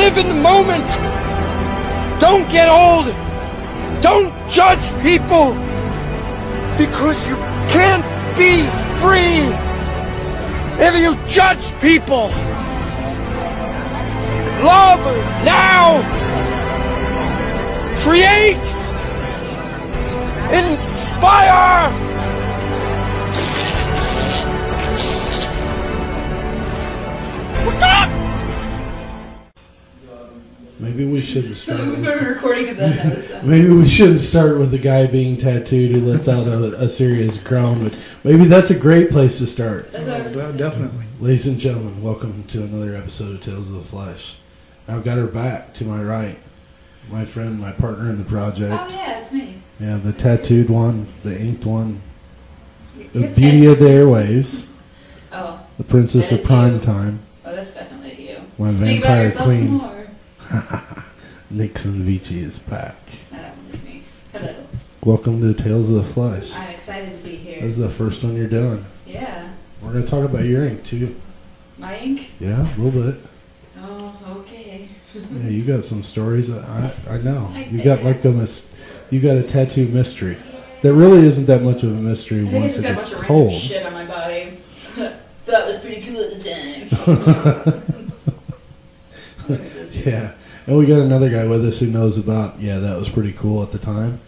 Live in the moment. Don't get old. Don't judge people. Because you can't be free if you judge people. Love now. Create. Inspire. Maybe we shouldn't start. We're recording of that episode. Maybe we shouldn't start with the guy being tattooed who lets out a serious groan, but maybe that's a great place to start. Definitely. Ladies and gentlemen, welcome to another episode of Tales of the Flesh. I've got her back to my right, my friend, my partner in the project. Oh yeah, it's me. Yeah, the tattooed one, the inked one, the You're beauty of the airwaves, Oh. the princess That of is prime you. time, Oh, that's definitely you. my Speak about vampire yourself queen. some more. Nixon Vici is back. That one is me. Hello. Welcome to Tales of the Flesh. I'm excited to be here. This is the first one you're doing. Yeah. We're going to talk about your ink, too. My ink? Yeah, a little bit. Oh, okay. Yeah, you got some stories. I know. I You got like you got a tattoo mystery. That really isn't that much of a mystery I think I once just it got a gets bunch of told. random shit on my body. That was pretty cool at the time. Yeah. And we got another guy with us who knows about, that was pretty cool at the time.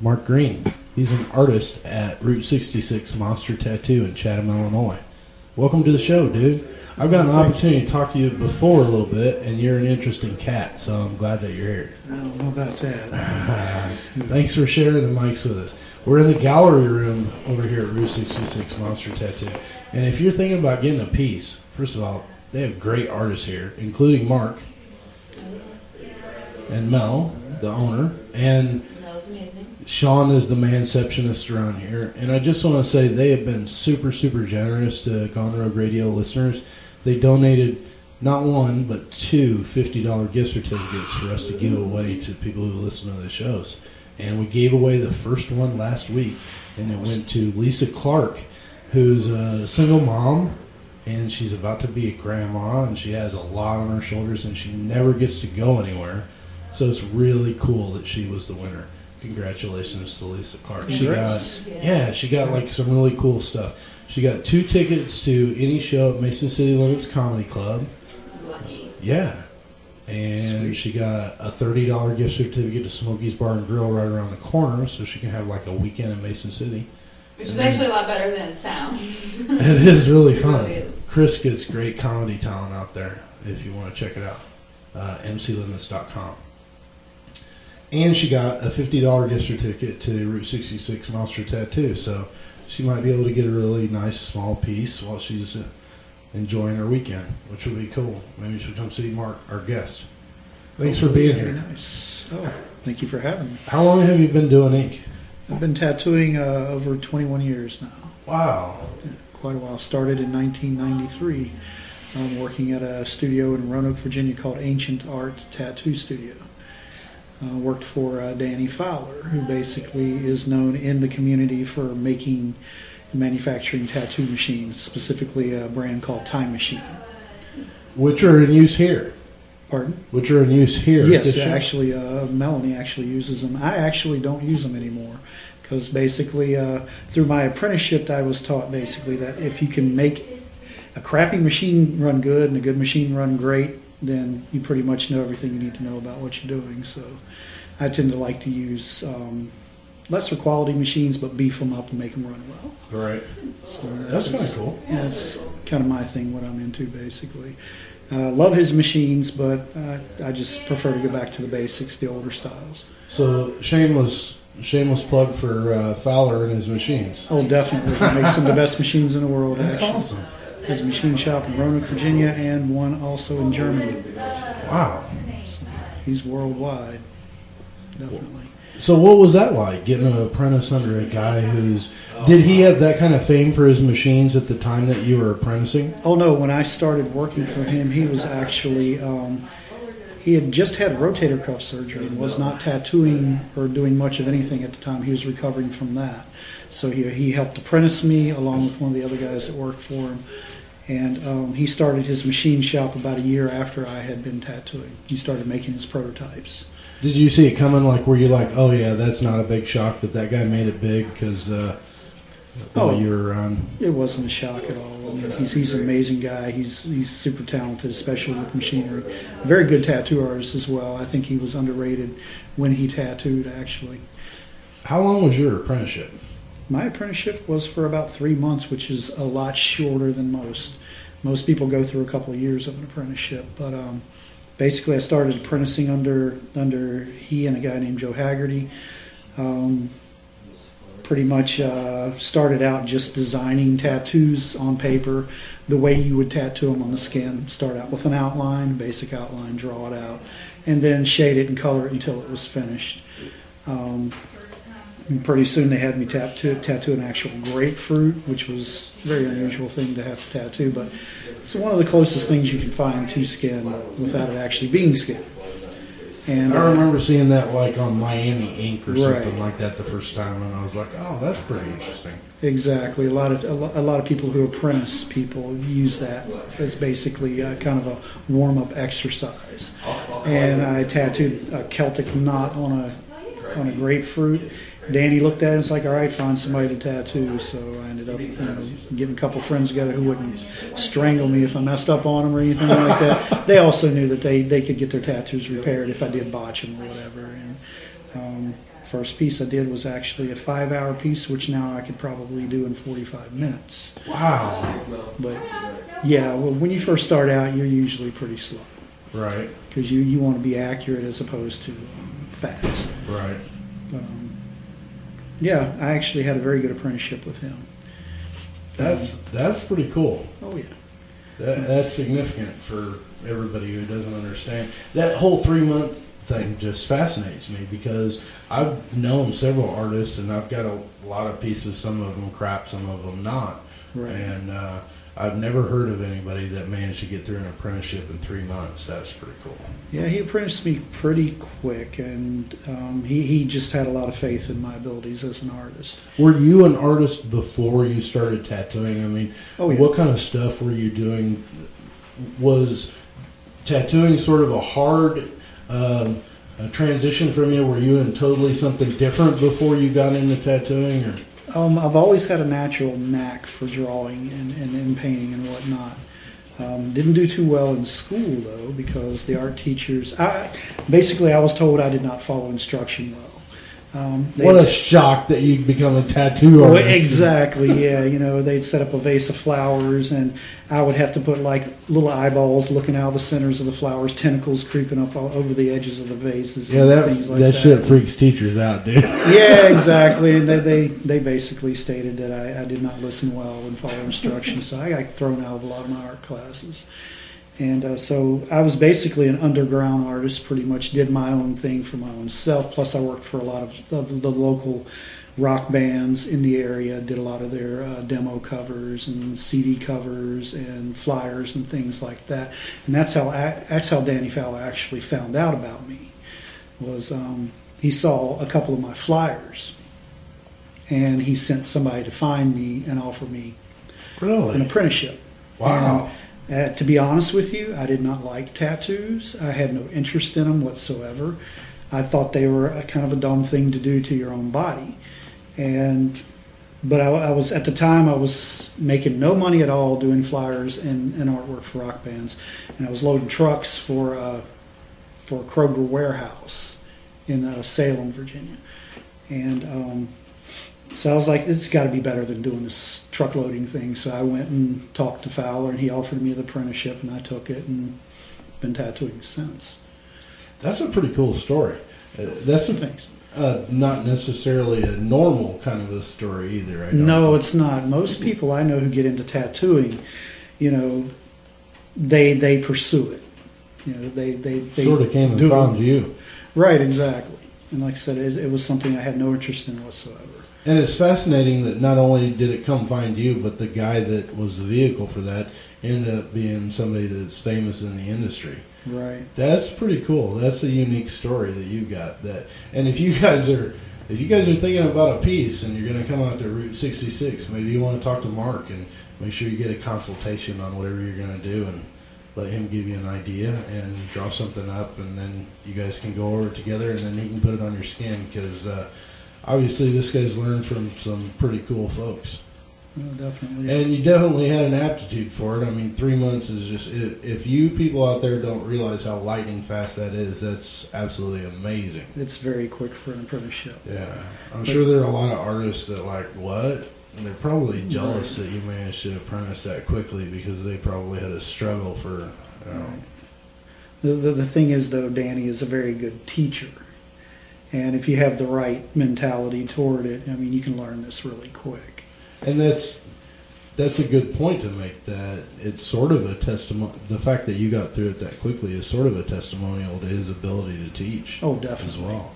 Mark Greene. He's an artist at Route 66 Monster Tattoo in Chatham, Illinois. Welcome to the show, dude. I've got an opportunity to talk to you before a little bit, and you're an interesting cat, so I'm glad that you're here. I don't know about that. Thanks for sharing the mics with us. We're in the gallery room over here at Route 66 Monster Tattoo. And if you're thinking about getting a piece, first of all, they have great artists here, including Mark and Mel, the owner, and That was amazing. Sean is the manceptionist around here. And I just want to say they have been super, super generous to Gone Rogue Radio listeners. They donated not one, but two $50 gift certificates for us to give away to people who listen to the shows. And we gave away the first one last week, and it went to Lisa Clark, who's a single mom, and she's about to be a grandma, and she has a lot on her shoulders, and she never gets to go anywhere. So it's really cool that she was the winner. Congratulations to Lisa Clark. Congrats. She got like some really cool stuff. She got 2 tickets to any show at Mason City Limits Comedy Club. Lucky. Yeah. And Sweet. she got a $30 gift certificate to Smokey's Bar and Grill right around the corner, so she can have like a weekend in Mason City. Which is actually a lot better than it sounds. It is really fun. really is. Chris gets great comedy talent out there if you want to check it out. mclimits.com. And she got a $50 gift certificate to Route 66 Monster Tattoo, so she might be able to get a really nice small piece while she's enjoying her weekend, which would be cool. Maybe she'll come see Mark, our guest. Thanks for being Very here. nice. Oh, thank you for having me. How long have you been doing ink? I've been tattooing over 21 years now. Wow. Quite a while. Started in 1993. I'm working at a studio in Roanoke, Virginia called Ancient Art Tattoo Studio. Worked for Danny Fowler, who basically is known in the community for making and manufacturing tattoo machines, specifically a brand called Time Machine. Which are in use here? Pardon? Which are in use here? Yes, This show? actually, Melanie actually uses them. I actually don't use them anymore because basically through my apprenticeship I was taught basically that if you can make a crappy machine run good and a good machine run great, then you pretty much know everything you need to know about what you're doing. So I tend to like to use lesser quality machines but beef them up and make them run well. Right. So That's kind of cool. Yeah, that's kind of my thing, what I'm into basically. Love his machines, but I just prefer to go back to the basics, the older styles. So shameless plug for Fowler and his machines. Oh, definitely. He makes some of the best machines in the world, That's actually. awesome. His machine shop in Roanoke, Virginia, and one also in Germany. Wow. He's worldwide, definitely. So what was that like, getting an apprentice under a guy who's... Did he have that kind of fame for his machines at the time that you were apprenticing? Oh, no, when I started working for him, he was actually... he had just had rotator cuff surgery and was not tattooing or doing much of anything at the time. He was recovering from that. So he helped apprentice me along with one of the other guys that worked for him. And he started his machine shop about a year after I had been tattooing. He started making his prototypes. Did you see it coming? Like, were you like, oh yeah, that's not a big shock that guy made it big because while you were around? It wasn't a shock at all. I mean, he's an amazing guy. He's super talented, especially with machinery. Very good tattoo artist as well. I think he was underrated when he tattooed, actually. How long was your apprenticeship? My apprenticeship was for about 3 months, which is a lot shorter than most. Most people go through a couple of years of an apprenticeship, but basically I started apprenticing under he and a guy named Joe Haggerty. Pretty much started out just designing tattoos on paper the way you would tattoo them on the skin. Start out with an outline, basic outline, draw it out, and then shade it and color it until it was finished. And pretty soon they had me tattoo an actual grapefruit, which was a very unusual thing to have to tattoo, but it's one of the closest things you can find to skin without it actually being skin. And I remember seeing that like on Miami Ink or something like that the first time, and I was like, "Oh, that's pretty interesting." Exactly. A lot of people who apprentice people use that as basically kind of a warm-up exercise. And I tattooed a Celtic knot on a grapefruit. Danny looked at it and was like, all right, find somebody to tattoo. So I ended up getting a couple friends together who wouldn't strangle me if I messed up on them or anything like that. They also knew that they could get their tattoos repaired if I did botch them or whatever. And first piece I did was actually a 5-hour piece, which now I could probably do in 45 minutes. Wow. But, yeah, well, when you first start out, you're usually pretty slow. Right. Because you want to be accurate as opposed to fast. Right. Yeah, I actually had a very good apprenticeship with him. That's pretty cool. Oh, yeah. That's significant for everybody who doesn't understand. That whole 3-month thing just fascinates me because I've known several artists and I've got a lot of pieces, some of them crap, some of them not. Right. And I've never heard of anybody that managed to get through an apprenticeship in 3 months. That's pretty cool. Yeah, he apprenticed me pretty quick, and he just had a lot of faith in my abilities as an artist. Were you an artist before you started tattooing? I mean, what kind of stuff were you doing? Was tattooing sort of a hard transition from you? Were you in totally something different before you got into tattooing? Or? I've always had a natural knack for drawing and painting and whatnot. Didn't do too well in school, though, because the art teachers... I was told I did not follow instruction well. What a shock that you'd become a tattoo artist. Well, exactly, yeah. They'd set up a vase of flowers, and I would have to put, like, little eyeballs looking out of the centers of the flowers, tentacles creeping up all over the edges of the vases. Yeah, things like that shit freaks teachers out, dude. Yeah, exactly. And they basically stated that I did not listen well and follow instructions, so I got thrown out of a lot of my art classes. And so I was basically an underground artist, pretty much did my own thing for my own self. Plus I worked for a lot of the local rock bands in the area, did a lot of their demo covers and CD covers and flyers and things like that. And that's how Danny Fowler actually found out about me. Was he saw a couple of my flyers, and he sent somebody to find me and offer me an apprenticeship. Wow. And, to be honest with you, I did not like tattoos. I had no interest in them whatsoever. I thought they were kind of a dumb thing to do to your own body. But I was at the time I was making no money at all doing flyers and artwork for rock bands, and I was loading trucks for a Kroger warehouse in Salem, Virginia, and so I was like, it's got to be better than doing this truck loading thing. So I went and talked to Fowler, and he offered me the apprenticeship, and I took it and been tattooing since. That's a pretty cool story. That's not necessarily a normal kind of a story either. No, it's not. Most people I know who get into tattooing, they pursue it. They sort of came and found you. Right, exactly. And like I said, it was something I had no interest in whatsoever. And it's fascinating that not only did it come find you, but the guy that was the vehicle for that ended up being somebody that's famous in the industry. Right. That's pretty cool. That's a unique story that you got. And if you guys are thinking about a piece and you're going to come out to Route 66, maybe you want to talk to Mark, and make sure you get a consultation on whatever you're going to do, and let him give you an idea and draw something up, and then you guys can go over it together, and then he can put it on your skin, because obviously this guy's learned from some pretty cool folks. Oh, definitely. And you definitely had an aptitude for it. I mean, 3 months is just, if you people out there don't realize how lightning fast that is, that's absolutely amazing. It's very quick for an apprenticeship. Yeah. I'm sure there are a lot of artists that like, what? And they're probably jealous that you managed to apprentice that quickly, because they probably had a struggle for, you know. The thing is, though, Danny is a very good teacher. And if you have the right mentality toward it, I mean, you can learn this really quick. And that's a good point to make, that it's sort of a testimony. The fact that you got through it that quickly is sort of a testimonial to his ability to teach. Oh, definitely. As well.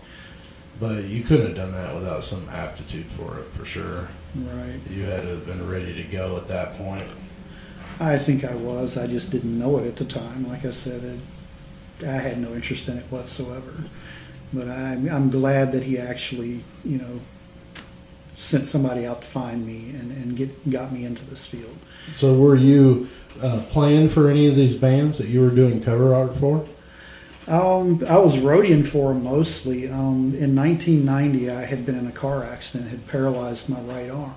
But you couldn't have done that without some aptitude for it, for sure. Right. You had to have been ready to go at that point. I think I was. I just didn't know it at the time. Like I said, I had no interest in it whatsoever. But I'm glad that he actually, you know, sent somebody out to find me and got me into this field. So were you playing for any of these bands that you were doing cover art for? I was roadieing for them mostly. In 1990, I had been in a car accident, had paralyzed my right arm.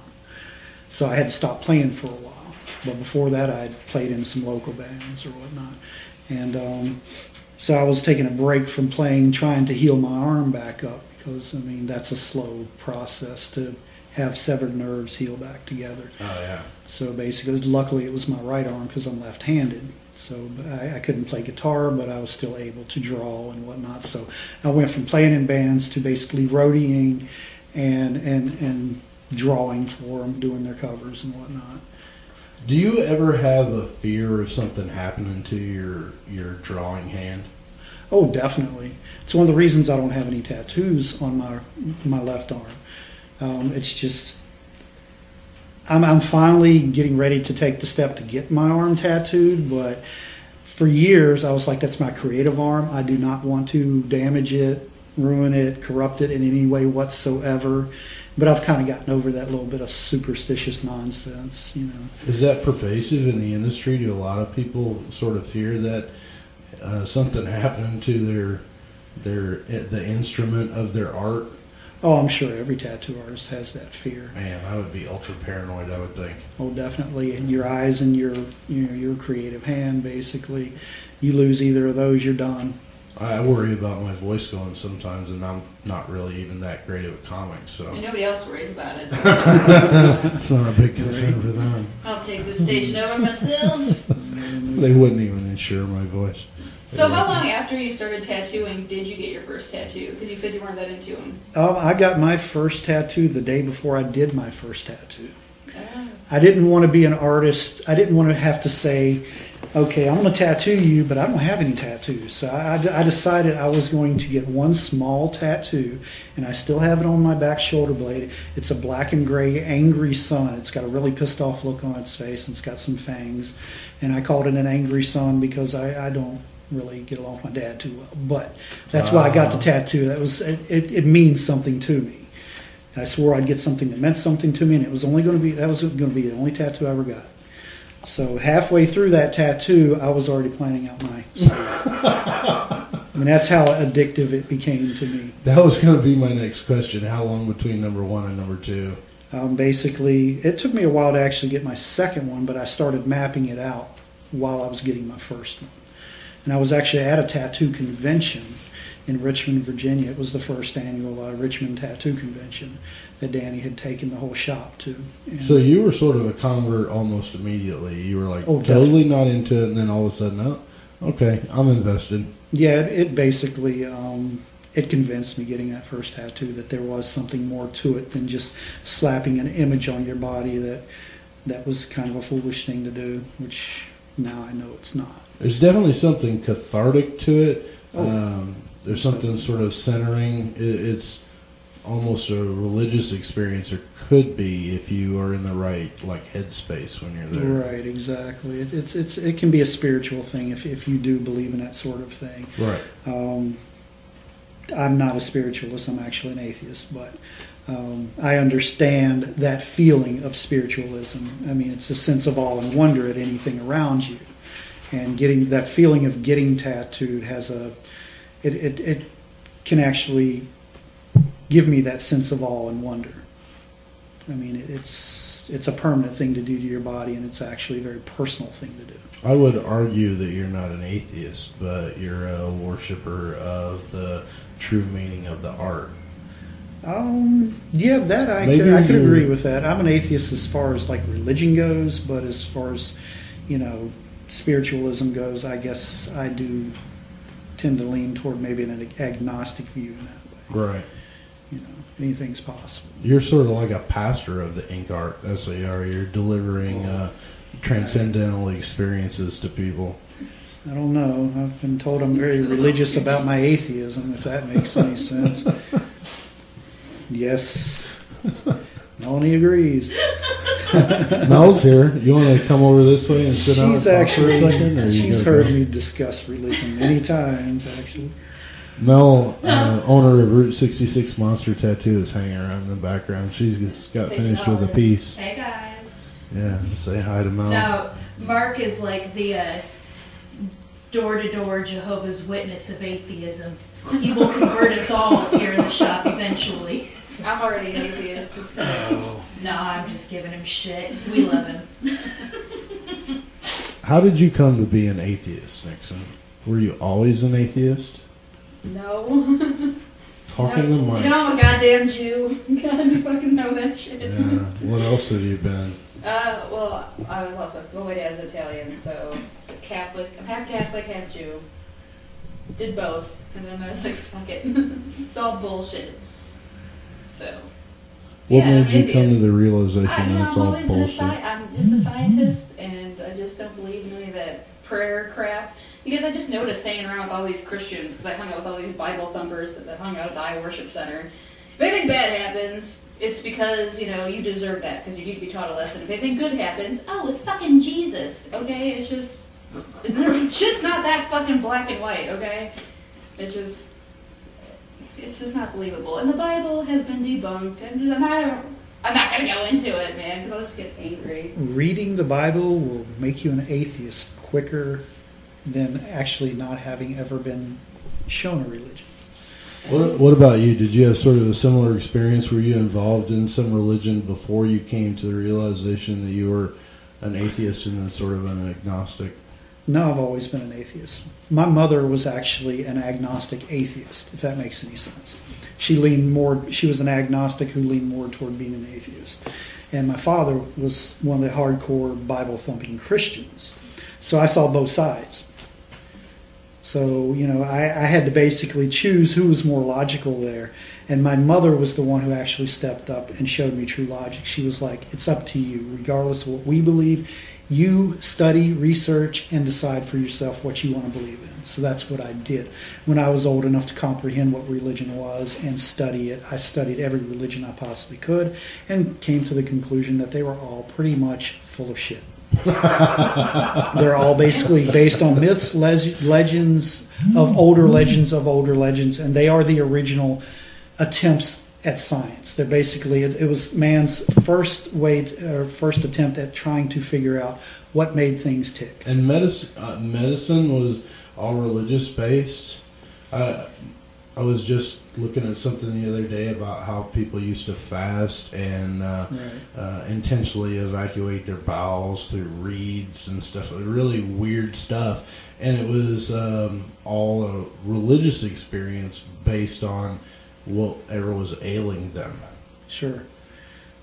So I had to stop playing for a while. But before that, I had played in some local bands or whatnot. And so I was taking a break from playing, trying to heal my arm back up, because, I mean, that's a slow process to have severed nerves heal back together. Oh, yeah. So basically, luckily it was my right arm, because I'm left-handed. So I couldn't play guitar, but I was still able to draw and whatnot. So I went from playing in bands to basically roadieing and drawing for them, doing their covers and whatnot. Do you ever have a fear of something happening to your drawing hand? Oh, definitely. It's one of the reasons I don't have any tattoos on my left arm. It's just I'm finally getting ready to take the step to get my arm tattooed, but for years I was like, that's my creative arm. I do not want to damage it, ruin it, corrupt it in any way whatsoever. But I've kind of gotten over that little bit of superstitious nonsense, you know. Is that pervasive in the industry? Do a lot of people sort of fear that something happening to the instrument of their art? Oh, I'm sure every tattoo artist has that fear. Man, I would be ultra paranoid, I would think. Oh, definitely. Your eyes and your creative hand, basically. You lose either of those, you're done. I worry about my voice going sometimes, and I'm not really even that great of a comic, so. And nobody else worries about it. It's not a big concern for them. I'll take the station over myself. They wouldn't even insure my voice. So how long after you started tattooing did you get your first tattoo? Because you said you weren't that into them. I got my first tattoo the day before I did my first tattoo. Oh. I didn't want to be an artist. I didn't want to have to say, okay, I'm going to tattoo you, but I don't have any tattoos. So I decided I was going to get one small tattoo, and I still have it on my back shoulder blade. It's a black and gray angry sun. It's got a really pissed off look on its face, and it's got some fangs. And I called it an angry sun because I don't really get along with my dad too well. But that's why I got the tattoo. It means something to me. I swore I'd get something that meant something to me, and that was going to be the only tattoo I ever got. So halfway through that tattoo, I was already planning out my story. I mean, that's how addictive it became to me. That was going to be my next question. How long between number one and number two? Basically, it took me a while to actually get my second one, but I started mapping it out while I was getting my first one. And I was actually at a tattoo convention in Richmond, Virginia. It was the first annual Richmond Tattoo Convention that Danny had taken the whole shop to. And so you were sort of a convert almost immediately. You were like definitely not into it, and then all of a sudden, oh, okay, I'm invested. Yeah, it basically it convinced me getting that first tattoo that there was something more to it than just slapping an image on your body that was kind of a foolish thing to do, which now I know it's not. There's definitely something cathartic to it. Oh. There's something sort of centering. It's almost a religious experience, or could be if you are in the right headspace when you're there. Right, exactly. It can be a spiritual thing if you do believe in that sort of thing. Right. I'm not a spiritualist. I'm actually an atheist, but I understand that feeling of spiritualism. I mean, it's a sense of awe and wonder at anything around you, and getting that feeling of getting tattooed has it can actually give me that sense of awe and wonder. I mean, it's a permanent thing to do to your body, and it's actually a very personal thing to do. I would argue that you're not an atheist, but you're a worshiper of the true meaning of the art. Yeah, that I could agree with that. I'm an atheist as far as like religion goes, but as far as, spiritualism goes, I guess I do tend to lean toward maybe an agnostic view in that way. Right. Anything's possible. You're sort of like a pastor of the ink art. That's what you are. You're delivering transcendental experiences to people. I don't know. I've been told I'm very religious about my atheism, if that makes any sense. Yes. Melanie agrees. Mel's here. You want to come over this way and sit down and talk for a second? Or She's heard me discuss religion many times, actually. Mel, owner of Route 66 Monster Tattoo, is hanging around in the background. She's just got finished with a piece. Hey, guys. Yeah, say hi to Mel. Now, Mark is like the door-to-door Jehovah's Witness of atheism. He will convert us all here in the shop eventually. I'm already an atheist. It's fine. No, I'm just giving him shit. We love him. How did you come to be an atheist, Nixon? Were you always an atheist? No. Talking to Mike. I'm a goddamn Jew. God, you fucking know that shit. Yeah. What else have you been? Well, I was also, my dad's Italian, so Catholic. I'm half Catholic, half Jew. Did both. And then I was like, fuck it. It's all bullshit. So. What made you come to the realization that it's I'm all always bullshit? I'm just a scientist, and I just don't believe in any of that prayer crap. Because I just noticed hanging around with all these Christians, because I hung out with all these Bible thumpers that hung out at the I Worship Center. If anything bad happens, it's because, you deserve that, because you need to be taught a lesson. If anything good happens, it's fucking Jesus, okay? It's just, shit's not that fucking black and white, okay? It's just not believable. And the Bible has been debunked, and I'm not going to go into it, man, because I'll just get angry. Reading the Bible will make you an atheist quicker than actually not having ever been shown a religion. What about you? Did you have sort of a similar experience? Were you involved in some religion before you came to the realization that you were an atheist and then sort of an agnostic? No, I've always been an atheist. My mother was actually an agnostic atheist, if that makes any sense. She was an agnostic who leaned more toward being an atheist. And my father was one of the hardcore Bible-thumping Christians. So I saw both sides. So, I had to basically choose who was more logical there. And my mother was the one who actually stepped up and showed me true logic. She was like, it's up to you. Regardless of what we believe, you study, research, and decide for yourself what you want to believe in. So that's what I did. When I was old enough to comprehend what religion was and study it, I studied every religion I possibly could and came to the conclusion that they were all pretty much full of shit. They're all basically based on myths, legends of older legends, and they are the original attempts at science. They're basically, it was man's first attempt at trying to figure out what made things tick. And medicine was all religious based. I was just looking at something the other day about how people used to fast and intentionally evacuate their bowels through reeds and stuff. Really weird stuff. And it was all a religious experience based on whatever was ailing them. Sure.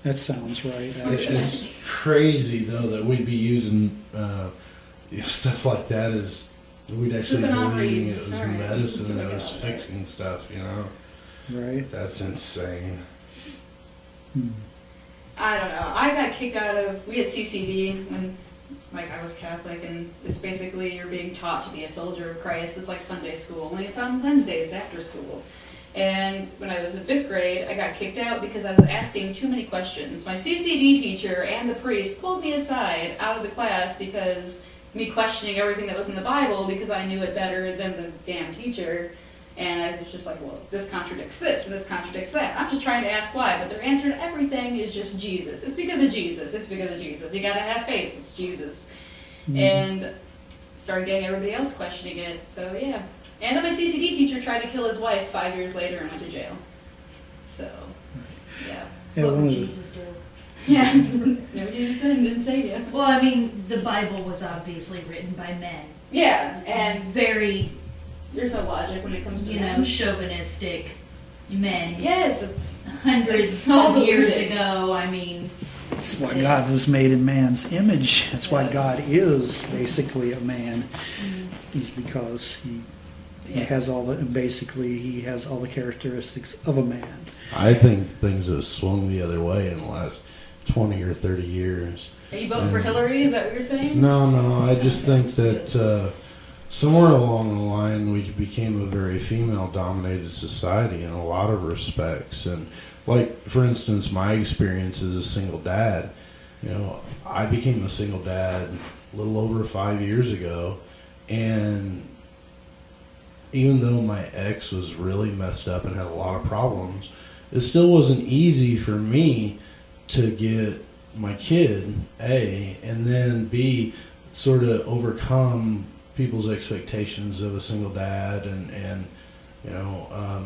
That sounds right. It's crazy, though, that we'd be using stuff like that as we'd actually believing it was medicine that was fixing stuff, Right. That's insane. I don't know. I got kicked out of, we had CCD when I was Catholic, and it's basically you're being taught to be a soldier of Christ. It's like Sunday school, only it's on Wednesdays after school. And when I was in 5th grade, I got kicked out because I was asking too many questions. My CCD teacher and the priest pulled me aside out of the class because me questioning everything that was in the Bible because I knew it better than the damn teacher. And I was just like, well, this contradicts this, and this contradicts that. I'm just trying to ask why, but their answer to everything is just Jesus. It's because of Jesus. It's because of Jesus. You gotta have faith. It's Jesus. And started getting everybody else questioning it. So yeah. And then my CCD teacher tried to kill his wife 5 years later and went to jail. So yeah. What would Jesus do? Yeah. No, Jesus didn't say yeah. Well, I mean, the Bible was obviously written by men. Yeah, and Very, there's no logic when it comes to you know, chauvinistic men. Yes, it's Hundreds all of years deluded. ago, I mean. That's why God was made in man's image. That's why God is basically a man. Is because he has all the he has all the characteristics of a man. I think things have swung the other way in the last 20 or 30 years. Are you voting for Hillary? Is that what you're saying? No, I just think that somewhere along the line we became a very female-dominated society in a lot of respects. And like, for instance, my experience as a single dad, you know, I became a single dad a little over 5 years ago, and even though my ex was really messed up and had a lot of problems, it still wasn't easy for me to get my kid, A, and then B, sort of overcome people's expectations of a single dad. And you know,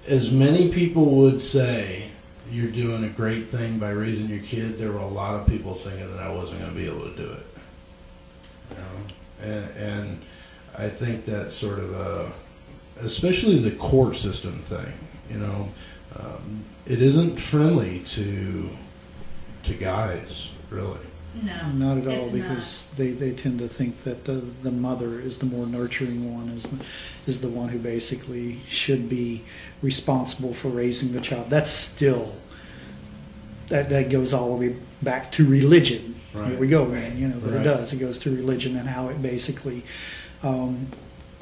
as many people would say, you're doing a great thing by raising your kid, there were a lot of people thinking that I wasn't going to be able to do it. You know? And I think that sort of especially the court system thing, you know, it isn't friendly to guys, really. No, Not at all, it's because they tend to think that the mother is the more nurturing one, is the one who basically should be responsible for raising the child. That's still that goes all the way back to religion. Right. Here we go, man. You know, but Right. it does. It goes to religion and how it basically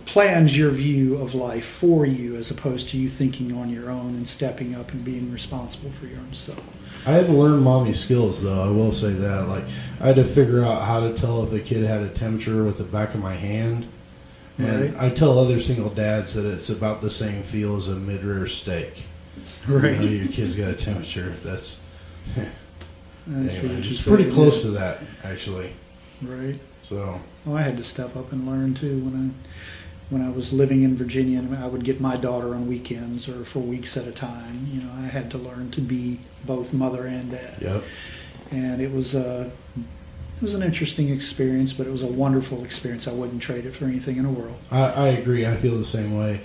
plans your view of life for you, as opposed to you thinking on your own and stepping up and being responsible for your own self. I had to learn mommy skills, though. I will say that. Like, I had to figure out how to tell if a kid had a temperature with the back of my hand. And Right. I tell other single dads that it's about the same feel as a mid-rear steak. Right. You know, your kid's got a temperature. That's I see anyway, what you're it's pretty saying. close to that, actually. Right. So Well, I had to step up and learn too when I was living in Virginia, and I would get my daughter on weekends or for weeks at a time. You know, I had to learn to be both mother and dad. yep. And it was an interesting experience, but it was a wonderful experience. I wouldn't trade it for anything in the world. I agree. I feel the same way.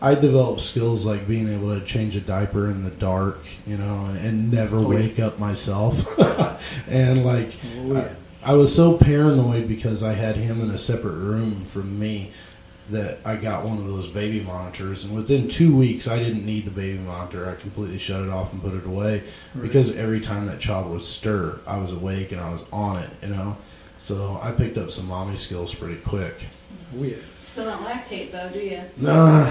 I developed skills like being able to change a diaper in the dark, you know, and never wake up myself. And like, Oh, yeah. I was so paranoid because I had him in a separate room from me that I got one of those baby monitors. And within 2 weeks, I didn't need the baby monitor. I completely shut it off and put it away because every time that child would stir, I was awake and I was on it, you know. So I picked up some mommy skills pretty quick. Oh, yeah. Still don't lactate though, do you? Nah.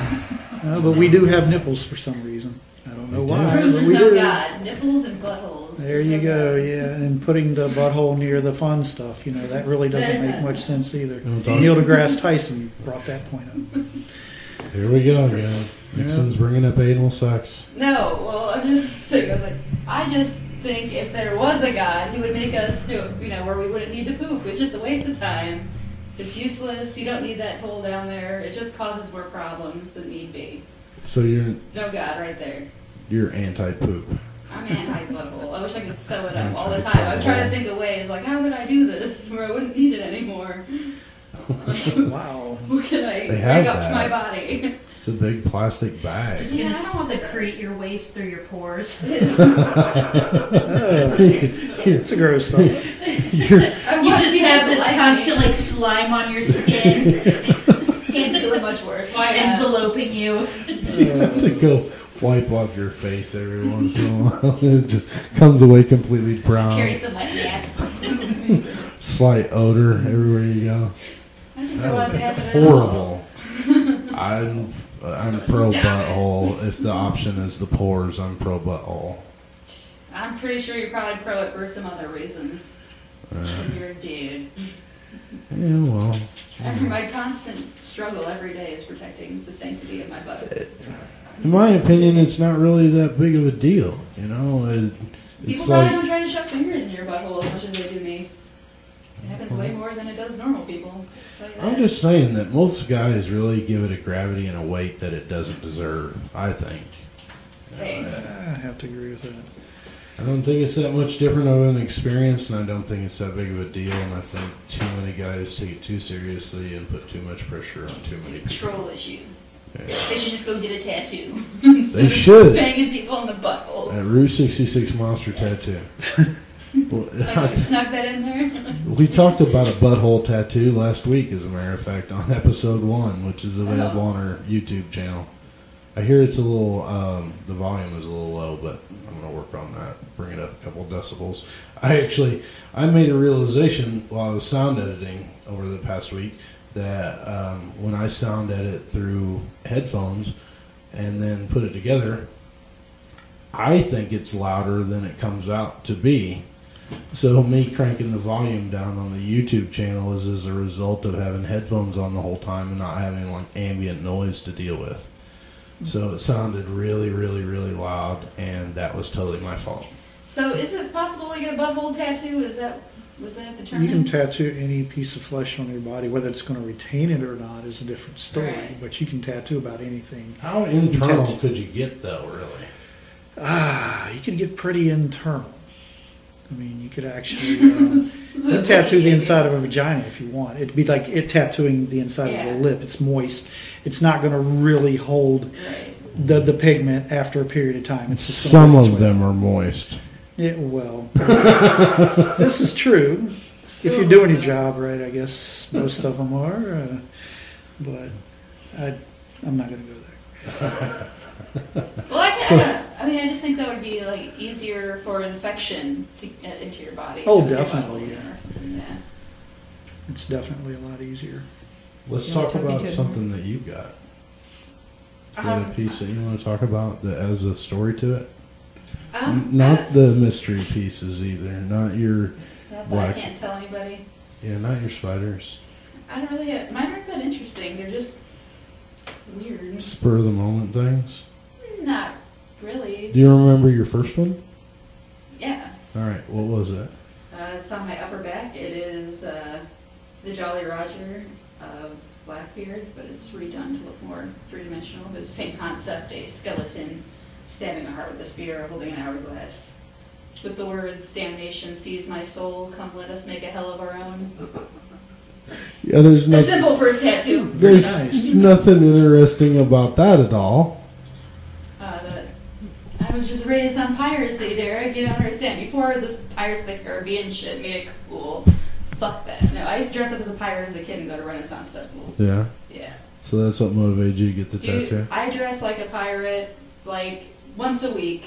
But we do have nipples for some reason. I don't know We do. why. Proves but there's we no do. God. Nipples and buttholes. There you go, yeah, and putting the butthole near the fun stuff, you know, that really doesn't make much sense either. See? Neil deGrasse Tyson brought that point up. Here we go again. Nixon's bringing up anal sex. No, well, I'm just saying, I just think if there was a God, he would make us do it, you know, where we wouldn't need to poop. It's just a waste of time. It's useless. You don't need that hole down there. It just causes more problems than need be. So you're No God right there. anti-poop. I'm anti-butthole. I wish I could sew it up all the time. I'm trying to think of ways, like, how could I do this where I wouldn't need it anymore? Wow. What can I They have bring up that. to my body? It's a big plastic bag. Just gonna secrete your waste through your pores. It's a gross thought. You just have this constant like slime on your skin, Can't do it much worse. Why not? enveloping you. You have to go wipe off your face every once in a while. It just comes away completely brown. Carries the wet gas. Slight odor everywhere you go. I just don't want to have it at all. Horrible. I'm pro butthole. If the option is the pores, I'm pro butthole. I'm pretty sure you're probably pro it for some other reasons. You're a dude. Yeah, well, My constant struggle every day is protecting the sanctity of my butt. In my opinion, it's not really that big of a deal. You know, People it's probably like don't try to shove fingers in your butthole as much as they do me. It happens way more than it does normal people. I'll tell you that. I'm just saying that most guys really give it a gravity and a weight that it doesn't deserve. I think. Hey. I have to agree with that. I don't think it's that much different of an experience, and I don't think it's that big of a deal. And I think too many guys take it too seriously and put too much pressure on too many people. Control issue. Yeah. They should just go get a tattoo. They should. Banging people in the butthole. A Route 66 monster tattoo. Well, Like you snuck that in there. we talked about a butthole tattoo last week, as a matter of fact, on episode 1, which is available on our YouTube channel. I hear it's a little, the volume is a little low, but I'm going to work on that, bring it up a couple decibels. I made a realization while I was sound editing over the past week that when I sound edit through headphones and then put it together, I think it's louder than it comes out to be. So me cranking the volume down on the YouTube channel is as a result of having headphones on the whole time and not having like ambient noise to deal with. So it sounded really, really, really loud, and that was totally my fault. So is it possible to get a butthole tattoo? Was that determined? You can tattoo any piece of flesh on your body. Whether it's going to retain it or not is a different story. Right. But you can tattoo about anything. How internal could you get, though, really? You could get pretty internal. I mean, you could actually tattoo the inside of a vagina if you want. It'd be like tattooing the inside of the lip. It's moist. It's not going to really hold the pigment after a period of time. It's just Some of them are moist. Yeah, well, this is true. If you're doing your job right, I guess most of them are. But I'm not going to go there. Well, I just think that would be like easier for infection to get into your body. Oh, definitely, Yeah. It's definitely a lot easier. Let's You talk wanna talk about me to something that you got. You got a piece that you want to talk about that has a story to it? Not the mystery pieces either. Not your black. I can't tell anybody. Yeah, not your spiders. I don't really. Mine aren't that interesting. They're just weird. Spur of the moment things. Not really. Do you remember your first one? Yeah. All right. What was it? It's on my upper back. It is the Jolly Roger of Blackbeard, but it's redone to look more three-dimensional. But it's the same concept: a skeleton stabbing a heart with a spear, holding an hourglass, with the words "Damnation seize my soul. Come, let us make a hell of our own." Yeah, there's A nothing. simple first tattoo. There's Nice. nothing interesting about that at all. I was just raised on piracy, Derek. You don't understand. Before this Pirates of the Caribbean shit made it cool. Fuck that. No, I used to dress up as a pirate as a kid and go to Renaissance festivals. Yeah. Yeah. So that's what motivated you to get the Dude, tattoo? I dress like a pirate, like, once a week,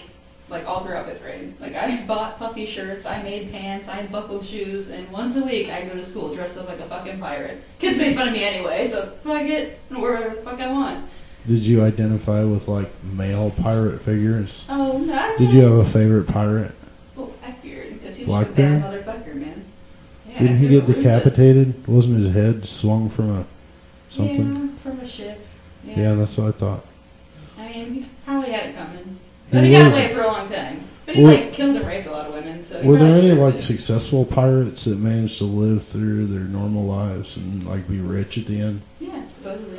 like, all throughout 5th grade. Like, I bought puffy shirts, I made pants, I had buckled shoes, and once a week I go to school dressed up like a fucking pirate. Kids made fun of me anyway, so fuck it. I'm gonna wear whatever the fuck I want. Did you identify with, like, male pirate figures? Oh, no. Did you have a favorite pirate? Well, Blackbeard, because he was Blackbeard? a bad motherfucker, man. Yeah, Didn't he was get ruthless. decapitated? Wasn't his head swung from a something? Yeah, from a ship. Yeah, that's what I thought. I mean, he probably had it coming. He But he got was- away for a long time. But he, Were- like, killed and raped a lot of women, so... he Were there probably any, deserved like, it. successful pirates that managed to live through their normal lives and, like, be rich at the end? Yeah, supposedly.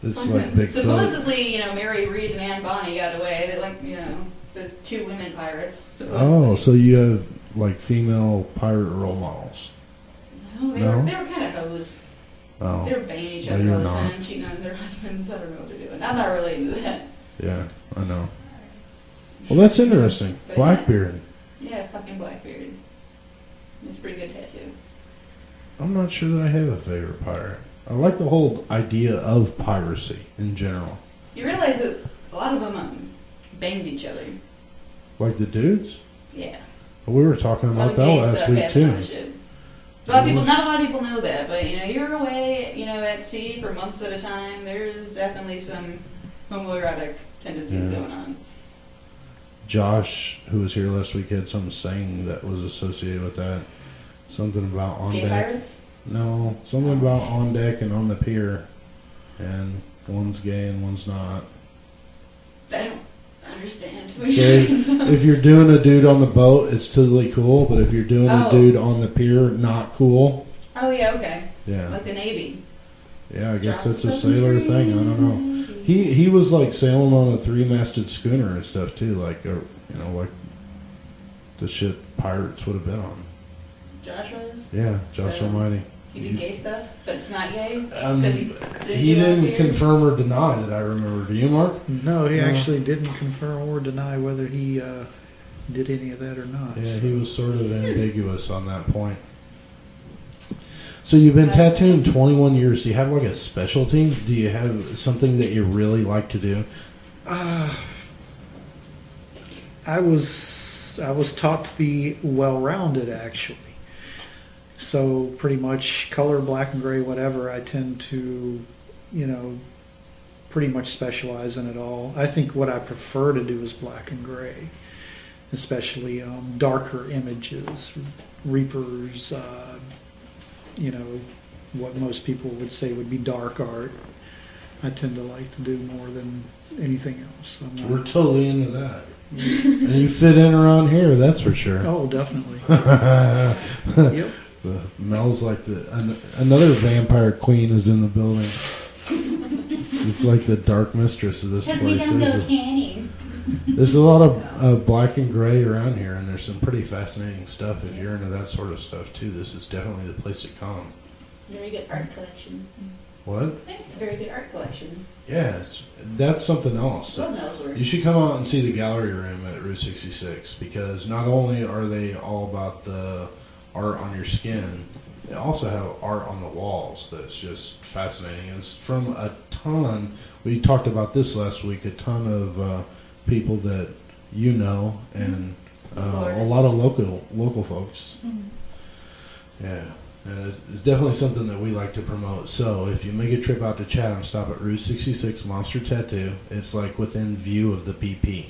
It's like Bigfoot. Supposedly, you know, Mary Read and Anne Bonny got away. They, like, you know, the 2 women pirates, supposedly. Oh, so you have, like, female pirate role models. No, they No? were kind of hoes. Oh, They were banging each No, other you're all the not. time, cheating on their husbands. I don't know what they're doing. I'm not really into that. yeah, I know. Well, that's interesting. But Blackbeard. Yeah, fucking Blackbeard. It's a pretty good tattoo. I'm not sure that I have a favorite pirate. I like the whole idea of piracy in general. You realize that a lot of them banged each other. Like the dudes? Yeah. We were talking A lot about of that gay last stuff week, happened on too. the ship. Not a lot of people know that, but you know, you're away, you know, at sea for months at a time. There's definitely some homoerotic tendencies Yeah. going on. Josh, who was here last week, had some saying that was associated with that. Something about on Gay deck. pirates? No, something about on deck and on the pier, and one's gay and one's not. I don't understand. So if you're doing a dude on the boat, it's totally cool, but if you're doing a Oh. dude on the pier, not cool. Oh, yeah, okay. Yeah. Like the Navy. Yeah, I guess Drop that's a something sailor free. thing. I don't know. He was like sailing on a 3-masted schooner and stuff too, like like the shit pirates would have been on. Josh was? Yeah, Josh So- Almighty. He did gay stuff, but it's not gay? Um, 'Cause he do it didn't up here? confirm or deny that I remember. Do you, Mark? No, he No. actually didn't confirm or deny whether he did any of that or not. Yeah, he was sort of ambiguous on that point. So you've been tattooing 21 years. Do you have like a specialty? Do you have something that you really like to do? I was taught to be well-rounded, actually. So pretty much color, black and gray, whatever, I tend to, pretty much specialize in it all. I think what I prefer to do is black and gray, especially darker images, reapers, what most people would say would be dark art. I tend to like to do more than anything else. I'm not- We're totally into that. And you fit in around here, that's for sure. Oh, definitely. Yep. Mel's like another vampire queen is in the building. She's like the dark mistress of this place. canning. There's a lot of black and gray around here, and there's some pretty fascinating stuff. If you're into that sort of stuff too, this is definitely the place to come. Very good art collection. What? It's a very good art collection. Yeah, that's something else. Love Mel's work. You should come out and see the gallery room at Route 66, because not only are they all about the art on your skin, they also have art on the walls that's just fascinating. It's from a ton, we talked about this last week, a ton of people that you know, and a lot of local folks. Yeah. And it's definitely something that we like to promote. So if you make a trip out to Chatham, stop at Route 66 Monster Tattoo. It's like within view of the BP.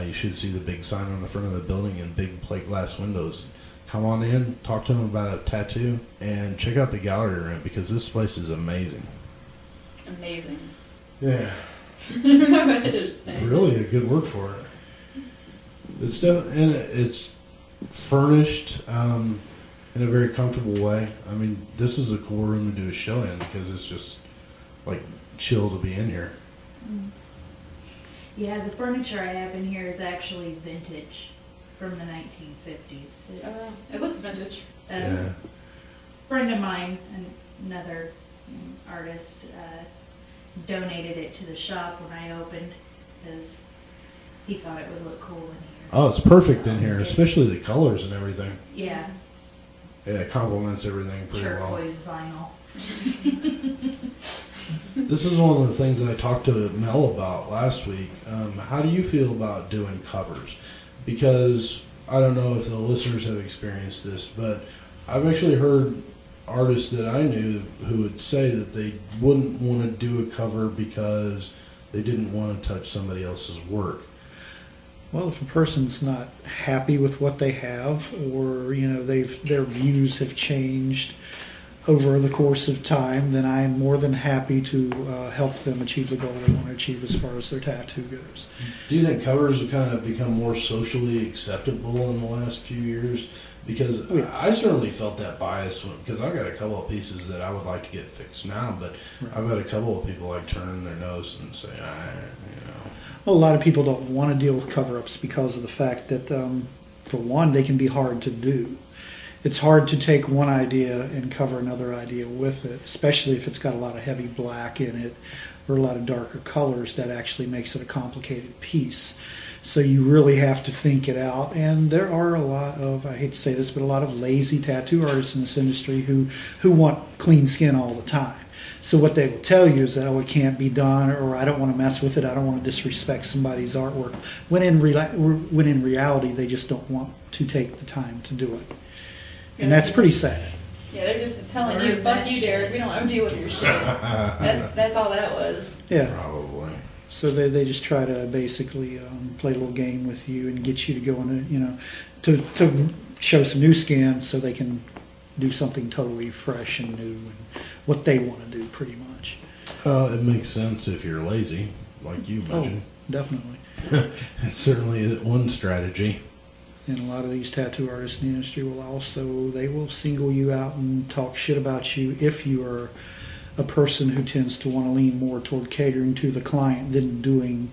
You should see the big sign on the front of the building and big plate glass windows. Come on in, talk to them about a tattoo, and check out the gallery room, because this place is amazing. Amazing. Yeah. It is. Really a good word for it. It's furnished in a very comfortable way. I mean, this is a cool room to do a show in, because it's just like chill to be in here. Yeah, the furniture I have in here is actually vintage from the 1950s. It looks vintage. Yeah. A friend of mine, another artist, donated it to the shop when I opened because he thought it would look cool in here. Oh, it's perfect in here, especially the colors and everything. Yeah, Yeah, it complements everything pretty well. turquoise vinyl. This is one of the things that I talked to Mel about last week. How do you feel about doing covers? Because I don't know if the listeners have experienced this, but I've actually heard artists that I knew who would say that they wouldn't want to do a cover because they didn't want to touch somebody else's work. Well, if a person's not happy with what they have, or their views have changed over the course of time, then I'm more than happy to help them achieve the goal they want to achieve as far as their tattoo goes. Do you think covers have kind of become more socially acceptable in the last few years? Because I certainly felt that bias because I've got a couple of pieces that I would like to get fixed now, but I've had a couple of people like turn their nose and say, Well, a lot of people don't want to deal with cover-ups because of the fact that, for one, they can be hard to do. It's hard to take one idea and cover another idea with it, especially if it's got a lot of heavy black in it or a lot of darker colors. That actually makes it a complicated piece. So you really have to think it out. And there are a lot of, I hate to say this, but a lot of lazy tattoo artists in this industry who want clean skin all the time. So what they will tell you is that, it can't be done, or I don't want to mess with it, I don't want to disrespect somebody's artwork, when in reality they just don't want to take the time to do it. And that's pretty sad. Yeah, they're just telling you, fuck you, Derek, we don't want to deal with your shit. That's all that was. Yeah. probably. So they just try to basically play a little game with you and get you to go in, to show some new skin so they can do something totally fresh and new and what they want to do, pretty much. It makes sense if you're lazy, like you mentioned. Oh, definitely. It's certainly one strategy. And a lot of these tattoo artists in the industry they will single you out and talk shit about you if you are a person who tends to want to lean more toward catering to the client than doing,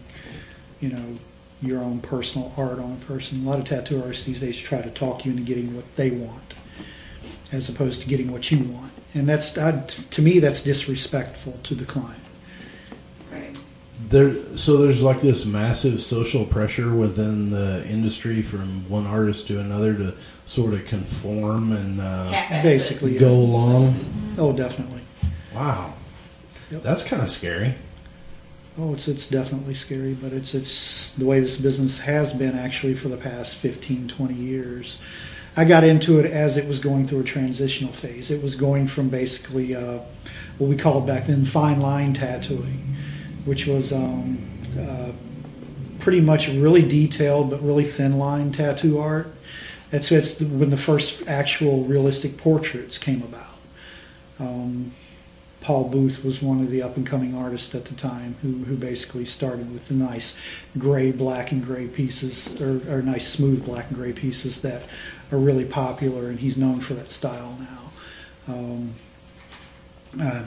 your own personal art on a person. A lot of tattoo artists these days try to talk you into getting what they want as opposed to getting what you want. And that's, to me, that's disrespectful to the client. Right. So there's like this massive social pressure within the industry from one artist to another to sort of conform and basically go along. Oh, definitely. Wow. Yep. That's kind of scary. Oh, it's definitely scary, but it's the way this business has been actually for the past 15, 20 years. I got into it as it was going through a transitional phase. It was going from basically what we called back then fine line tattooing, which was pretty much really detailed but really thin line tattoo art. That's when the first actual realistic portraits came about. Paul Booth was one of the up-and-coming artists at the time who basically started with the nice gray, black, and gray pieces, or nice smooth black and gray pieces that are really popular, and he's known for that style now. I'm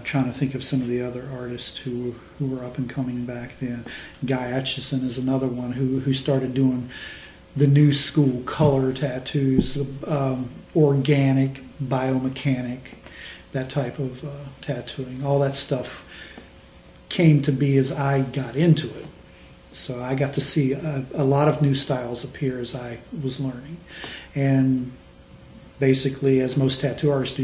trying to think of some of the other artists who were up-and-coming back then. Guy Atchison is another one who started doing the new school color tattoos, organic, biomechanic, that type of tattooing. All that stuff came to be as I got into it. So I got to see a lot of new styles appear as I was learning. And basically, as most tattoo artists do,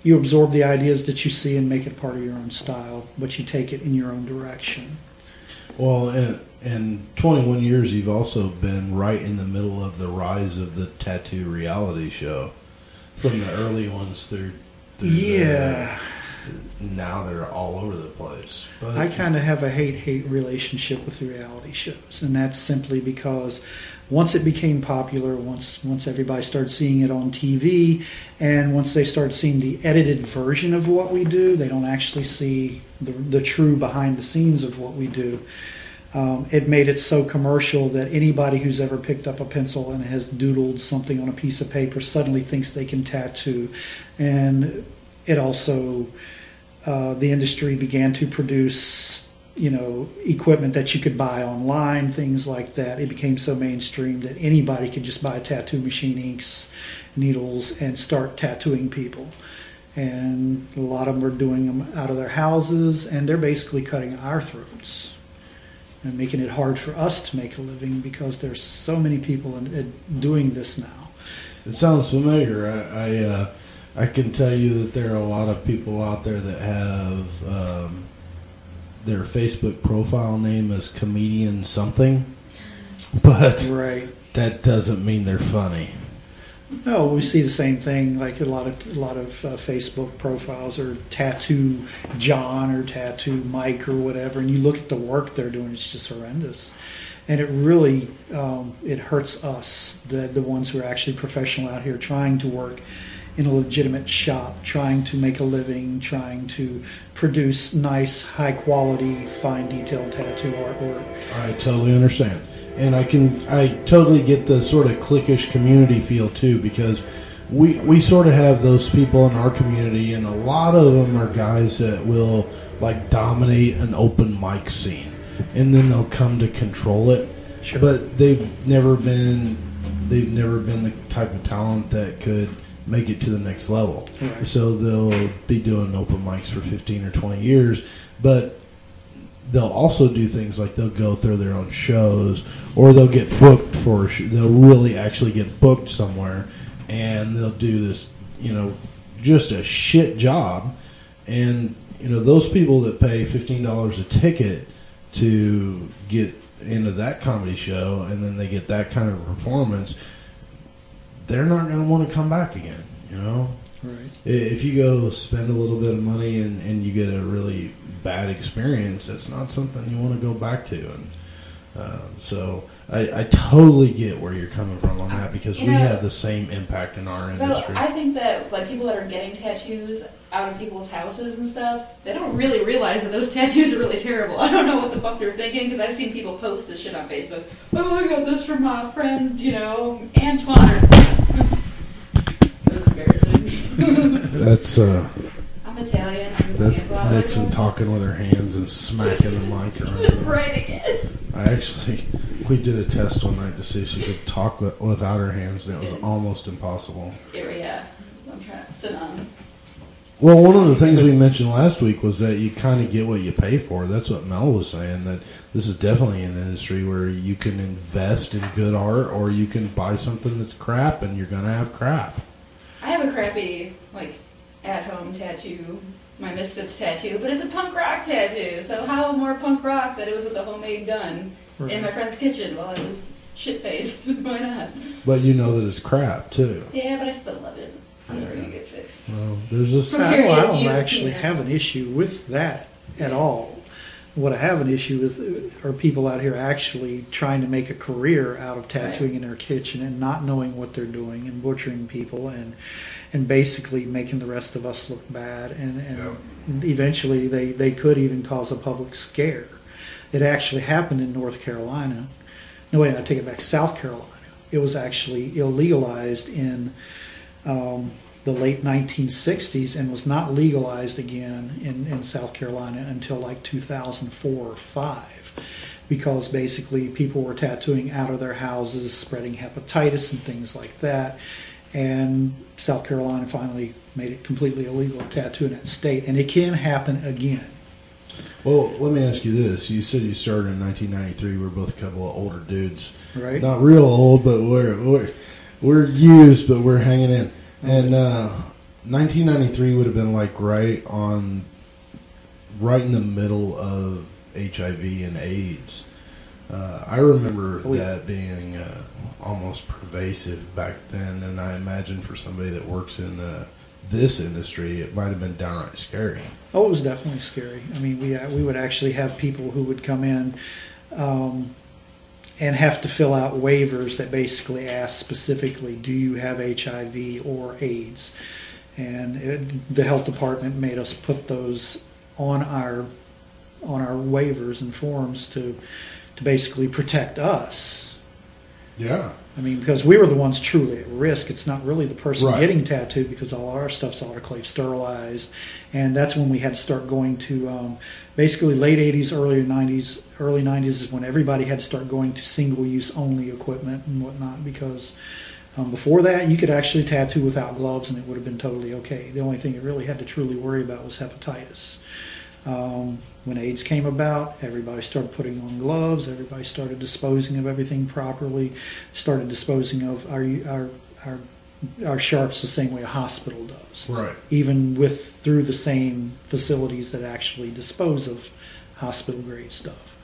you absorb the ideas that you see and make it part of your own style, but you take it in your own direction. Well, in 21 years, you've also been right in the middle of the rise of the tattoo reality show, from the early ones through yeah. Now they're all over the place. But I kind of have a hate-hate relationship with the reality shows, and that's simply because once it became popular, once everybody started seeing it on TV, and once they start seeing the edited version of what we do, they don't actually see the true behind the scenes of what we do. It made it so commercial that anybody who's ever picked up a pencil and has doodled something on a piece of paper suddenly thinks they can tattoo. And it also, the industry began to produce, equipment that you could buy online, things like that. It became so mainstream that anybody could just buy a tattoo machine, inks, needles, and start tattooing people. And a lot of them are doing them out of their houses, and they're basically cutting our throats and making it hard for us to make a living because there's so many people doing this now. It sounds familiar. I can tell you that there are a lot of people out there that have their Facebook profile name as comedian something, but right. That doesn't mean they're funny. No, we see the same thing. Like a lot of Facebook profiles are Tattoo John or Tattoo Mike or whatever, and you look at the work they're doing; it's just horrendous, and it really it hurts us, the ones who are actually professional out here trying to work in a legitimate shop, trying to make a living, trying to produce nice, high quality, fine detailed tattoo artwork. I totally understand. And I totally get the sort of cliquish community feel too, because we sort of have those people in our community, and a lot of them are guys that will like dominate an open mic scene, and then they'll come to control it. Sure. But they've never been the type of talent that could make it to the next level. Right. So they'll be doing open mics for 15 or 20 years, but they'll also do things like they'll go through their own shows, or they'll get booked for they'll really actually get booked somewhere, and they'll do this, just a shit job. And those people that pay $15 a ticket to get into that comedy show, and then they get that kind of performance, they're not going to want to come back again. Right. If you go spend a little bit of money and you get a really bad experience, that's not something you want to go back to. So I totally get where you're coming from on that, because we have the same impact in our industry. I think that like people that are getting tattoos out of people's houses and stuff, they don't really realize that those tattoos are really terrible. I don't know what the fuck they're thinking, because I've seen people post this shit on Facebook. Oh, I got this from my friend, Antoine. That was embarrassing. That's I'm Italian. that's Nixon talking with her hands and smacking the mic around. Right again. We did a test one night to see if she could talk without her hands, and it was almost impossible. Yeah, I'm trying to sit on. Well, one of the things we mentioned last week was that you kind of get what you pay for. That's what Mel was saying, that this is definitely an industry where you can invest in good art, or you can buy something that's crap, and you're going to have crap. I have a crappy, at-home tattoo, my Misfits tattoo, but it's a punk rock tattoo. So how more punk rock that it was with a homemade gun in my friend's kitchen while I was shit-faced. Why not? But you know that it's crap, too. Yeah, but I still love it. I'm never going to get fixed. Well, there's this... I don't actually have an issue with that at all. What I have an issue with are people out here actually trying to make a career out of tattooing in their kitchen and not knowing what they're doing and butchering people and basically making the rest of us look bad. And eventually they could even cause a public scare. It actually happened in North Carolina. No, wait, I take it back. South Carolina. It was actually illegalized in the late 1960s and was not legalized again in South Carolina until 2004 or 5, because basically people were tattooing out of their houses, spreading hepatitis and things like that. And South Carolina finally made it completely illegal to tattoo in that state, and it can happen again. Well, let me ask you this. You said you started in 1993. We're both a couple of older dudes. Right. Not real old, but we're used, but we're hanging in. And 1993 would have been right in the middle of HIV and AIDS. I remember that being almost pervasive back then, and I imagine for somebody that works in this industry, it might have been downright scary. Oh, it was definitely scary. I mean, we would actually have people who would come in and have to fill out waivers that basically ask specifically, do you have HIV or AIDS? And the health department made us put those on our waivers and forms to basically protect us. Yeah. I mean, because we were the ones truly at risk. It's not really the person Right. getting tattooed, because all our stuff's autoclave sterilized. And that's when we had to start going to basically late 80s, early 90s is when everybody had to start going to single-use only equipment and whatnot, because before that you could actually tattoo without gloves and it would have been totally okay. The only thing you really had to truly worry about was hepatitis. When AIDS came about, everybody started putting on gloves. Everybody started disposing of everything properly. Started disposing of our sharps the same way a hospital does. Right. Even through the same facilities that actually dispose of hospital grade stuff.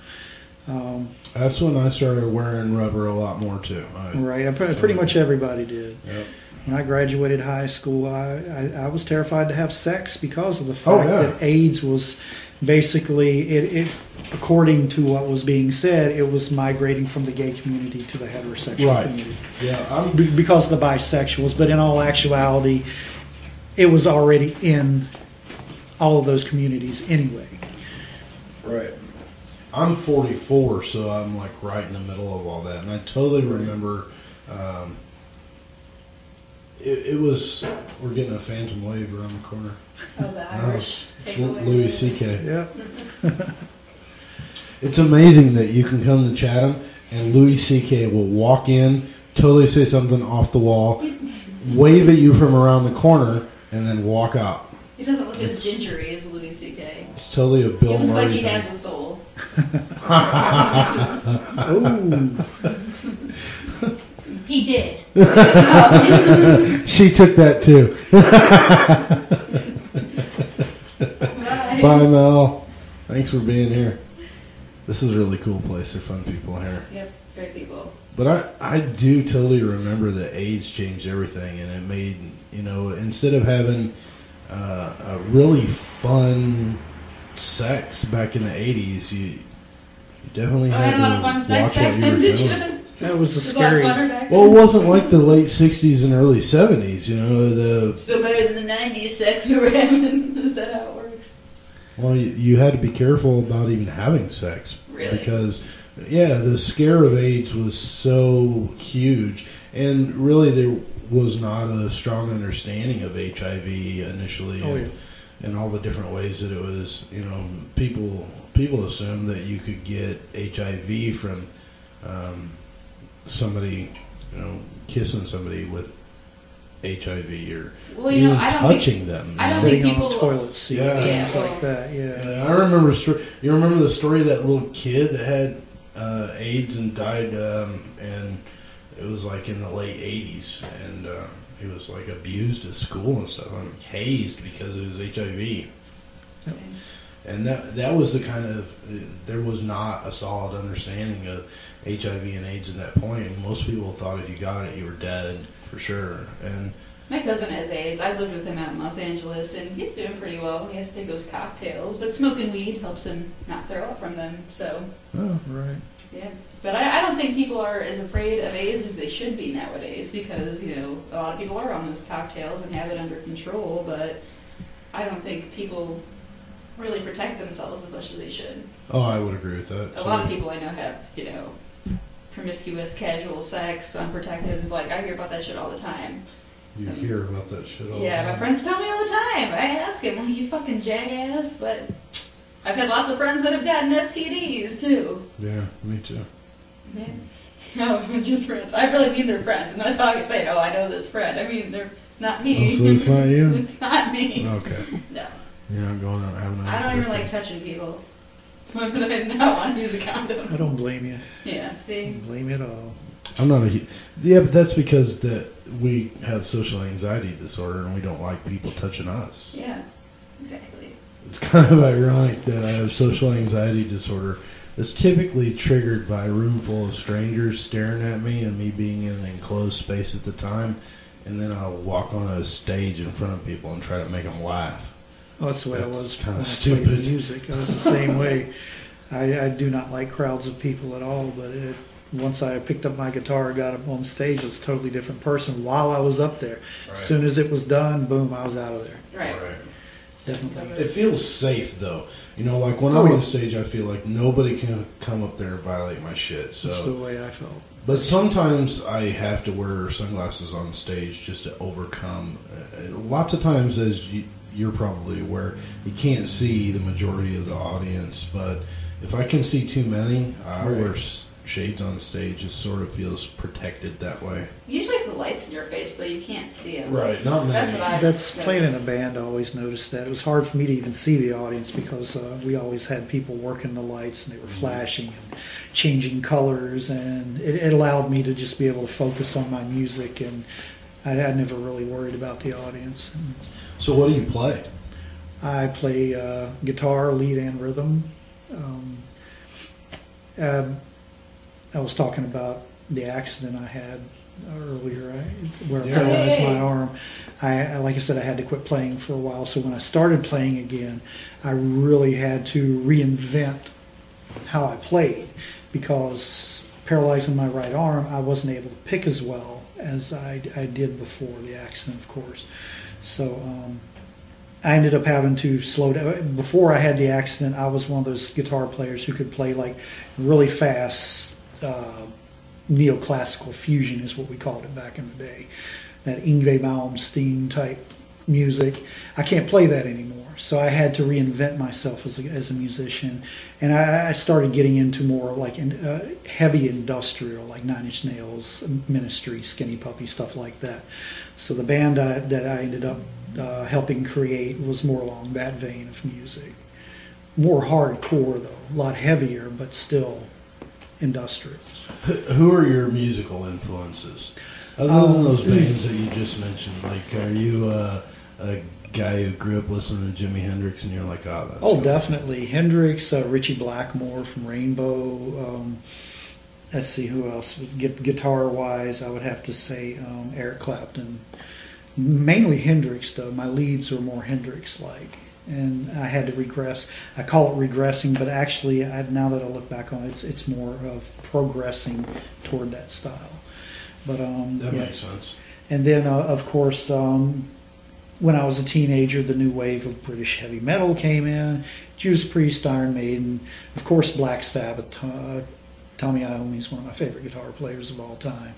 That's when I started wearing rubber a lot more too. Right. Pretty much everybody did. Yep. When I graduated high school, I was terrified to have sex because of the fact that AIDS was basically, it according to what was being said, it was migrating from the gay community to the heterosexual community. Yeah, because of the bisexuals. But in all actuality, it was already in all of those communities anyway. Right. I'm 44, so I'm right in the middle of all that, and I totally remember. It was. We're getting a phantom wave around the corner. Oh, the Irish. It's Louis C.K. Yeah. It's amazing that you can come to Chatham and Louis C.K. will walk in, totally say something off the wall, wave at you from around the corner, and then walk out. He doesn't look as gingery as Louis C.K. It's totally a Bill He looks Murray like he thing. has a soul. Oh. He did. She took that too. Bye, Mel. Thanks for being here. This is a really cool place. They're fun people here. Yep, great people. But I do totally remember that AIDS changed everything, and it made, instead of having a really fun sex back in the 80s, definitely I had had a lot of fun to sex watch back what you then, were did doing. you? That was a It was a lot scary. funner back Well, it then. wasn't like the late 60s and early 70s, you know. Still better than the 90s sex we were having. Is that how it works? Well, you had to be careful about even having sex. Really? Because, yeah, the scare of AIDS was so huge. And really, there was not a strong understanding of HIV initially. Oh, yeah. And all the different ways that it was, you know, people assumed that you could get HIV from somebody, you know, kissing somebody with HIV or Well, you know, even I don't touching think- them. I don't Sitting think on a people- toilet seat, Yeah. things Yeah, like that. Yeah. I remember a story. You remember the story of that little kid that had AIDS and died, and it was like in the late 80s, and he was like abused at school and stuff, hazed because of his HIV. Yep. And that was the kind of, there was not a solid understanding of HIV and AIDS at that point. Most people thought if you got it, you were dead for sure. And My cousin has AIDS. I lived with him out in Los Angeles, and he's doing pretty well. He has to take those cocktails, but smoking weed helps him not throw up from them. So, oh, Right. yeah. But I don't think people are as afraid of AIDS as they should be nowadays because, you know, a lot of people are on those cocktails and have it under control, but I don't think people really protect themselves as much as they should. oh, I would agree with that. A lot of people I know have, you know, promiscuous, casual sex, unprotected. Like, I hear about that shit all the time. You hear about that shit all Yeah, the my time. friends tell me all the time. I ask him, well, you fucking jackass, but I've had lots of friends that have gotten STDs, too. Yeah, me too. Yeah. No, just friends. I really mean they're friends. I'm not talking saying, oh, I know this friend. I mean, they're not me. Oh, so it's not you? It's not me. Okay. No. You're not going out having I don't even like touching people. But I not want to use a condom. I don't blame you. Yeah, I see? don't blame you at all. I'm not a. Yeah, but that's because that we have social anxiety disorder and we don't like people touching us. Yeah, exactly. It's kind of ironic that I have social anxiety disorder. It's typically triggered by a room full of strangers staring at me and me being in an enclosed space at the time, and then I'll walk on a stage in front of people and try to make them laugh. Well, that's the way That's I was kinda when I stupid. played music. I was the same way. I do not like crowds of people at all, but once I picked up my guitar and got up on stage, I was a totally different person while I was up there. Right. As soon as it was done, boom, I was out of there. Right. Definitely. It feels safe though. You know, like when Oh, I'm yeah. on stage, I feel like nobody can come up there and violate my shit. So That's the way I felt. But sometimes I have to wear sunglasses on stage just to overcome. Lots of times, as you're probably aware, you can't see the majority of the audience. But if I can see too many, I Right. wear shades on stage. It sort of feels protected that way. Usually if the light's in your face, though, you can't see them. Right, not That's many. what I That's playing in a noticed. band. I always noticed that. It was hard for me to even see the audience because we always had people working the lights and they were flashing and changing colors, and it allowed me to just be able to focus on my music, and I never really worried about the audience. So what do you play? I play guitar, lead, and rhythm. I was talking about the accident I had earlier, where I Yeah. paralyzed Yay. my arm. Like I said, I had to quit playing for a while. So when I started playing again, I really had to reinvent how I played because paralyzing my right arm, I wasn't able to pick as well as I did before the accident, of course. So I ended up having to slow down. Before I had the accident, I was one of those guitar players who could play like really fast neoclassical fusion is what we called it back in the day. That Yngwie Malmsteen type music. I can't play that anymore. So I had to reinvent myself as a musician. And I started getting into more like heavy industrial, like Nine Inch Nails, Ministry, Skinny Puppy, stuff like that. So the band that I ended up helping create was more along that vein of music. More hardcore, though. A lot heavier, but still industrial. Who are your musical influences? Other than those bands that you just mentioned, like, are you a guy who grew up listening to Jimi Hendrix and you're like, oh, that's cool. Definitely. Hendrix, Richie Blackmore from Rainbow. Let's see, who else? Guitar-wise, I would have to say Eric Clapton. Mainly Hendrix, though. My leads are more Hendrix-like. and I had to regress. I call it regressing, but actually, now that I look back on it, it's more of progressing toward that style. But That makes sense. And then, of course, when I was a teenager, the new wave of British heavy metal came in. Judas Priest, Iron Maiden, of course, Black Sabbath. Tommy Iommi is one of my favorite guitar players of all time.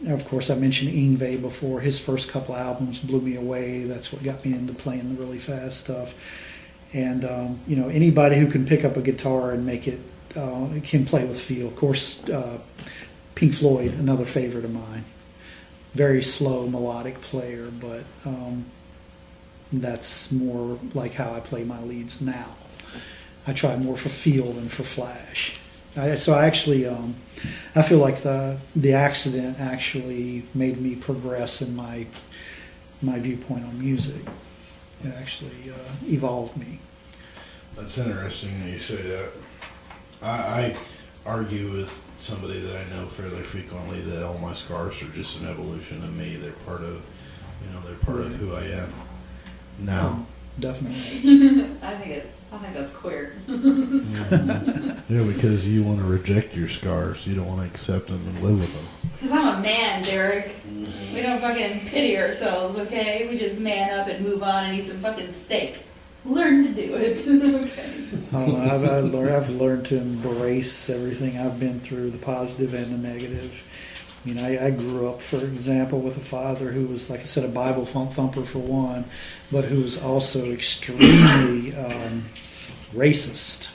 Of course, I mentioned Yngwie before. His first couple albums blew me away. That's what got me into playing the really fast stuff. And anybody who can pick up a guitar and make it can play with feel. Of course, Pink Floyd, another favorite of mine. Very slow, melodic player, but that's more like how I play my leads now. I try more for feel than for flash. I feel like the accident actually made me progress in my viewpoint on music. It actually evolved me. That's interesting that you say that. I argue with somebody that I know fairly frequently that all my scars are just an evolution of me. They're part of, of who I am now. Definitely. I think that's queer. Yeah, because you want to reject your scars. You don't want to accept them and live with them. Because I'm a man, Derek. We don't fucking pity ourselves, okay? We just man up and move on and eat some fucking steak. Learn to do it. Okay. I've learned to embrace everything I've been through, the positive and the negative. I grew up, for example, with a father who was, like I said, a Bible thumper for one, but who was also extremely racist.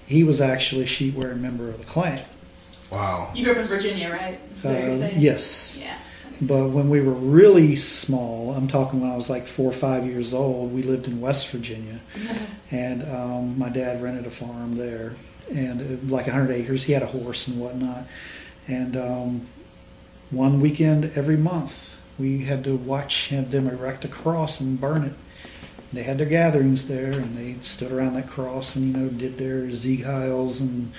He was actually a sheet-wearing member of the Klan. Wow. You grew up in Virginia, right? Is that what you're saying? Yes. Yeah. But when we were really small, I'm talking when I was like 4 or 5 years old, we lived in West Virginia. And my dad rented a farm there, and like 100 acres. He had a horse and whatnot. And one weekend every month, we had to have them erect a cross and burn it. They had their gatherings there, and they stood around that cross and, did their Sieg Heils and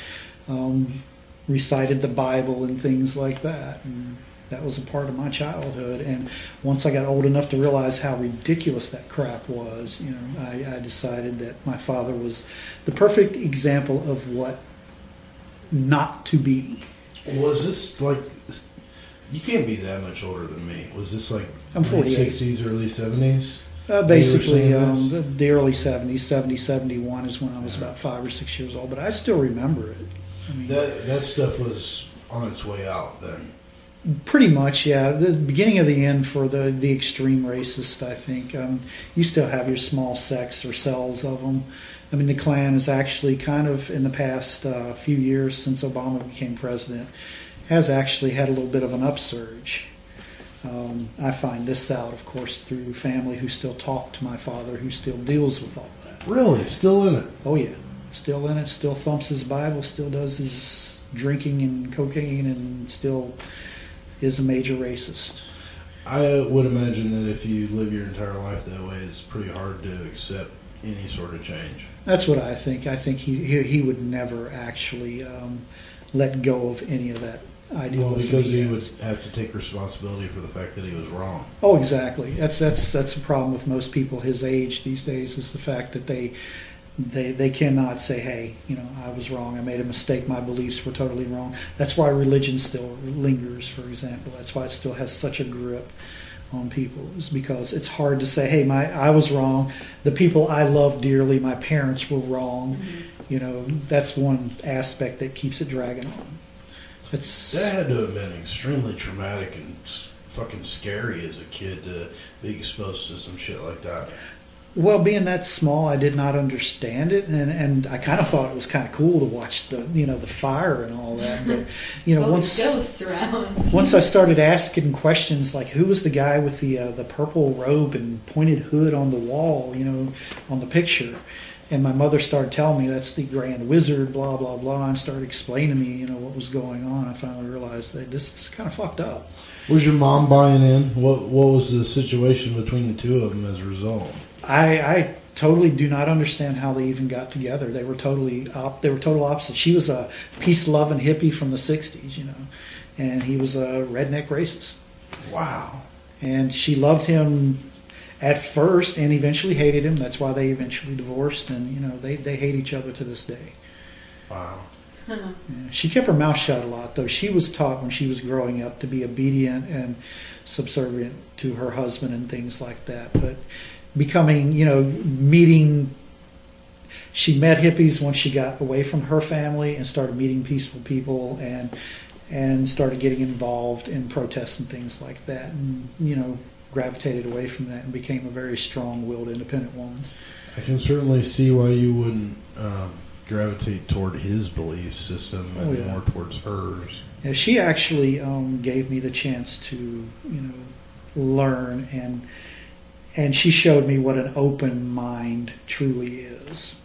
recited the Bible and things like that. And that was a part of my childhood. And once I got old enough to realize how ridiculous that crap was, I decided that my father was the perfect example of what not to be. Was this like, you can't be that much older than me. Was this like I'm 48. 60s, early 70s? Basically, the early 70s, 70, 71 is when I was about 5 or 6 years old, but I still remember it. I mean, that stuff was on its way out then. Pretty much, yeah. The beginning of the end for the extreme racist, I think. You still have your small sects or cells of them. I mean, the Klan is actually kind of, in the past few years since Obama became president, has actually had a little bit of an upsurge. I find this out, of course, through family who still talk to my father, who still deals with all that. Really? Still in it? Oh, yeah. Still in it, still thumps his Bible, still does his drinking and cocaine, and still is a major racist. I would imagine that if you live your entire life that way, it's pretty hard to accept any sort of change. That's what I think. I think he would never actually let go of any of that idealism. Well, because he would have to take responsibility for the fact that he was wrong. Oh, exactly. That's the problem with most people his age these days, is the fact that they cannot say, hey, I was wrong, I made a mistake, my beliefs were totally wrong. That's why religion still lingers, for example. That's why it still has such a grip on people, is because it's hard to say, hey, I was wrong, the people I love dearly, my parents were wrong. Mm-hmm. That's one aspect that keeps it dragging on. That had to have been extremely traumatic and fucking scary as a kid to be exposed to some shit like that. Well, being that small, I did not understand it, and I kind of thought it was kind of cool to watch the fire and all that. But once ghosts around. Once I started asking questions like, who was the guy with the purple robe and pointed hood on the wall, on the picture, and my mother started telling me that's the Grand Wizard, blah blah blah, and started explaining to me, what was going on. I finally realized that this is kind of fucked up. Was your mom buying in? What was the situation between the two of them as a result? I totally do not understand how they even got together. They were total opposites. She was a peace-loving hippie from the 60s, and he was a redneck racist. Wow. And she loved him at first and eventually hated him. That's why they eventually divorced, and they hate each other to this day. Wow. Yeah. She kept her mouth shut a lot, though. She was taught when she was growing up to be obedient and subservient to her husband and things like that. But becoming, she met hippies once she got away from her family and started meeting peaceful people and started getting involved in protests and things like that, and gravitated away from that and became a very strong-willed, independent woman. I can certainly see why you wouldn't gravitate toward his belief system and more towards hers. Yeah, she actually gave me the chance to, learn, and she showed me what an open mind truly is.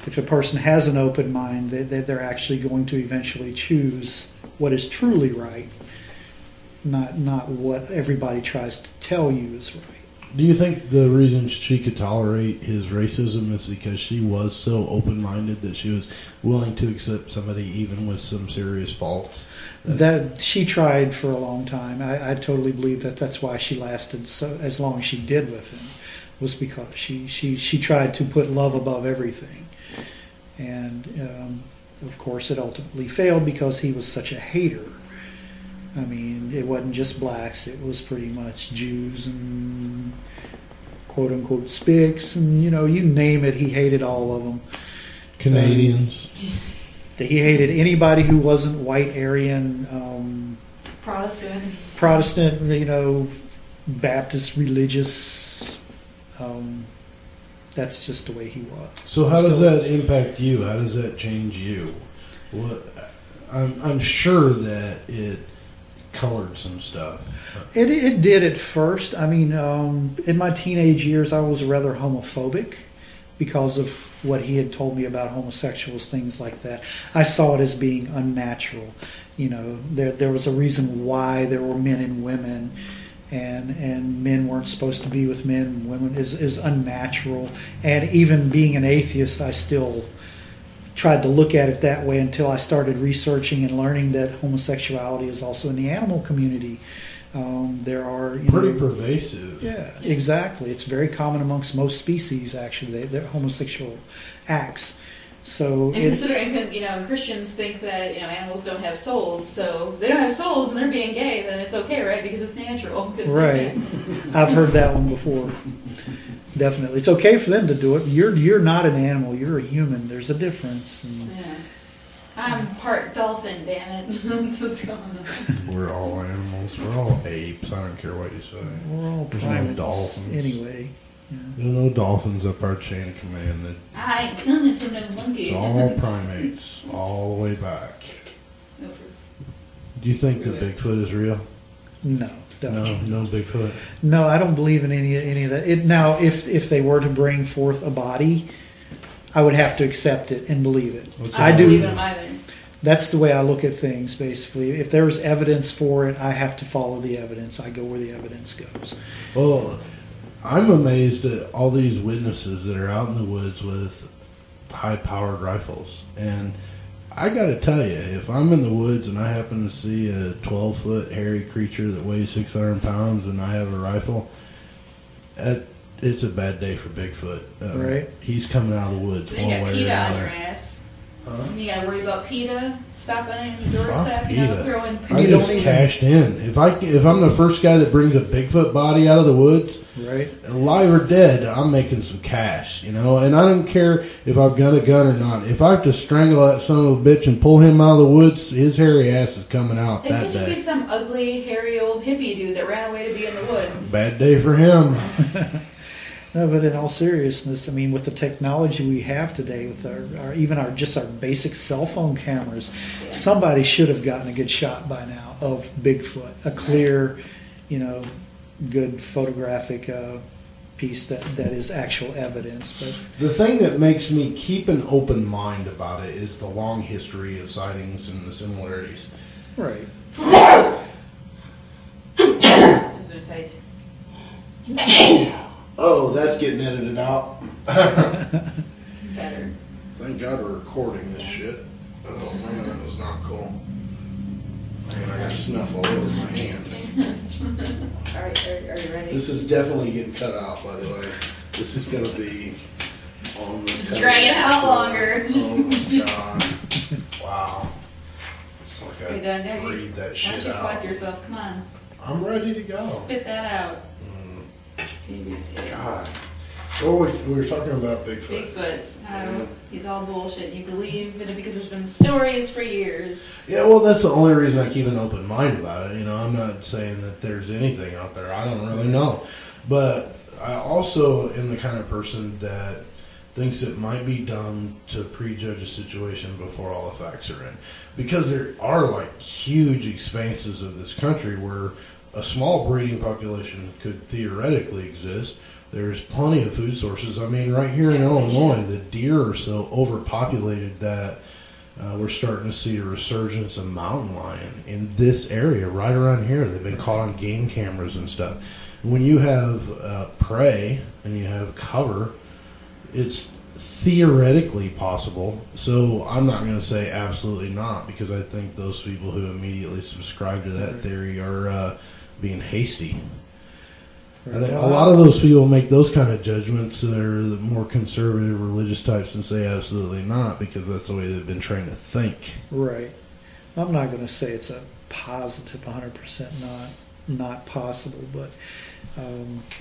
If a person has an open mind, they're actually going to eventually choose what is truly right, not what everybody tries to tell you is right. Do you think the reason she could tolerate his racism is because she was so open-minded that she was willing to accept somebody even with some serious faults? That she tried for a long time. I totally believe that's why she lasted as long as she did with him, was because she tried to put love above everything. And of course it ultimately failed because he was such a hater. I mean, it wasn't just blacks, it was pretty much Jews and quote-unquote spics, and you name it, he hated all of them. Canadians. He hated anybody who wasn't white, Aryan, Protestant, Baptist, religious. That's just the way he was. So how does that impact you? How does that change you? I'm sure that it colored some stuff. It did at first. I mean, in my teenage years, I was rather homophobic because of what he had told me about homosexuals, things like that. I saw it as being unnatural. There was a reason why there were men and women, and men weren't supposed to be with men, and women is unnatural. And even being an atheist, I still tried to look at it that way until I started researching and learning that homosexuality is also in the animal community. There are pretty pervasive. Yeah, exactly. It's very common amongst most species. Actually, they're homosexual acts. So, and considering Christians think that animals don't have souls, so if they don't have souls and they're being gay, then it's okay, right? Because it's natural. Right. I've heard that one before. Definitely, it's okay for them to do it. You're not an animal. You're a human. There's a difference. Yeah. I'm part dolphin, damn it. That's what's going on. We're all animals. We're all apes. I don't care what you say. We're all There's primates. no dolphins. Anyway. Yeah. There's no dolphins up our chain of command. I ain't coming from no monkey. It's all primates, all the way back. Do you think that Bigfoot is real? No. Definitely. No Bigfoot. No, I don't believe in any of that. Now, if they were to bring forth a body, I would have to accept it and believe it. I don't believe in them either. That's the way I look at things, basically. If there's evidence for it, I have to follow the evidence. I go where the evidence goes. Well, I'm amazed at all these witnesses that are out in the woods with high-powered rifles. And I got to tell you, if I'm in the woods and I happen to see a 12-foot hairy creature that weighs 600 pounds and I have a rifle, it's a bad day for Bigfoot. Right. He's coming out of the woods one way or PETA on another. your ass. You got to worry about PETA stopping on your doorstep, PETA. throwing. I just cashed in. If I'm the first guy that brings a Bigfoot body out of the woods, right, alive or dead, I'm making some cash, And I don't care if I've got a gun or not. If I have to strangle that son of a bitch and pull him out of the woods, his hairy ass is coming out It that could just day. be some ugly, hairy old hippie dude that ran away to be in the woods. Bad day for him. No, but in all seriousness, I mean, with the technology we have today, with our basic cell phone cameras, somebody should have gotten a good shot by now of Bigfoot, a clear, good photographic piece that is actual evidence. But the thing that makes me keep an open mind about it is the long history of sightings and the similarities. Right. Oh, that's getting edited out. Better. Thank God we're recording this shit. Oh man, that was not cool. And I got snuff all over my hand. All right, are you ready? This is definitely getting cut out, by the way. This is going to be on the Drag it out longer. Oh my god. Wow. It's like Are you done there? breathe that Why shit don't you out. collect yourself? Come on. I'm ready to go. Spit that out. God. Well, we were talking about Bigfoot. Bigfoot. He's all bullshit. You believe in it because there's been stories for years. Yeah, well, that's the only reason I keep an open mind about it. You know, I'm not saying that there's anything out there. I don't really know. But I also am the kind of person that thinks it might be dumb to prejudge a situation before all the facts are in. Because there are, like, huge expanses of this country where a small breeding population could theoretically exist. There's plenty of food sources. I mean, right here in Illinois, the deer are so overpopulated that we're starting to see a resurgence of mountain lion in this area, right around here. They've been caught on game cameras and stuff. When you have prey and you have cover, it's theoretically possible. So I'm not going to say absolutely not, because I think those people who immediately subscribe to that theory are being hasty. I think a lot of those people make those kind of judgments. They're the more conservative religious types and say absolutely not, because that's the way they've been trained to think. Right. I'm not going to say it's a positive 100% not possible, but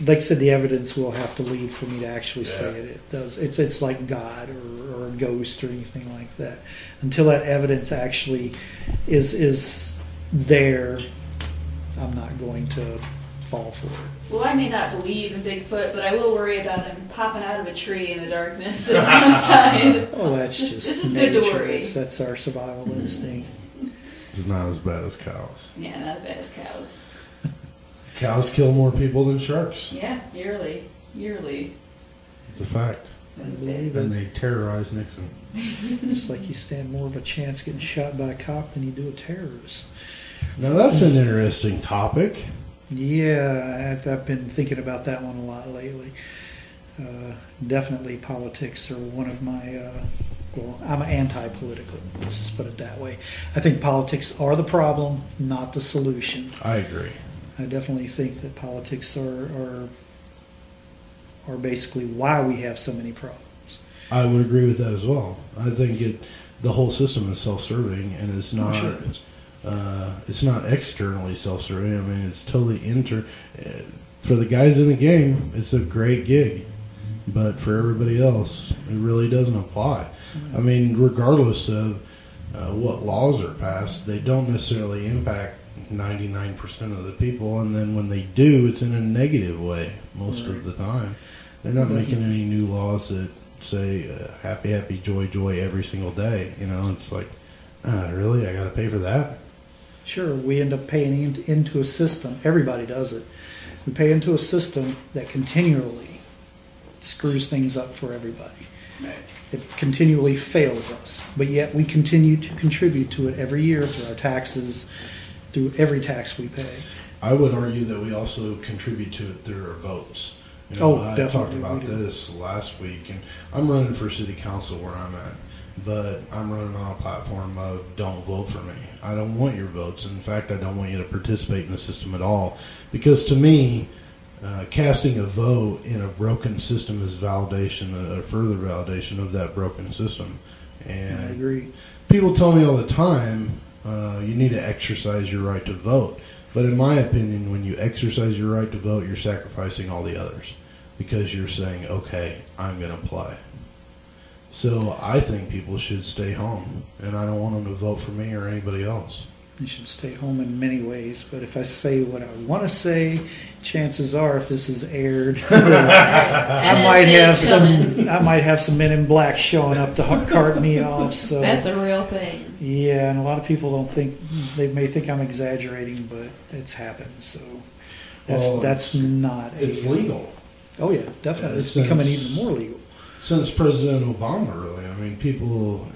like I said, the evidence will have to lead for me to actually say it. It does. It's like God or a ghost or anything like that. Until that evidence actually is there, I'm not going to fall for it. Well, I may not believe in Bigfoot, but I will worry about him popping out of a tree in the darkness and outside. Oh, that's this just is nature. good to worry. That's our survival instinct. It's not as bad as cows. Yeah, not as bad as cows. Cows kill more people than sharks. Yeah, yearly. It's a fact. Believe And it. they terrorize Nixon. Just like you stand more of a chance getting shot by a cop than you do a terrorist. Now that's an interesting topic. Yeah, I've been thinking about that one a lot lately. Definitely politics are one of my, well, I'm anti-political, let's just put it that way. I think politics are the problem, not the solution. I agree. I definitely think that politics are basically why we have so many problems. I would agree with that as well. I think the whole system is self-serving, and it's not. Sure it is. It's not externally self-serving. I mean, it's totally for the guys in the game, it's a great gig, but for everybody else, it really doesn't apply. I mean, regardless of what laws are passed, they don't necessarily impact 99% of the people, and then when they do, it's in a negative way most of the time. They're not making any new laws that say happy, happy, joy, joy every single day. You know, it's like, really? I got to pay for that? Sure, we end up paying into a system. Everybody does it. We pay into a system that continually screws things up for everybody. Right. It continually fails us, but yet we continue to contribute to it every year through our taxes, through every tax we pay. I would argue that we also contribute to it through our votes. You know, I definitely. talked about this last week, and I'm running for city council where I'm at, but I'm running on a platform of don't vote for me. I don't want your votes. In fact, I don't want you to participate in the system at all, because to me, casting a vote in a broken system is validation, a further validation of that broken system. And I agree. people tell me all the time, you need to exercise your right to vote. But in my opinion, when you exercise your right to vote, you're sacrificing all the others, because you're saying, okay, I'm going to play. So I think people should stay home, and I don't want them to vote for me or anybody else. You should stay home in many ways, but if I say what I want to say, chances are, if this is aired, I might have some men in black showing up to cart me off. So That's a real thing. yeah, and a lot of people don't think, they may think I'm exaggerating, but it's happened. So that's not. It's legal. Oh yeah, definitely. It's Since- becoming even more legal. Since President Obama, really. I mean, people,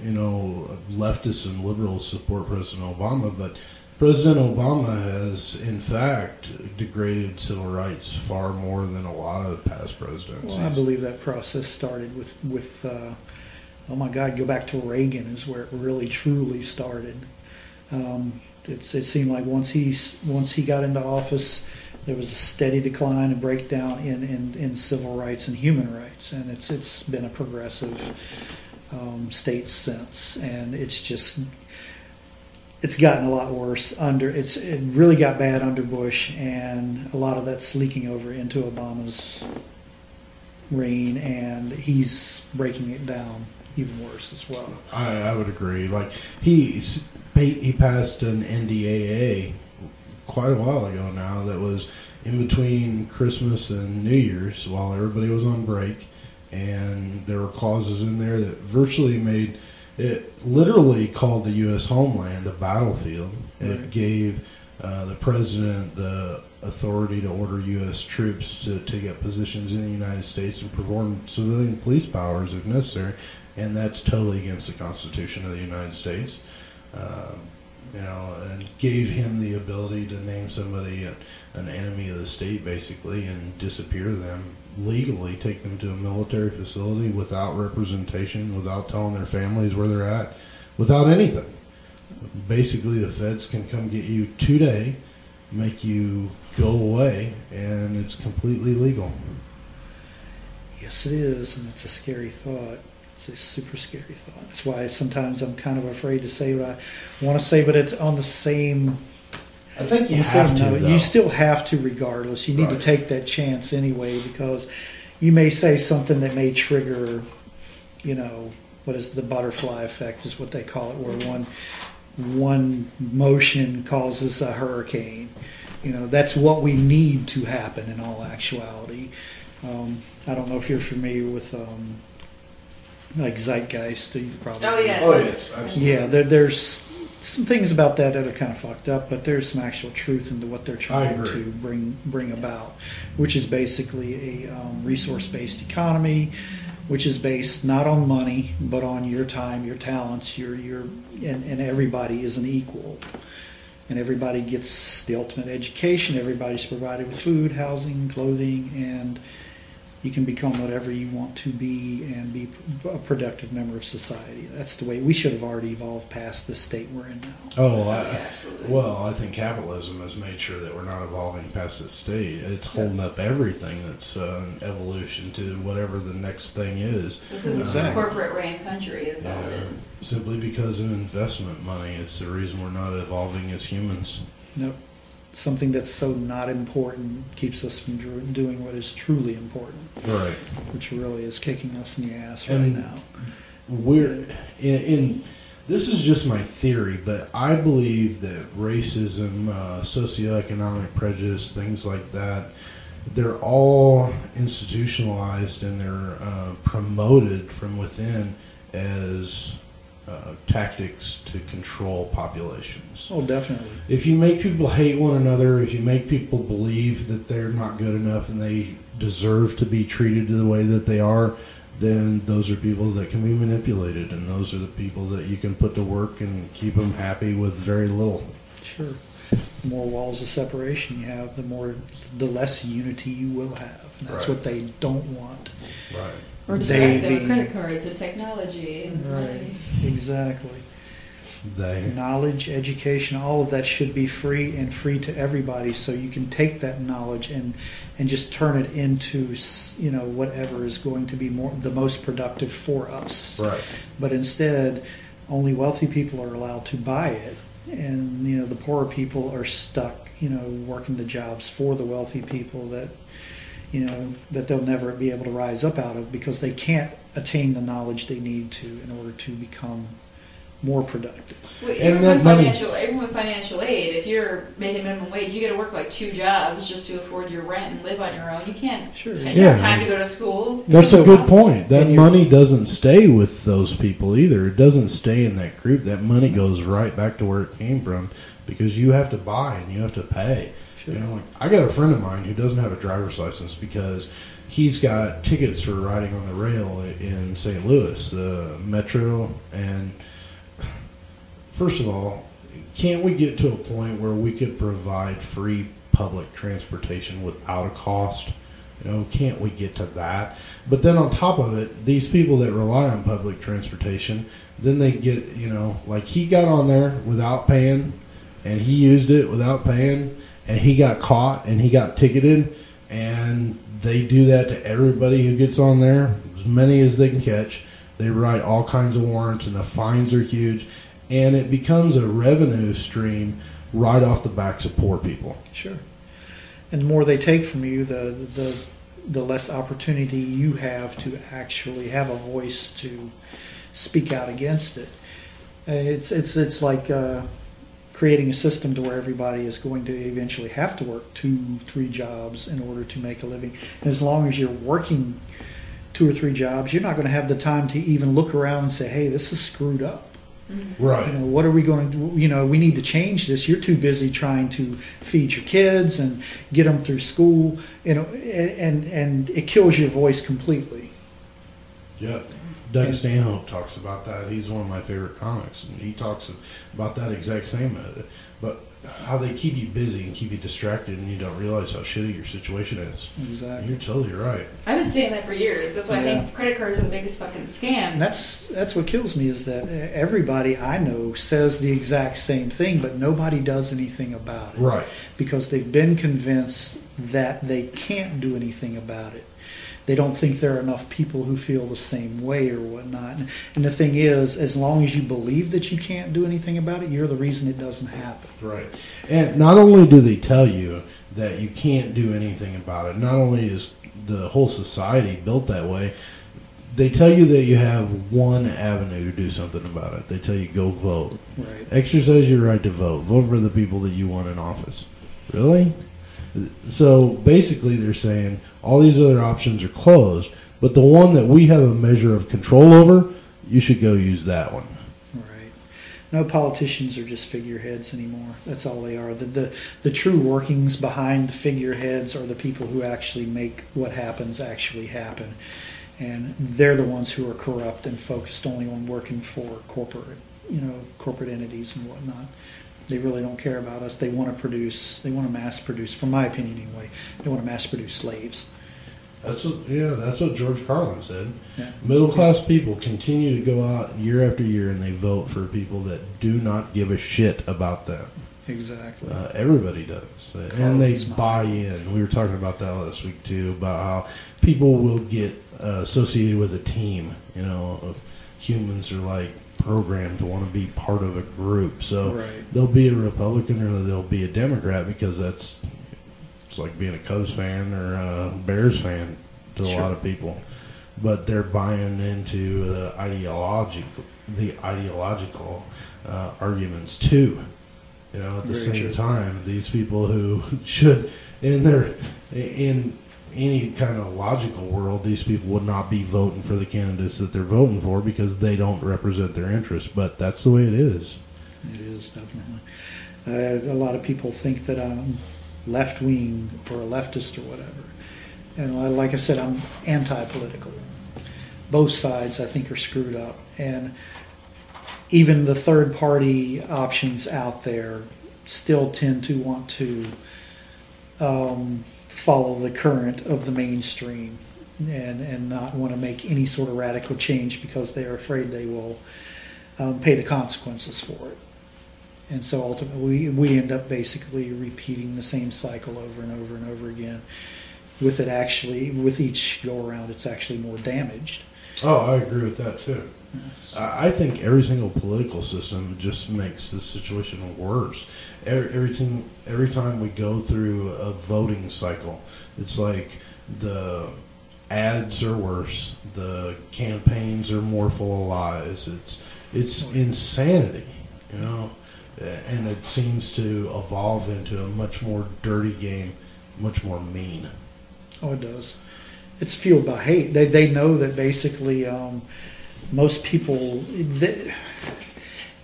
leftists and liberals support President Obama, but President Obama has, in fact, degraded civil rights far more than a lot of past presidents. Well, I believe that process started with oh my God, go back to Reagan is where it really truly started. It seemed like once he got into office, there was a steady decline and breakdown in civil rights and human rights, and it's been a progressive state since, and it's gotten a lot worse it really got bad under Bush, and a lot of that's leaking over into Obama's reign, and he's breaking it down even worse as well. I would agree. Like he passed an NDAA quite a while ago now that was in between Christmas and New Year's while everybody was on break, and there were clauses in there that virtually made it, literally called the U.S. homeland a battlefield. It Right. gave the president the authority to order U.S. troops to take up positions in the United States and perform civilian police powers if necessary, and that's totally against the Constitution of the United States. And gave him the ability to name somebody an enemy of the state, basically, and disappear them legally, take them to a military facility without representation, without telling their families where they're at, without anything. Basically, the feds can come get you today, make you go away, and it's completely legal. Yes, it is, and it's a scary thought. It's a super scary thought. That's why sometimes I'm kind of afraid to say what I want to say, but it's on the same. I think you on the have same to, note. though. You still have to, regardless. You need to Right. take that chance anyway, because you may say something that may trigger, what is the butterfly effect is what they call it, where one motion causes a hurricane. That's what we need to happen in all actuality. I don't know if you're familiar with like Zeitgeist. You've probably Oh, yeah. Oh, yes, absolutely. yeah. There's some things about that are kind of fucked up, but there's some actual truth into what they're trying agree. to bring about, which is basically a resource-based economy, which is based not on money but on your time, your talents, and everybody is an equal, and everybody gets the ultimate education. Everybody's provided with food, housing, clothing, and you can become whatever you want to be and be a productive member of society. That's the way we should have already evolved past the state we're in now. Oh, absolutely. I think capitalism has made sure that we're not evolving past this state. It's holding up everything that's an evolution to whatever the next thing is. It's because it's a Exactly. corporate ran country. That's all it is. Simply because of investment money. It's the reason we're not evolving as humans. Nope. Something that's so not important keeps us from doing what is truly important, Right. which really is kicking us in the ass right And now. We're in this is just my theory, but I believe that racism, socioeconomic prejudice, things like that, they're all institutionalized and they're promoted from within as tactics to control populations. Oh, definitely. If you make people hate one another, if you make people believe that they're not good enough and they deserve to be treated the way that they are, then those are people that can be manipulated, and those are the people that you can put to work and keep them happy with very little. Sure. The more walls of separation you have, the less unity you will have. And that's Right. what they don't want. Right. Or They distract them being- with credit cards and technology. And Right. Exactly. They. Knowledge, education, all of that should be free and free to everybody, so you can take that knowledge and just turn it into whatever is going to be the most productive for us. Right. But instead, only wealthy people are allowed to buy it, and the poorer people are stuck working the jobs for the wealthy people that they'll never be able to rise up out of, because they can't attain the knowledge they need to in order to become more productive. Well, And even that with financial aid, if you're making minimum wage, you got to work like 2 jobs just to afford your rent and live on your own. You can't. Sure. You Yeah. have time to go to school. That's a It's good impossible. point. That And money doesn't stay with those people either. It doesn't stay in that group. That money goes right back to where it came from, because you have to buy and you have to pay. Sure. Like, I got a friend of mine who doesn't have a driver's license because he's got tickets for riding on the rail in St. Louis, the metro. And first of all, can't we get to a point where we could provide free public transportation without a cost? Can't we get to that? But then on top of it, these people that rely on public transportation, then they get, like he got on there without paying and he used it without paying, and he got caught, and he got ticketed, and they do that to everybody who gets on there, as many as they can catch. They write all kinds of warrants, and the fines are huge, and it becomes a revenue stream right off the backs of poor people. Sure. And the more they take from you, the less opportunity you have to actually have a voice to speak out against it. It's like creating a system to where everybody is going to eventually have to work 2-3 jobs in order to make a living. And as long as you're working 2 or 3 jobs, you're not going to have the time to even look around and say, hey, this is screwed up. Right. You know, what are we going to do? You know, we need to change this. You're too busy trying to feed your kids and get them through school, you know, and it kills your voice completely. Yeah. Doug Stanhope talks about that. He's one of my favorite comics, and he talks about that exact same. But how they keep you busy and keep you distracted, and you don't realize how shitty your situation is. Exactly. You're totally right. I've been saying that for years. That's why I think credit cards are the biggest fucking scam. And that's what kills me, is that everybody I know says the exact same thing, but nobody does anything about it. Right. Because they've been convinced that they can't do anything about it. They don't think there are enough people who feel the same way or whatnot. And the thing is, as long as you believe that you can't do anything about it, you're the reason it doesn't happen. Right. And not only do they tell you that you can't do anything about it, not only is the whole society built that way, they tell you that you have one avenue to do something about it. They tell you go vote. Right. Exercise your right to vote. Vote for the people that you want in office. Really? So basically they're saying all these other options are closed, but the one that we have a measure of control over, you should go use that one. Right. No politicians are just figureheads anymore. That's all they are. The true workings behind the figureheads are the people who actually make what happens actually happen. And they're the ones who are corrupt and focused only on working for corporate entities and whatnot. They really don't care about us. They want to mass produce, from my opinion anyway, they want to mass produce slaves. That's what George Carlin said. Yeah. Middle class people continue to go out year after year and they vote for people that do not give a shit about them. Exactly. Everybody does. And they buy in. We were talking about that last week too, about how people will get associated with a team. You know, of humans are like programmed to want to be part of a group. So right. They'll be a Republican or they'll be a Democrat because it's like being a Cubs fan or a Bears fan to a lot of people. But they're buying into the ideological arguments too. You know, at the same time, these people who should, in any kind of logical world, these people would not be voting for the candidates that they're voting for because they don't represent their interests. But that's the way it is. It is, definitely. A lot of people think that I'm left-wing or a leftist or whatever. And like I said, I'm anti-political. Both sides, I think, are screwed up. And even the third-party options out there still tend to want to follow the current of the mainstream and not want to make any sort of radical change because they are afraid they will pay the consequences for it. And so ultimately we end up basically repeating the same cycle over and over and over again. With each go-around, it's actually more damaged. Oh, I agree with that too. I think every single political system just makes the situation worse. Every time we go through a voting cycle, it's like the ads are worse, the campaigns are more full of lies. It's insanity, you know, and it seems to evolve into a much more dirty game, much more mean. Oh, it does. It's fueled by hate. They know that basically. Most people,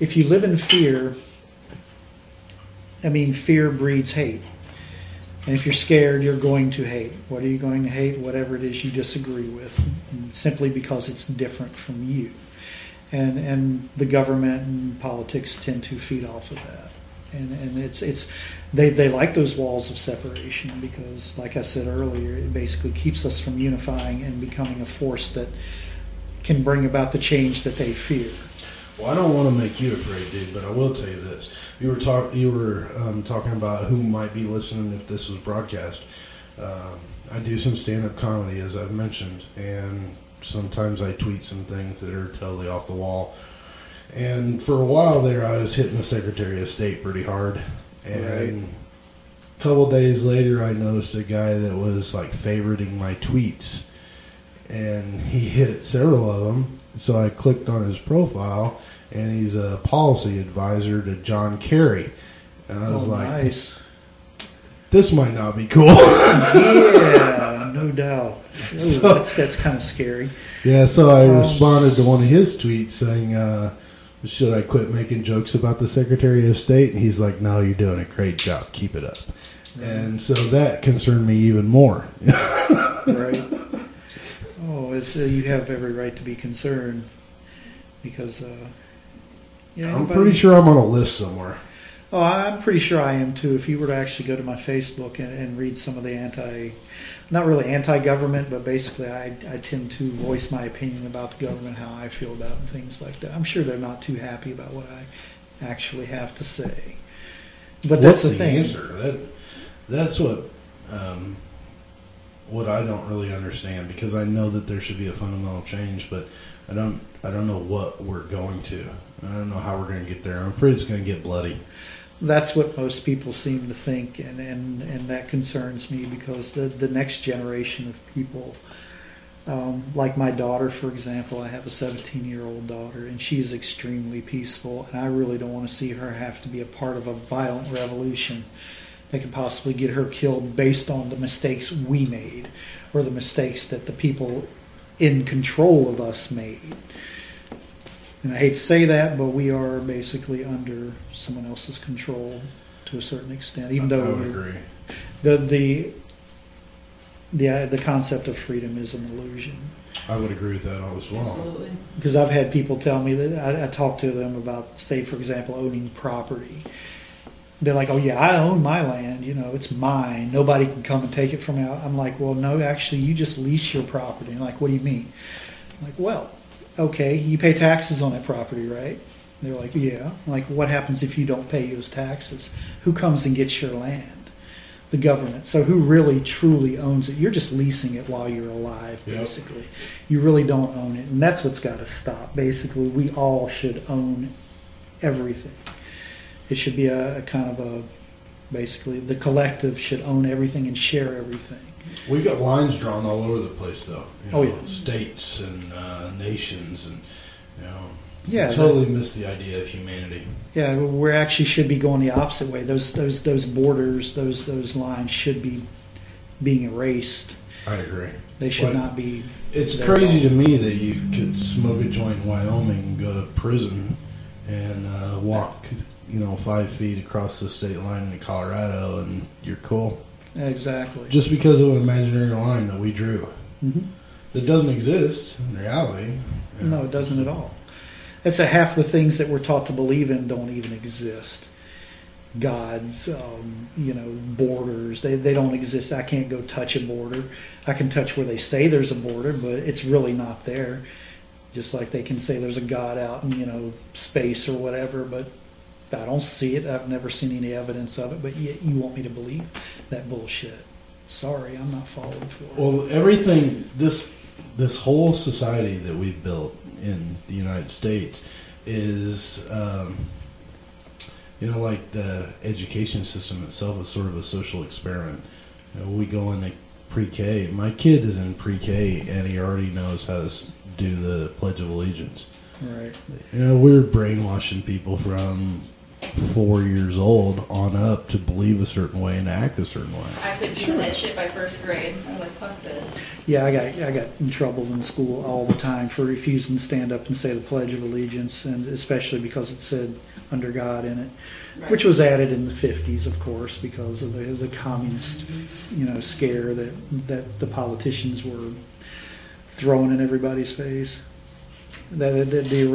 if you live in fear, fear breeds hate. And if you're scared, you're going to hate. What are you going to hate? Whatever it is you disagree with, simply because it's different from you. And the government and politics tend to feed off of that. And they like those walls of separation because, like I said earlier, it basically keeps us from unifying and becoming a force that can bring about the change that they fear. Well, I don't want to make you afraid, dude, but I will tell you this. You were talking about who might be listening if this was broadcast. I do some stand-up comedy, as I've mentioned, and sometimes I tweet some things that are totally off the wall. And for a while there, I was hitting the Secretary of State pretty hard. And a couple days later, I noticed a guy that was like favoriting my tweets, and he hit several of them. So I clicked on his profile, and he's a policy advisor to John Kerry. And I was like, nice. This might not be cool. Yeah, no doubt. Ooh, So- that's kind of scary. Yeah, so I responded to one of his tweets saying, should I quit making jokes about the Secretary of State? And he's like, no, you're doing a great job. Keep it up. And so that concerned me even more. Right. Oh, it's you have every right to be concerned because yeah. I'm pretty sure I'm on a list somewhere. Oh, I'm pretty sure I am too. If you were to actually go to my Facebook and read some of the not really anti-government, but basically I tend to voice my opinion about the government, how I feel about it, and things like that. I'm sure they're not too happy about what I actually have to say. But What's that's the the thing. answer? That's what I don't really understand, because I know that there should be a fundamental change, but I don't know what we're going to. I don't know how we're going to get there. I'm afraid it's going to get bloody. That's what most people seem to think, and that concerns me because the next generation of people, like my daughter, for example, I have a 17-year-old daughter, and she is extremely peaceful, and I really don't want to see her have to be a part of a violent revolution that could possibly get her killed based on the mistakes we made or the mistakes that the people in control of us made. And I hate to say that, but we are basically under someone else's control to a certain extent. Even though I would agree. The concept of freedom is an illusion. I would agree with that as well. Absolutely. Because I've had people tell me that I talk to them about, say, for example, owning property. They're like, "Oh yeah, I own my land. You know, it's mine. Nobody can come and take it from me." I'm like, "Well, no, actually, you just lease your property." And like, "What do you mean?" I'm like, "Well, okay, you pay taxes on that property, right?" They're like, "Yeah." I'm like, "What happens if you don't pay those taxes? Who comes and gets your land?" The government. So who really truly owns it? You're just leasing it while you're alive, basically. Yep. You really don't own it, and that's what's got to stop. Basically, we all should own everything. It should be a kind of a, basically, the collective should own everything and share everything. We've got lines drawn all over the place, though. States and nations, and yeah, totally miss the idea of humanity. Yeah, we actually should be going the opposite way. Those borders, those lines should be being erased. I agree. They should not be. It's crazy to me that you could smoke a joint in Wyoming and go to prison and walk, 5 feet across the state line into Colorado, and you're cool. Exactly. Just because of an imaginary line that we drew. Mm-hmm. That doesn't exist in reality. No, it doesn't at all. It's half the things that we're taught to believe in don't even exist. Gods, borders, they don't exist. I can't go touch a border. I can touch where they say there's a border, but it's really not there. Just like they can say there's a God out in, space or whatever, but I don't see it. I've never seen any evidence of it, but yet you want me to believe that bullshit. Sorry, I'm not falling for it. Well, everything, this whole society that we've built in the United States is, like the education system itself is sort of a social experiment. We go into pre-K. My kid is in pre-K, and he already knows how to do the Pledge of Allegiance. Right. We're brainwashing people from 4 years old on up to believe a certain way and act a certain way. I couldn't do that shit by first grade. I was like, fuck this. Yeah, I got in trouble in school all the time for refusing to stand up and say the Pledge of Allegiance, and especially because it said "under God" in it, right. Which was added in the 50s, of course, because of the communist, scare that the politicians were throwing in everybody's face. The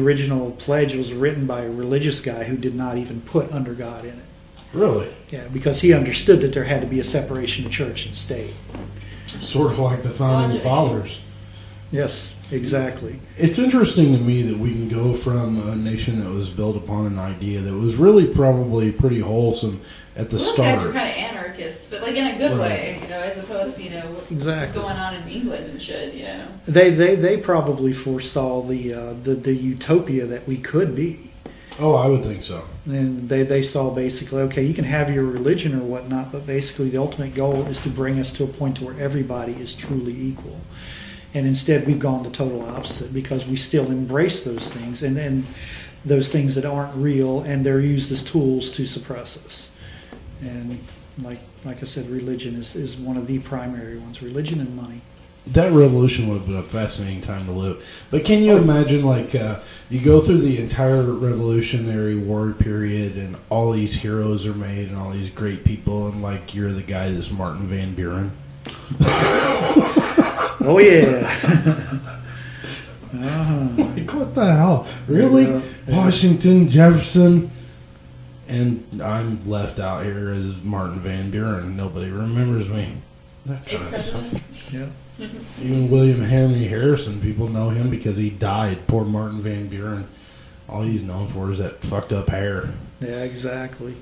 original pledge was written by a religious guy who did not even put "under God" in it. Really? Yeah, because he understood that there had to be a separation of church and state. Sort of like the founding fathers. Yes, exactly. It's interesting to me that we can go from a nation that was built upon an idea that was really probably pretty wholesome at the Those start. guys were kind of anarchists, but like in a good way, as opposed to what's Exactly. going on in England and shit. They probably foresaw the utopia that we could be. Oh, I would think so. And they saw basically, okay, you can have your religion or whatnot, but basically the ultimate goal is to bring us to a point where everybody is truly equal. And instead we've gone the total opposite because we still embrace those things and those things that aren't real, and they're used as tools to suppress us. And like I said, religion is one of the primary ones, religion and money. That revolution would have been a fascinating time to live. But can you imagine, you go through the entire Revolutionary War period, and all these heroes are made, and all these great people, and you're the guy that's Martin Van Buren. Oh yeah. What the hell? Really? Yeah. Washington, Jefferson, and I'm left out here as Martin Van Buren. Nobody remembers me. That kind of sucks. Yeah. Even William Henry Harrison, people know him because he died. Poor Martin Van Buren. All he's known for is that fucked up hair. Yeah, exactly.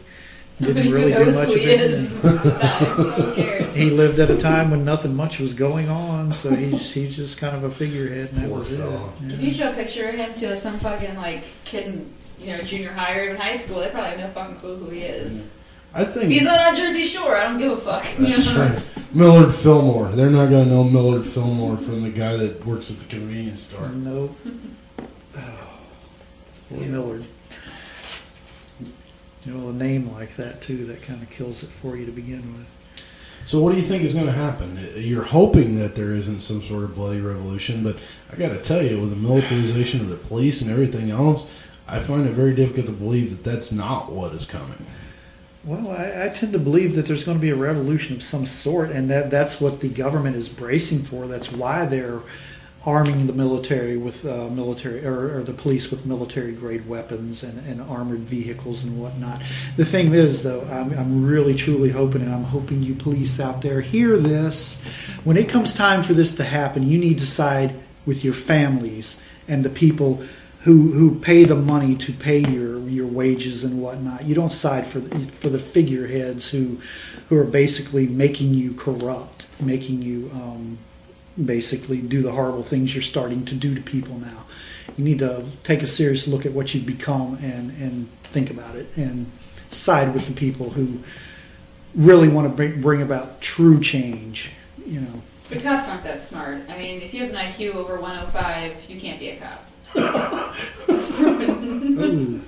Nobody Didn't really do knows much who of he is it. most of the time, so who cares? He lived at a time when nothing much was going on, so he's just kind of a figurehead, and that Poor was it. fella. If Yeah. you show a picture of him to some fucking kid in junior high or even high school, they probably have no fucking clue who he is. I think He's not on Jersey Shore. I don't give a fuck. that's right. Millard Fillmore. They're not going to know Millard Fillmore from the guy that works at the convenience store. Nope. Oh, Boy Millard. A name like that too, that kind of kills it for you to begin with. So what do you think is going to happen? You're hoping that there isn't some sort of bloody revolution, but I got to tell you, with the militarization of the police and everything else, I find it very difficult to believe that that's not what is coming. Well, I tend to believe that there's going to be a revolution of some sort, and that's what the government is bracing for. That's why they're arming the military with or the police with military-grade weapons and armored vehicles and whatnot. The thing is, though, I'm really, truly hoping, and I'm hoping you police out there hear this. When it comes time for this to happen, you need to side with your families and the people who pay the money to pay your wages and whatnot. You don't side for the figureheads who are basically making you corrupt, making you basically do the horrible things you're starting to do to people now. You need to take a serious look at what you've become and think about it and side with the people who really want to bring about true change. But cops aren't that smart. I mean, if you have an IQ over 105, you can't be a cop. It's proven. Ooh.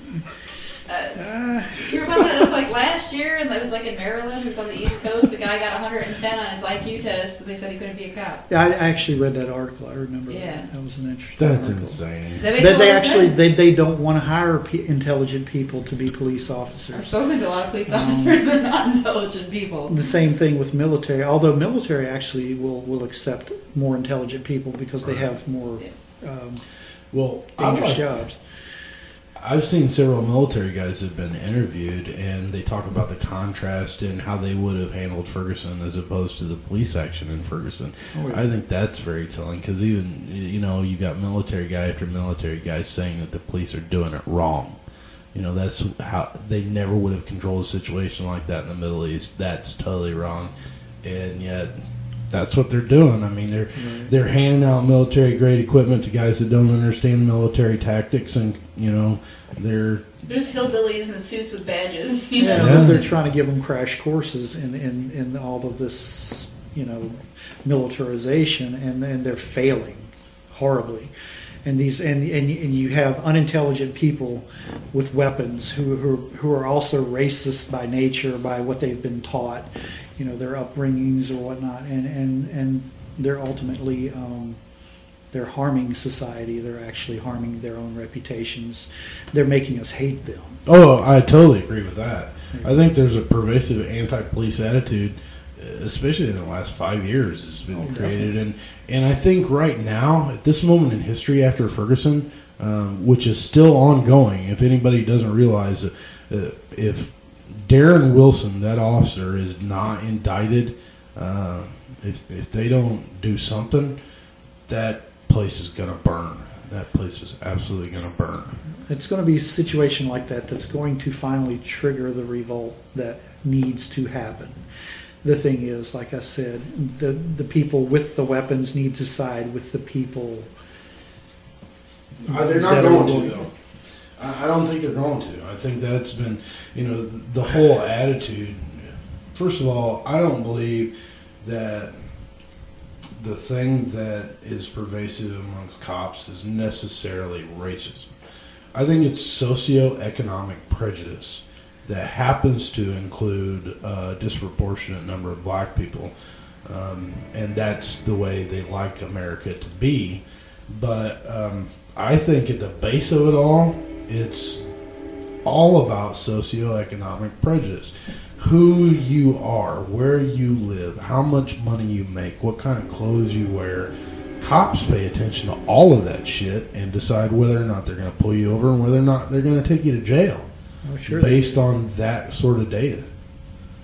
You hear about that? It was last year, and it was in Maryland. It was on the East Coast. The guy got 110 on his IQ test, and they said he couldn't be a cop. Yeah, I actually read that article. I remember Yeah. that was an interesting That's article. insane. That makes a lot They of actually sense. they don't want to hire intelligent people to be police I've officers. spoken to a lot of police officers. They're not intelligent people. The same thing with military, although military actually will accept more intelligent people because they have more Well, dangerous jobs. I've seen several military guys that have been interviewed, and they talk about the contrast in how they would have handled Ferguson as opposed to the police action in Ferguson. Oh, yeah. I think that's very telling because even, you got military guy after military guy saying that the police are doing it wrong. That's how they never would have controlled a situation like that in the Middle East. That's totally wrong. And yet, that's what they're doing. I mean, they're handing out military-grade equipment to guys that don't understand military tactics, and they're There's hillbillies in suits with badges. Yeah, they're trying to give them crash courses in all of this, militarization, and they're failing horribly. And you have unintelligent people with weapons who are also racist by nature, by what they've been taught, their upbringings or whatnot, and they're ultimately they're harming society. They're actually harming their own reputations. They're making us hate them. Oh, I totally agree with that. I think there's a pervasive anti-police attitude, especially in the last 5 years, has been created. And I think right now, at this moment in history after Ferguson, which is still ongoing, if anybody doesn't realize that if Darren Wilson, that officer, is not indicted, if they don't do something, that place is going to burn. That place is absolutely going to burn. It's going to be a situation like that that's going to finally trigger the revolt that needs to happen. The thing is, like I said, the people with the weapons need to side with the people. They're not going to, though. I don't think they're going to. I think that's been, the whole attitude. First of all, I don't believe that the thing that is pervasive amongst cops is necessarily racism. I think it's socioeconomic prejudice that happens to include a disproportionate number of black people, and that's the way they like America to be. But I think at the base of it all, it's all about socioeconomic prejudice. Who you are, where you live, how much money you make, what kind of clothes you wear. Cops pay attention to all of that shit and decide whether or not they're going to pull you over and whether or not they're going to take you to jail. Oh, sure, based on that sort of data.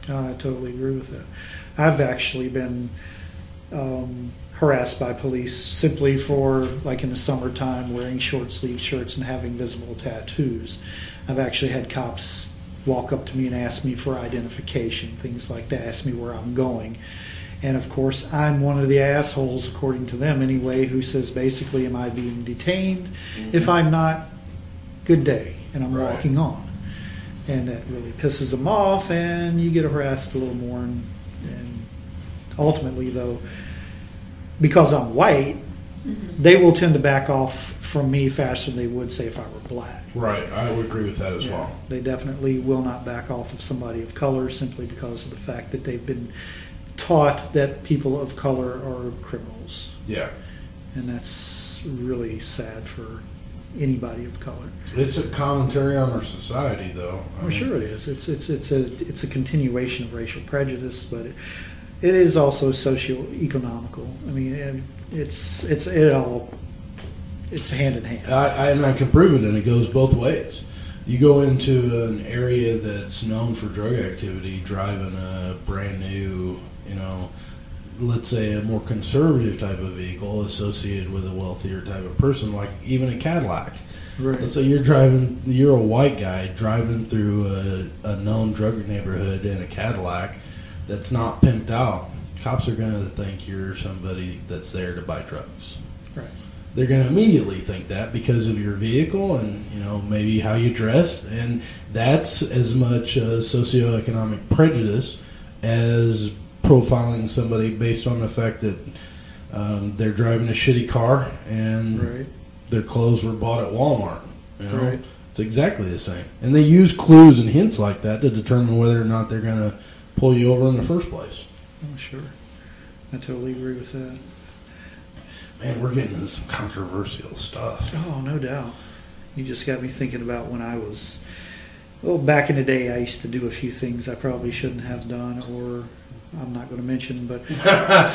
I totally agree with that. I've actually been harassed by police simply for, like in the summertime, wearing short sleeve shirts and having visible tattoos. I've actually had cops walk up to me and ask me for identification, things like that, ask me where I'm going. And of course, I'm one of the assholes, according to them anyway, who says basically, am I being detained? Mm-hmm. If I'm not, good day, and I'm walking on. And that really pisses them off, and you get harassed a little more. And ultimately, though, because I'm white, they will tend to back off from me faster than they would, say, if I were black. Right, I would agree with that as well. They definitely will not back off of somebody of color simply because of the fact that they've been taught that people of color are criminals. Yeah. And that's really sad for anybody of color. It's a commentary on our society, though. I mean, sure it is. It's a continuation of racial prejudice, but it is also socio-economical. I mean, it's hand in hand. I can prove it, and it goes both ways. You go into an area that's known for drug activity, driving a brand new, let's say a more conservative type of vehicle associated with a wealthier type of person, like even a Cadillac. Right. Let's say you're a white guy driving through a known drug neighborhood in a Cadillac that's not pimped out. Cops are going to think you're somebody that's there to buy drugs. Right. They're going to immediately think that because of your vehicle and, maybe how you dress. And that's as much socioeconomic prejudice as profiling somebody based on the fact that they're driving a shitty car and their clothes were bought at Walmart. Right. It's exactly the same. And they use clues and hints like that to determine whether or not they're going to pull you over in the first place. Oh, sure. I totally agree with that. Man, we're getting into some controversial stuff. Oh, no doubt. You just got me thinking about when I was... Well, back in the day, I used to do a few things I probably shouldn't have done, or I'm not going to mention, but...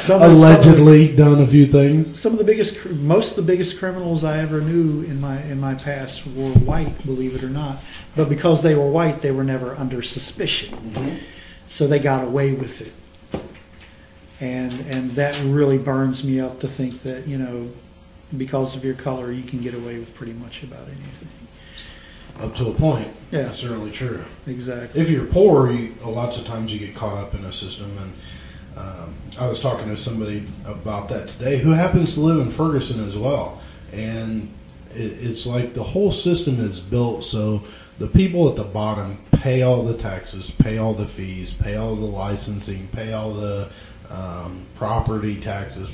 Allegedly done a few things. Most of the biggest criminals I ever knew in my past were white, believe it or not. But because they were white, they were never under suspicion. Mm-hmm. So they got away with it. And that really burns me up to think that, because of your color, you can get away with pretty much about anything. Up to a point. Yeah. That's certainly true. Exactly. If you're poor, lots of times you get caught up in a system. And I was talking to somebody about that today who happens to live in Ferguson as well. And it's like the whole system is built so the people at the bottom pay all the taxes, pay all the fees, pay all the licensing, pay all the property taxes.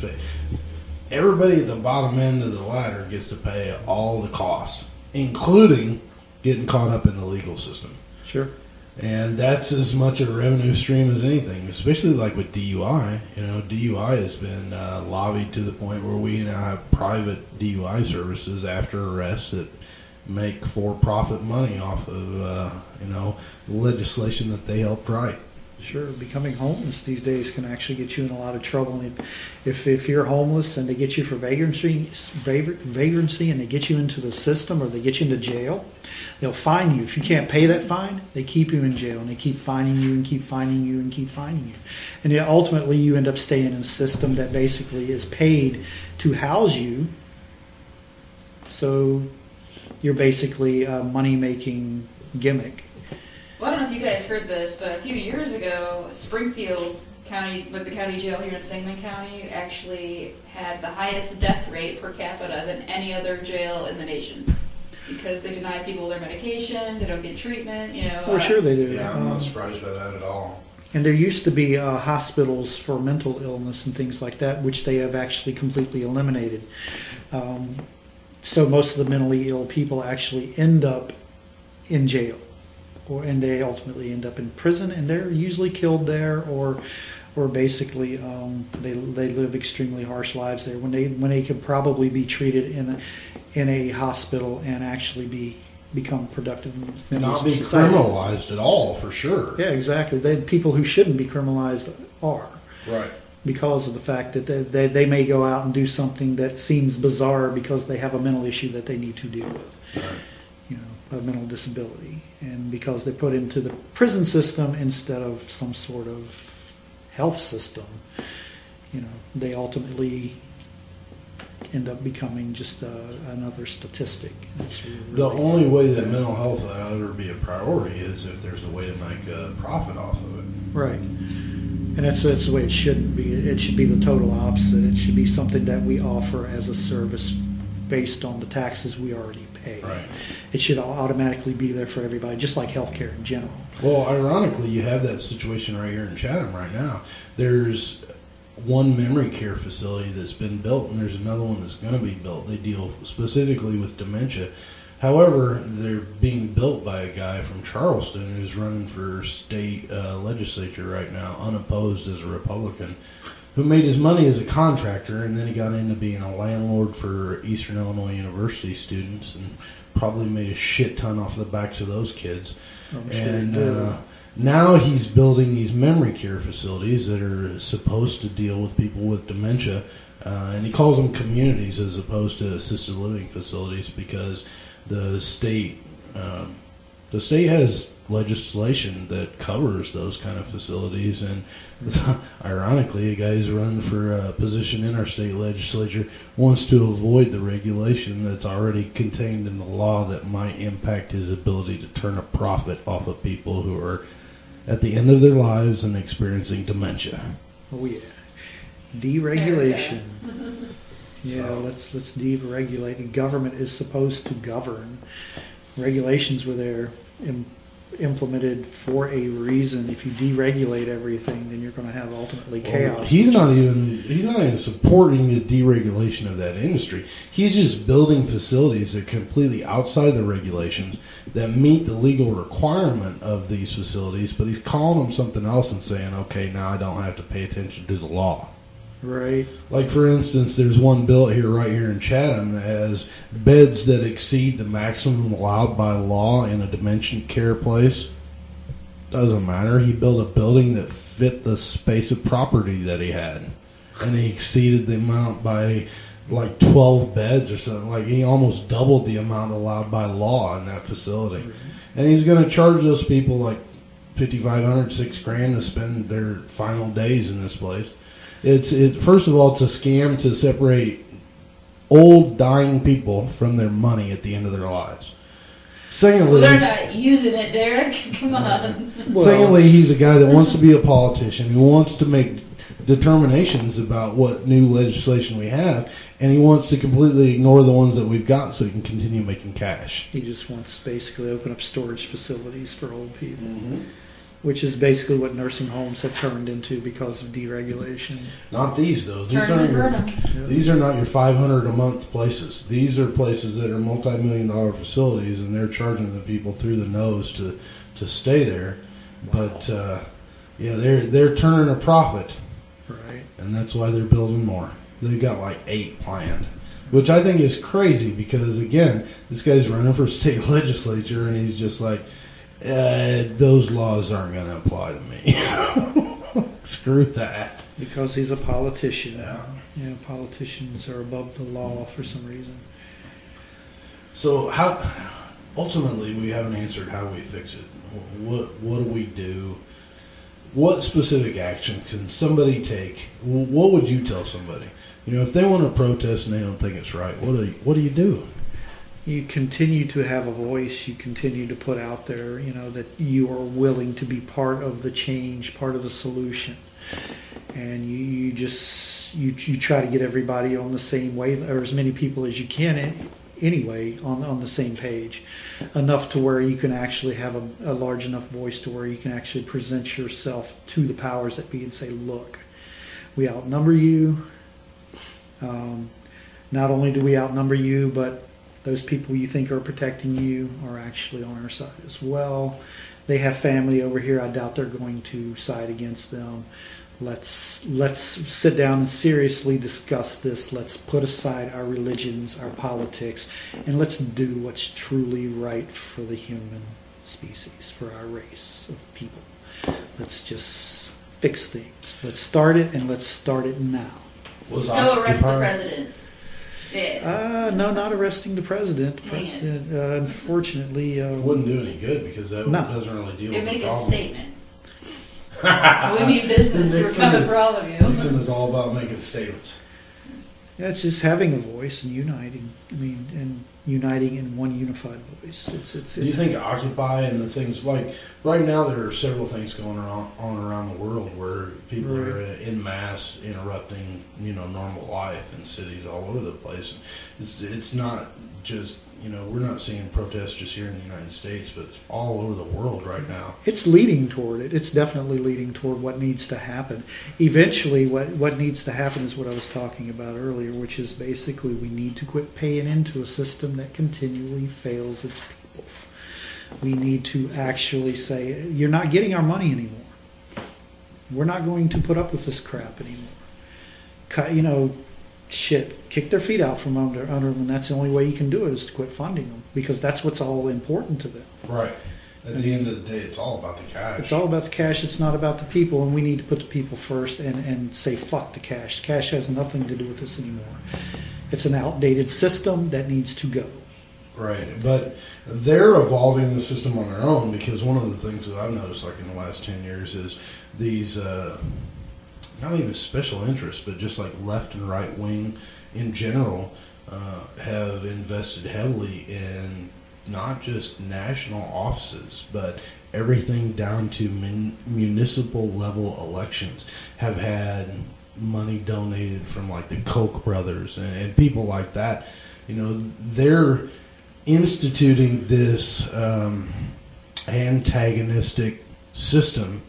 Everybody at the bottom end of the ladder gets to pay all the costs, including getting caught up in the legal system. Sure. And that's as much a revenue stream as anything, especially like with DUI. DUI has been lobbied to the point where we now have private DUI services after arrests that make for-profit money off of, legislation that they helped write. Sure, becoming homeless these days can actually get you in a lot of trouble. And if you're homeless and they get you for vagrancy and they get you into the system or they get you into jail, they'll fine you. If you can't pay that fine, they keep you in jail and they keep fining you and keep fining you and keep fining you. And ultimately you end up staying in a system that basically is paid to house you So you're basically a money-making gimmick. Well, I don't know if you guys heard this, but a few years ago, Springfield County, like the county jail here in Sangamon County, actually had the highest death rate per capita than any other jail in the nation. Because they deny people their medication, they don't get treatment, you know. Well, sure they do. Yeah, I'm not surprised by that at all. And there used to be hospitals for mental illness and things like that, which they have actually completely eliminated. So most of the mentally ill people actually end up in jail, and they ultimately end up in prison, and they're usually killed there, or basically they live extremely harsh lives there when they could probably be treated in a hospital and actually become productive members Not be of society. criminalized at all, for sure. Yeah, exactly. People who shouldn't be criminalized are. Right. Because of the fact that they may go out and do something that seems bizarre because they have a mental issue that they need to deal with, Right. you know, a mental disability, and because they're put into the prison system instead of some sort of health system, you know, they ultimately end up becoming just another statistic. The only way that mental health will ever be a priority is if there's a way to make a profit off of it. Right. And that's the way it shouldn't be. It should be the total opposite. It should be something that we offer as a service based on the taxes we already pay. Right. It should automatically be there for everybody, just like healthcare in general. Well, ironically, you have that situation right here in Chatham right now. There's one memory care facility that's been built, and there's another one that's going to be built. They deal specifically with dementia. However, they're being built by a guy from Charleston who's running for state legislature right now, unopposed as a Republican, who made his money as a contractor, and then he got into being a landlord for Eastern Illinois University students and probably made a shit ton off the backs of those kids. And now he's building these memory care facilities that are supposed to deal with people with dementia, and he calls them communities as opposed to assisted living facilities because the state has legislation that covers those kind of facilities, and ironically, a guy who's running for a position in our state legislature wants to avoid the regulation that's already contained in the law that might impact his ability to turn a profit off of people who are at the end of their lives and experiencing dementia. Oh yeah, deregulation. Yeah, let's deregulate. Government is supposed to govern. Regulations were there implemented for a reason. If you deregulate everything, then you're going to have ultimately chaos. Well, he's not even supporting the deregulation of that industry. He's just building facilities that are completely outside the regulations that meet the legal requirement of these facilities, but he's calling them something else and saying, okay, now I don't have to pay attention to the law. Right. Like, for instance, there's one built here right here in Chatham that has beds that exceed the maximum allowed by law in a dementia care place. Doesn't matter. He built a building that fit the space of property that he had. And he exceeded the amount by like 12 beds or something. Like, he almost doubled the amount allowed by law in that facility. Mm-hmm. And he's going to charge those people like $5,500, $6,000 to spend their final days in this place. First of all, it's a scam to separate old, dying people from their money at the end of their lives. Secondly, they're not using it, Derek. Come on. Secondly, he's a guy that wants to be a politician, who wants to make determinations about what new legislation we have, and he wants to completely ignore the ones that we've got so he can continue making cash. He just wants to basically open up storage facilities for old people. Mm-hmm. Which is basically what nursing homes have turned into because of deregulation. Not these, though. These are not your $500 a month places. These are places that are multi-million-dollar facilities, and they're charging the people through the nose to stay there. Wow. But they're turning a profit, right? And that's why they're building more. They've got like 8 planned, which I think is crazy because, again, this guy's running for state legislature, and he's just like, those laws aren't going to apply to me. Screw that. Because he's a politician. Yeah. Politicians are above the law for some reason. So ultimately, we haven't answered how we fix it. What do we do? What specific action can somebody take? What would you tell somebody? If they want to protest and they don't think it's right, what do you do? you continue to have a voice, you continue to put out there, that you are willing to be part of the change, part of the solution. And you try to get everybody on the same wave, or as many people as you can anyway, on the same page, enough to where you can actually have a large enough voice to where you can actually present yourself to the powers that be and say, look, we outnumber you. Not only do we outnumber you, but those people you think are protecting you are actually on our side as well. They have family over here. I doubt they're going to side against them. Let's sit down and seriously discuss this. Let's put aside our religions, our politics, and let's do what's truly right for the human species, for our race of people. Let's just fix things. Let's start it, and let's start it now. Go arrest the president. Yeah. No, not arresting the president. President, unfortunately, wouldn't do any good because that doesn't really deal with the problem. It'd make a statement. We mean business. We're coming for all of you. Nixon is all about making statements. Yeah, it's just having a voice and uniting. And uniting in one unified voice. Do you think Occupy and the things like right now there are several things going on around the world where people are in mass interrupting normal life in cities all over the place. It's not just we're not seeing protests just here in the United States, but it's all over the world right now. It's leading toward it. It's definitely leading toward what needs to happen. Eventually, what needs to happen is what I was talking about earlier, which is basically we need to quit paying into a system that continually fails its people. We need to actually say, you're not getting our money anymore. We're not going to put up with this crap anymore. Kick their feet out from under them, and that's the only way you can do it is to quit funding them, because that's what's all important to them. Right. At the end of the day, it's all about the cash. It's all about the cash. It's not about the people, and we need to put the people first and say fuck the cash. Cash has nothing to do with this anymore. It's an outdated system that needs to go. Right, but they're evolving the system on their own, because one of the things that I've noticed, like in the last 10 years, is these not even special interests, but just like left and right wing in general have invested heavily in not just national offices, but everything down to municipal level elections have had money donated from like the Koch brothers and people like that. They're instituting this antagonistic system,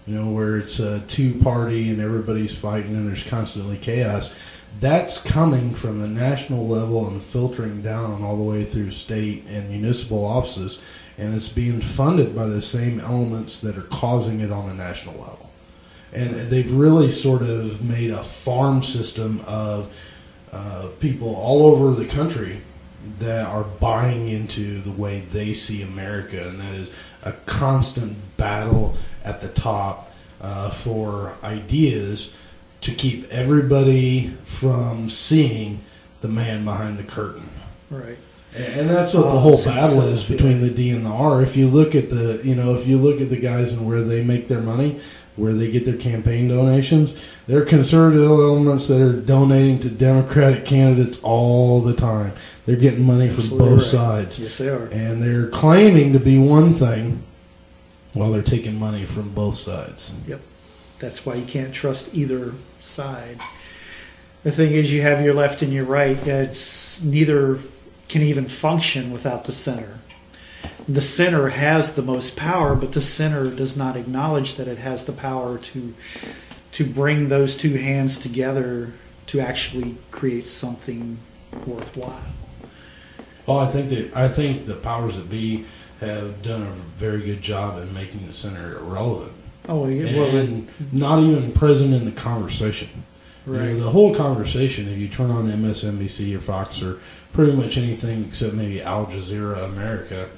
where it's a two-party and everybody's fighting and there's constantly chaos. That's coming from the national level and filtering down all the way through state and municipal offices, and it's being funded by the same elements that are causing it on the national level. And they've really sort of made a farm system of people all over the country that are buying into the way they see America, and that is a constant battle at the top for ideas to keep everybody from seeing the man behind the curtain. Right. And that's what the whole battle is between the D and the R. If you look at the guys and where they make their money, where they get their campaign donations, they're conservative elements that are donating to Democratic candidates all the time. They're getting money from both sides. Yes, they are. And they're claiming to be one thing while they're taking money from both sides. Yep. That's why you can't trust either side. The thing is, you have your left and your right. It's neither can even function without the center. The center has the most power, but the center does not acknowledge that it has the power to bring those two hands together to actually create something worthwhile. Well, I think the powers that be have done a very good job in making the center irrelevant. Oh, yeah. And not even present in the conversation. Right. The whole conversation, if you turn on MSNBC or Fox or pretty much anything except maybe Al Jazeera America,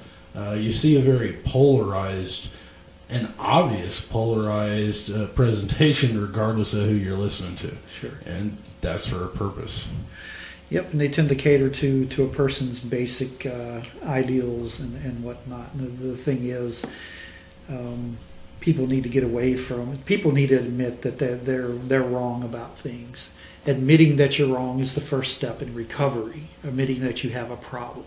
you see a very polarized and obvious polarized presentation regardless of who you're listening to. Sure. And that's for a purpose. Yep, and they tend to cater to a person's basic ideals and whatnot. And the thing is, people need to get away from. People need to admit that they're wrong about things. Admitting that you're wrong is the first step in recovery. Admitting that you have a problem.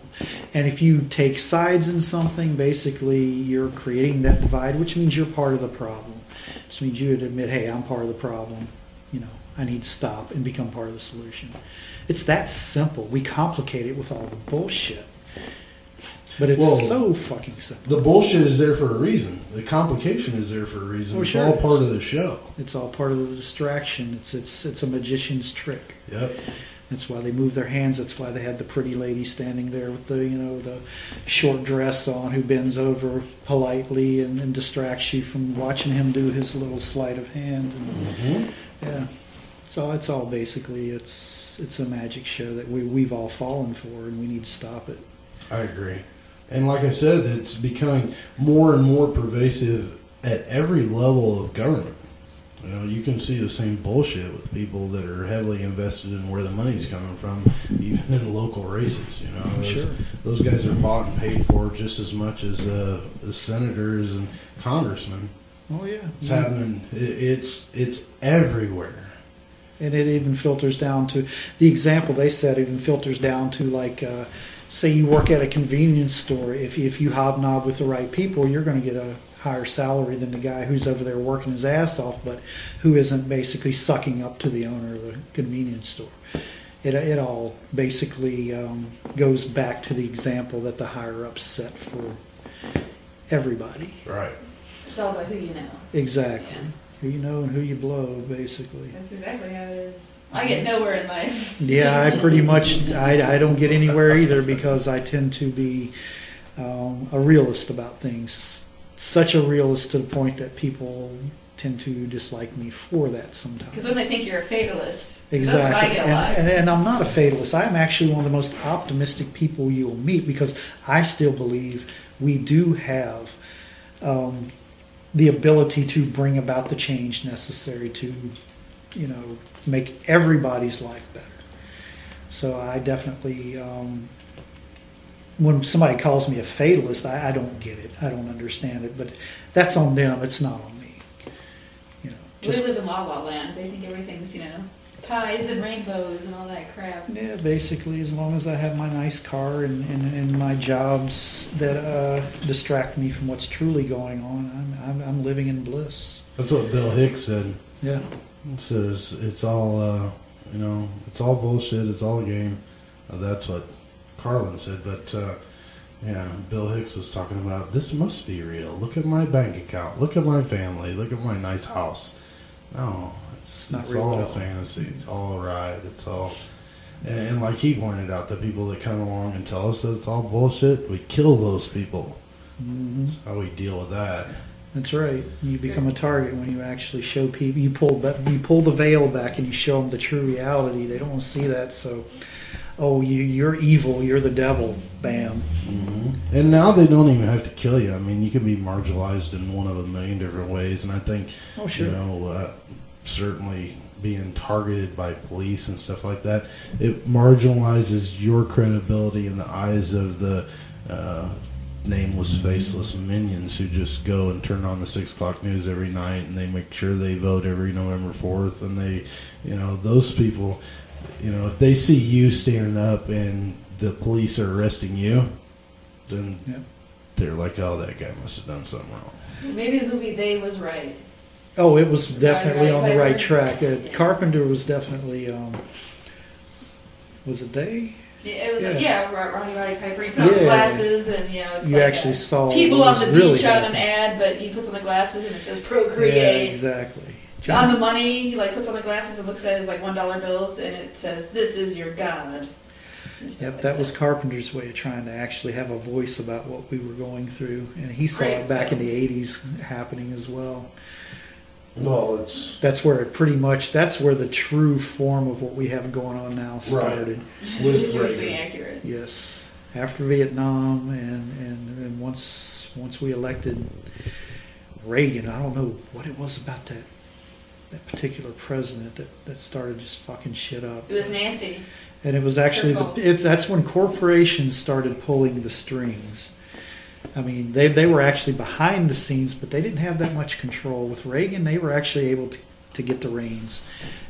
And if you take sides in something, basically you're creating that divide, which means you're part of the problem. Which means you would admit, hey, I'm part of the problem. I need to stop and become part of the solution. It's that simple. We complicate it with all the bullshit. But it's so fucking simple. The bullshit is there for a reason. The complication is there for a reason. It's all part of the show. It's all part of the distraction. It's a magician's trick. Yep. That's why they move their hands. That's why they had the pretty lady standing there with the short dress on, who bends over politely and distracts you from watching him do his little sleight of hand. And, yeah, it's all basically it's a magic show that we've all fallen for, and we need to stop it. I agree. And like I said, it's becoming more and more pervasive at every level of government. You can see the same bullshit with people that are heavily invested in where the money's coming from, even in local races. Those guys are bought and paid for just as much as senators and congressmen. Oh yeah, it's happening. It's everywhere. And it even filters down to the example they said. Even filters down to like. Say you work at a convenience store. If you hobnob with the right people, you're going to get a higher salary than the guy who's over there working his ass off, but who isn't basically sucking up to the owner of the convenience store. It all basically goes back to the example that the higher ups set for everybody. Right. It's all about who you know. Exactly. Yeah. Who you know and who you blow, basically. That's exactly how it is. I get nowhere in life. Yeah, I pretty much, I don't get anywhere either, because I tend to be a realist about things. Such a realist to the point that people tend to dislike me for that sometimes. Because then they think you're a fatalist. Exactly. That's what I get a lot. And I'm not a fatalist. I'm actually one of the most optimistic people you'll meet, because I still believe we do have the ability to bring about the change necessary to, make everybody's life better. So I definitely, when somebody calls me a fatalist, I don't get it. I don't understand it. But that's on them. It's not on me. We live in La La Land. They think everything's, pies and rainbows and all that crap. Yeah, basically, as long as I have my nice car and my jobs that distract me from what's truly going on, I'm living in bliss. That's what Bill Hicks said. Yeah. He says it's all, it's all bullshit. It's all a game. That's what Carlin said. But Bill Hicks was talking about, this must be real. Look at my bank account. Look at my family. Look at my nice house. No, it's not real all at all. fantasy. It's all a ride. It's all, and like he pointed out, the people that come along and tell us that it's all bullshit, we kill those people. Mm-hmm. That's how we deal with that. That's right. You become a target when you actually show people. You pull the veil back and you show them the true reality. They don't want to see that. So, you're evil. You're the devil. Bam. Mm-hmm. And now they don't even have to kill you. I mean, you can be marginalized in one of a million different ways. And I think, certainly being targeted by police and stuff like that, it marginalizes your credibility in the eyes of the nameless, faceless minions who just go and turn on the 6 o'clock news every night, and they make sure they vote every November 4th, and they, those people, if they see you standing up and the police are arresting you, then they're like, oh, that guy must have done something wrong. Maybe the movie They was right. Oh, it was definitely on the right track. Yeah. Carpenter was definitely, was it Day? Yeah, Roddy Piper. He put on the glasses, and it's you like actually saw people on the really beach on an ad, but he puts on the glasses and it says Procreate. Yeah, exactly. On the money, he puts on the glasses and looks at his $1 bills, and it says, "This is your God." Yep, that was Carpenter's way of trying to actually have a voice about what we were going through, and he saw it back in the '80s happening as well. Well, that's where that's where the true form of what we have going on now started. It's ridiculously accurate. Yes, after Vietnam, and once we elected Reagan, I don't know what it was about that particular president that started just fucking shit up. It was Nancy. And it was actually that's when corporations started pulling the strings. I mean, they were actually behind the scenes, but they didn't have that much control. With Reagan, they were actually able to get the reins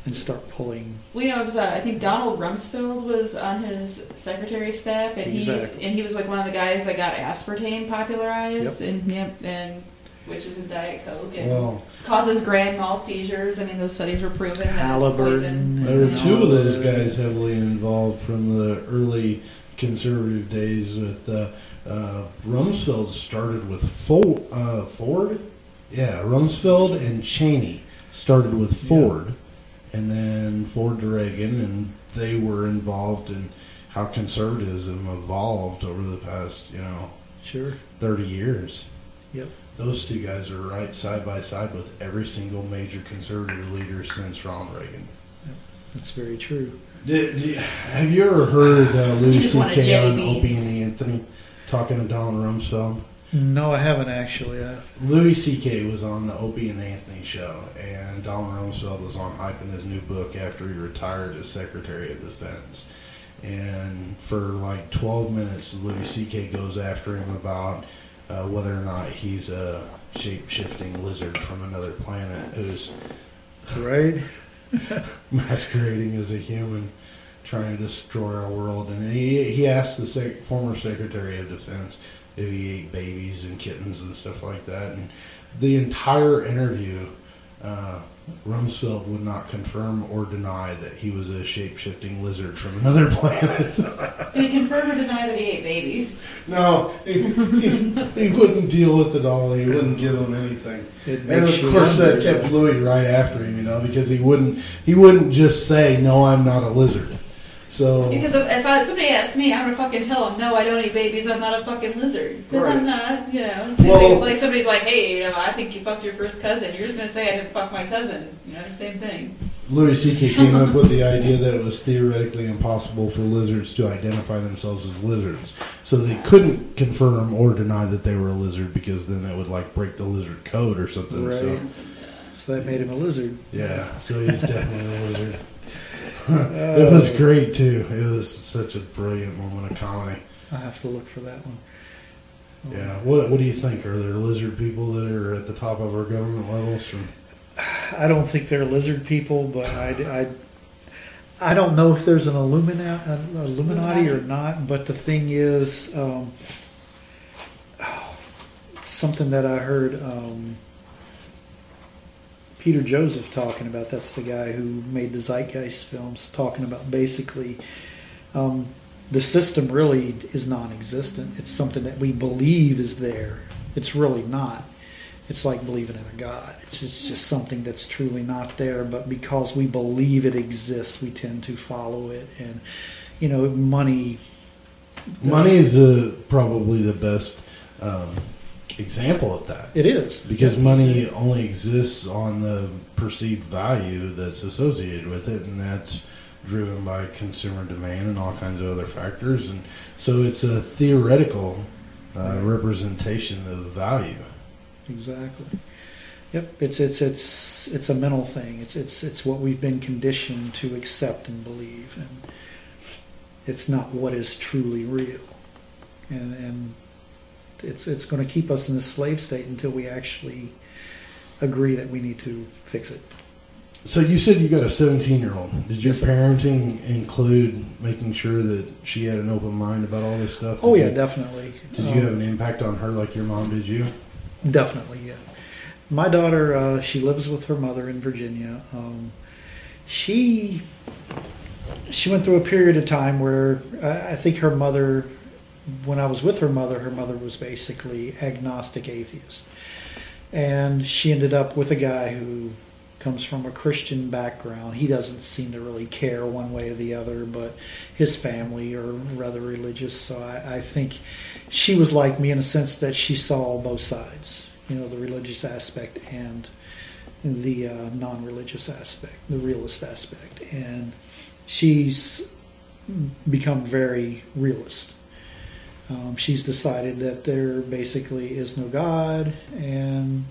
and start pulling. Well, it was, I think Donald Rumsfeld was on his secretary's staff, and he was like one of the guys that got aspartame popularized, and which is in Diet Coke, and causes grand mal seizures. I mean, those studies were proven that it's poison. There were two of those guys heavily involved from the early conservative days. With Rumsfeld started with Ford. Yeah, Rumsfeld and Cheney started with Ford, and then Ford to Reagan, and they were involved in how conservatism evolved over the past, 30 years. Yep. Those two guys are right side by side with every single major conservative leader since Ronald Reagan. Yep. That's very true. Have you ever heard Louis C.K. on Opie and Anthony talking to Donald Rumsfeld? No, I haven't actually. Louis C.K. was on the Opie and Anthony show, and Donald Rumsfeld was on hyping his new book after he retired as Secretary of Defense. And for like 12 minutes, Louis C.K. goes after him about whether or not he's a shape-shifting lizard from another planet who's right masquerading as a human trying to destroy our world. And he asked the former Secretary of Defense if he ate babies and kittens and stuff like that. And the entire interview, Rumsfeld would not confirm or deny that he was a shape-shifting lizard from another planet. Did he confirm or deny that he ate babies? No, he wouldn't deal with it all. He wouldn't give them anything. And of course that kept Louis right after him, because he wouldn't just say, "No, I'm not a lizard." So because if somebody asks me, I'm gonna fucking tell them, "No, I don't eat babies. I'm not a fucking lizard." Because I'm not, like somebody's like, "Hey, I think you fucked your first cousin." You're just gonna say, "I didn't fuck my cousin." Same thing. Louis C.K. came up with the idea that it was theoretically impossible for lizards to identify themselves as lizards. So they couldn't confirm or deny that they were a lizard, because then it would break the lizard code or something. Right. So that made him a lizard. Yeah, so he's definitely a lizard. It was great too. It was such a brilliant moment of comedy. I have to look for that one. Yeah. What do you think? Are there lizard people that are at the top of our government levels? I don't think they're lizard people, but I don't know if there's an Illuminati or not. But the thing is, something that I heard Peter Joseph talking about. That's the guy who made the Zeitgeist films, talking about basically the system really is non-existent. It's something that we believe is there. It's really not. It's like believing in a God. It's just something that's truly not there, but because we believe it exists, we tend to follow it. And, money... Money is probably the best example of that. It is. Because money only exists on the perceived value that's associated with it, and that's driven by consumer demand and all kinds of other factors. And so it's a theoretical representation of value. Exactly. Yep. It's a mental thing. It's what we've been conditioned to accept and believe, and it's not what is truly real. And it's going to keep us in this slave state until we actually agree that we need to fix it. So you said you got a 17-year-old. Did your parenting include making sure that she had an open mind about all this stuff? Oh yeah, definitely. Did you have an impact on her like your mom did you? Definitely, yeah. My daughter, she lives with her mother in Virginia. She went through a period of time where I think her mother, when I was with her mother was basically agnostic atheist. And she ended up with a guy who comes from a Christian background. He doesn't seem to really care one way or the other, but his family are rather religious. So I think she was like me in a sense that she saw both sides, the religious aspect and the non-religious aspect, the realist aspect. And she's become very realist. She's decided that there basically is no God, and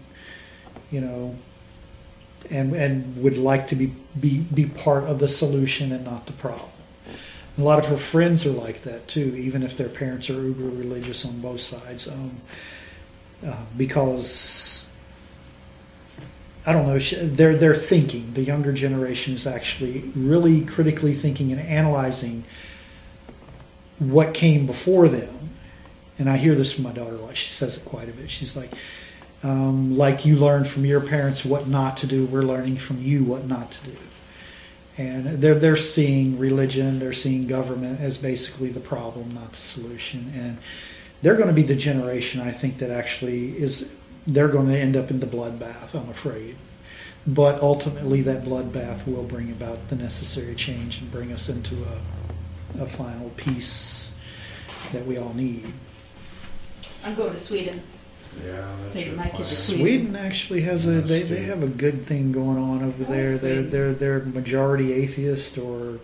and would like to be part of the solution and not the problem. A lot of her friends are like that too, even if their parents are uber religious on both sides, because I don't know, they're thinking. The younger generation is actually really critically thinking and analyzing what came before them. And I hear this from my daughter a lot. She says it quite a bit. She's like you learned from your parents what not to do, we're learning from you what not to do. And they're seeing religion, they're seeing government as basically the problem, not the solution. And they're going to be the generation, I think, that actually they're going to end up in the bloodbath, I'm afraid. But ultimately that bloodbath will bring about the necessary change and bring us into a final peace that we all need. I'm going to Sweden. Yeah, Taking my kids to Sweden actually has they have a good thing going on over there. They're majority atheist or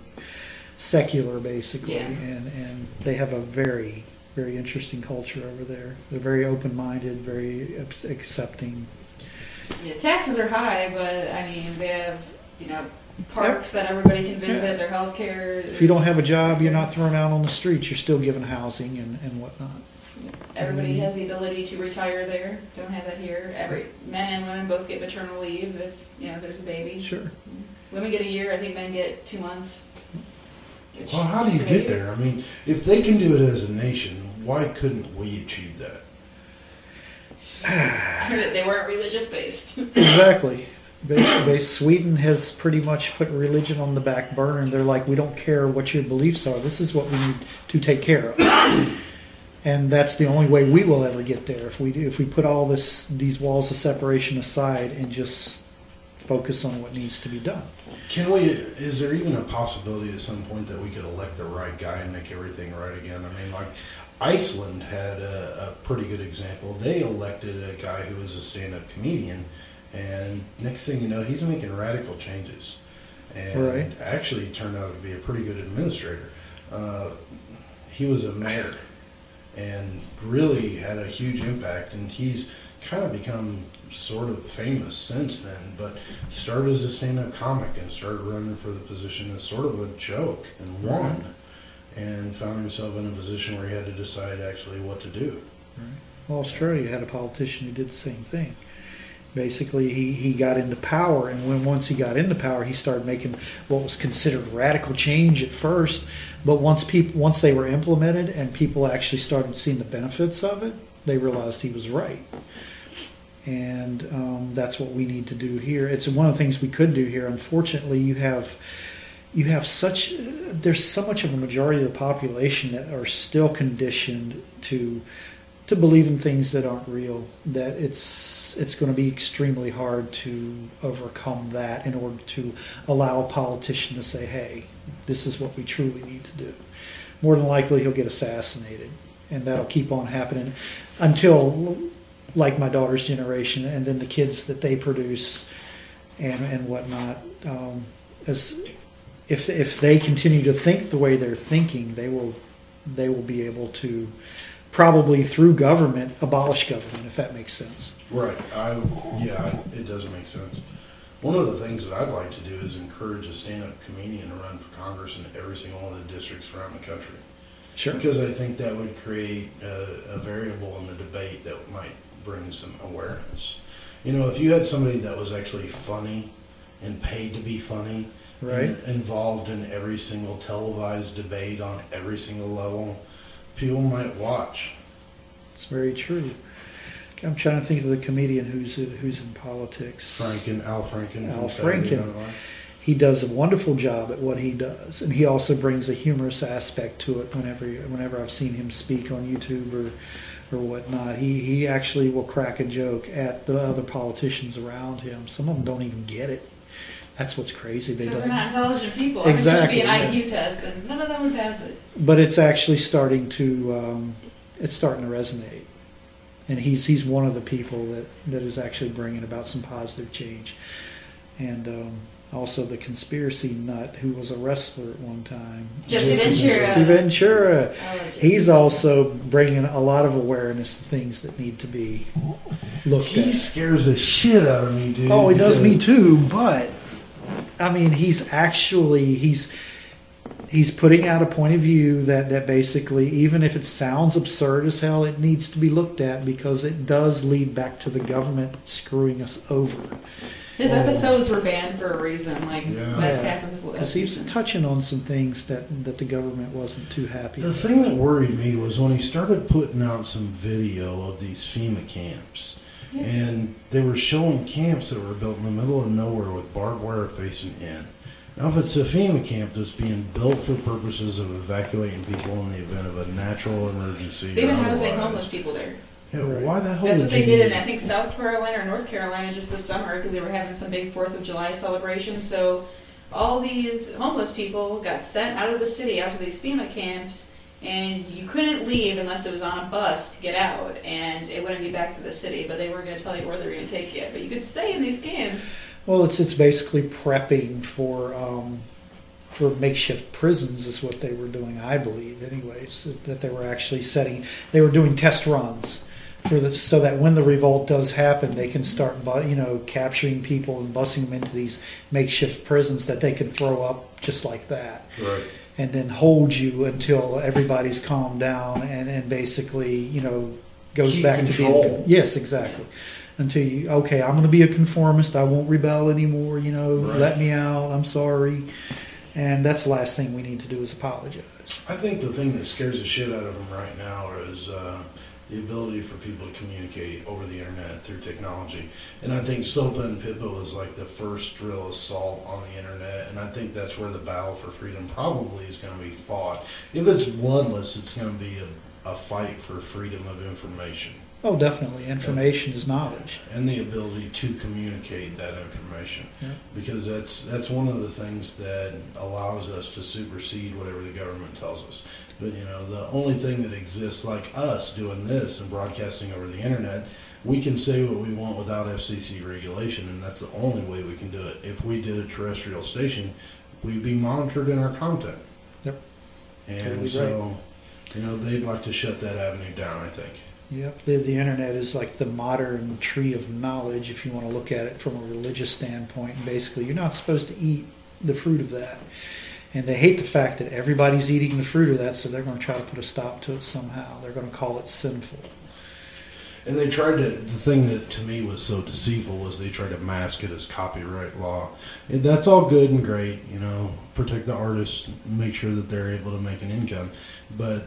secular basically, and they have a very, very interesting culture over there. They're very open-minded, very accepting. Yeah, taxes are high, but I mean they have parks that everybody can visit. Their health care. If you don't have a job, you're not thrown out on the streets. You're still given housing and whatnot. Everybody has the ability to retire there. Don't have that here. Men and women both get maternal leave if there's a baby. Sure. Women get a year. I think men get 2 months. Well, how do you get there? I mean, if they can do it as a nation, why couldn't we achieve that? They weren't religious based. Exactly. Basically, Sweden has pretty much put religion on the back burner. They're like, we don't care what your beliefs are. This is what we need to take care of. And that's the only way we will ever get there. If we put all these walls of separation aside and just focus on what needs to be done. Is there even a possibility at some point that we could elect the right guy and make everything right again? I mean, like Iceland had a pretty good example. They elected a guy who was a stand-up comedian, and next thing you know, he's making radical changes. And actually turned out to be a pretty good administrator. He was a mayor and really had a huge impact, and he's kind of become sort of famous since then, but started as a stand-up comic and started running for the position as sort of a joke and won, and found himself in a position where he had to decide actually what to do. Right. Well, Australia had a politician who did the same thing. Basically, he got into power, and once he got into power, he started making what was considered radical change at first. But once they were implemented and people actually started seeing the benefits of it, they realized he was right. And that's what we need to do here. It's one of the things we could do here. Unfortunately, there's so much of a majority of the population that are still conditioned to believe in things that aren't real, that it's going to be extremely hard to overcome that in order to allow a politician to say, hey, this is what we truly need to do. More than likely he'll get assassinated, and that'll keep on happening until, like my daughter's generation and then the kids that they produce and whatnot, if they continue to think the way they're thinking, they will be able to probably through government abolish government, if that makes sense. Right. It does make sense. One of the things that I'd like to do is encourage a stand-up comedian to run for Congress in every single one of the districts around the country. Sure. Because I think that would create a variable in the debate that might bring some awareness. If you had somebody that was actually funny and paid to be funny, right, and involved in every single televised debate on every single level, people might watch. It's very true. I'm trying to think of the comedian who's in politics. Al Franken. Al Franken. He does a wonderful job at what he does, and he also brings a humorous aspect to it. Whenever I've seen him speak on YouTube or whatnot, he actually will crack a joke at the other politicians around him. Some of them don't even get it. That's what's crazy. Because they're not intelligent people. Exactly. I think there should be an IQ test, and none of them would pass it. But it's actually starting to resonate, and he's one of the people that is actually bringing about some positive change, and also the conspiracy nut who was a wrestler at one time, Jesse Ventura. He's also bringing a lot of awareness to things that need to be looked at. He scares the shit out of me, dude. Oh, he does me too, but I mean, he's he's putting out a point of view that basically, even if it sounds absurd as hell, it needs to be looked at because it does lead back to the government screwing us over. His episodes were banned for a reason, like last half of his last because he was season. touching on some things that the government wasn't too happy The with. thing that worried me was when he started putting out some video of these FEMA camps. Yeah. And they were showing camps that were built in the middle of nowhere with barbed wire facing in. Now, if it's a FEMA camp that's being built for purposes of evacuating people in the event of a natural emergency, They've been or housing otherwise, homeless people there. Yeah, Right. why the hell That's would what they you did in, need- I think, South Carolina or North Carolina just this summer because they were having some big 4th of July celebration. So all these homeless people got sent out of the city, out to these FEMA camps, and you couldn't leave unless it was on a bus to get out, and it wouldn't be back to the city, but they weren't going to tell you where they were going to take you. But you could stay in these camps. Well, it's basically prepping for makeshift prisons is what they were doing, I believe, anyways. That they were actually they were doing test runs so that when the revolt does happen, they can start, capturing people and busing them into these makeshift prisons that they can throw up just like that. Right. And then hold you until everybody's calmed down and basically, goes Keep back control. to being... Yes, exactly. Until you, okay, I'm going to be a conformist. I won't rebel anymore, Right. Let me out. I'm sorry. And that's the last thing we need to do is apologize. I think the thing that scares the shit out of them right now is the ability for people to communicate over the internet through technology. And I think Sopa and Pippa was like the first real assault on the internet, and I think that's where the battle for freedom probably is going to be fought. If it's bloodless, it's going to be a fight for freedom of information. Oh, definitely. Information is knowledge. And the ability to communicate that information. Yeah. Because that's one of the things that allows us to supersede whatever the government tells us. But, the only thing that exists like us doing this and broadcasting over the internet, we can say what we want without FCC regulation, and that's the only way we can do it. If we did a terrestrial station, we'd be monitored in our content. Yep. And Totally so, they'd like to shut that avenue down, I think. Yep. The internet is like the modern tree of knowledge, if you want to look at it from a religious standpoint. And basically, you're not supposed to eat the fruit of that. And they hate the fact that everybody's eating the fruit of that, so they're going to try to put a stop to it somehow. They're going to call it sinful. And they tried to, the thing that to me was so deceitful was they tried to mask it as copyright law. And that's all good and great, protect the artists, make sure that they're able to make an income. But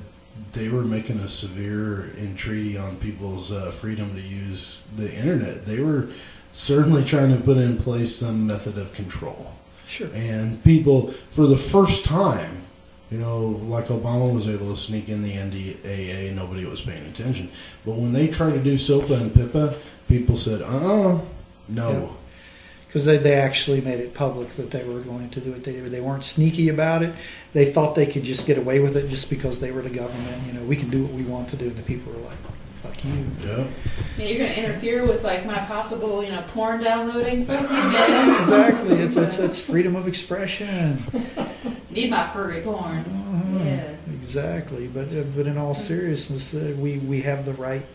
they were making a severe entreaty on people's freedom to use the internet. They were certainly trying to put in place some method of control. Sure. And people, for the first time, like Obama was able to sneak in the NDAA, nobody was paying attention. But when they tried to do SOPA and PIPA, people said, no. Yep. Because they actually made it public that they were going to do it. They weren't sneaky about it. They thought they could just get away with it just because they were the government. We can do what we want to do. And the people were like, fuck you. Yeah. You're going to interfere with my possible, porn downloading? Fuck you, man. Exactly. It's freedom of expression. Need my furry porn. Yeah. Exactly. But in all seriousness, we have the right.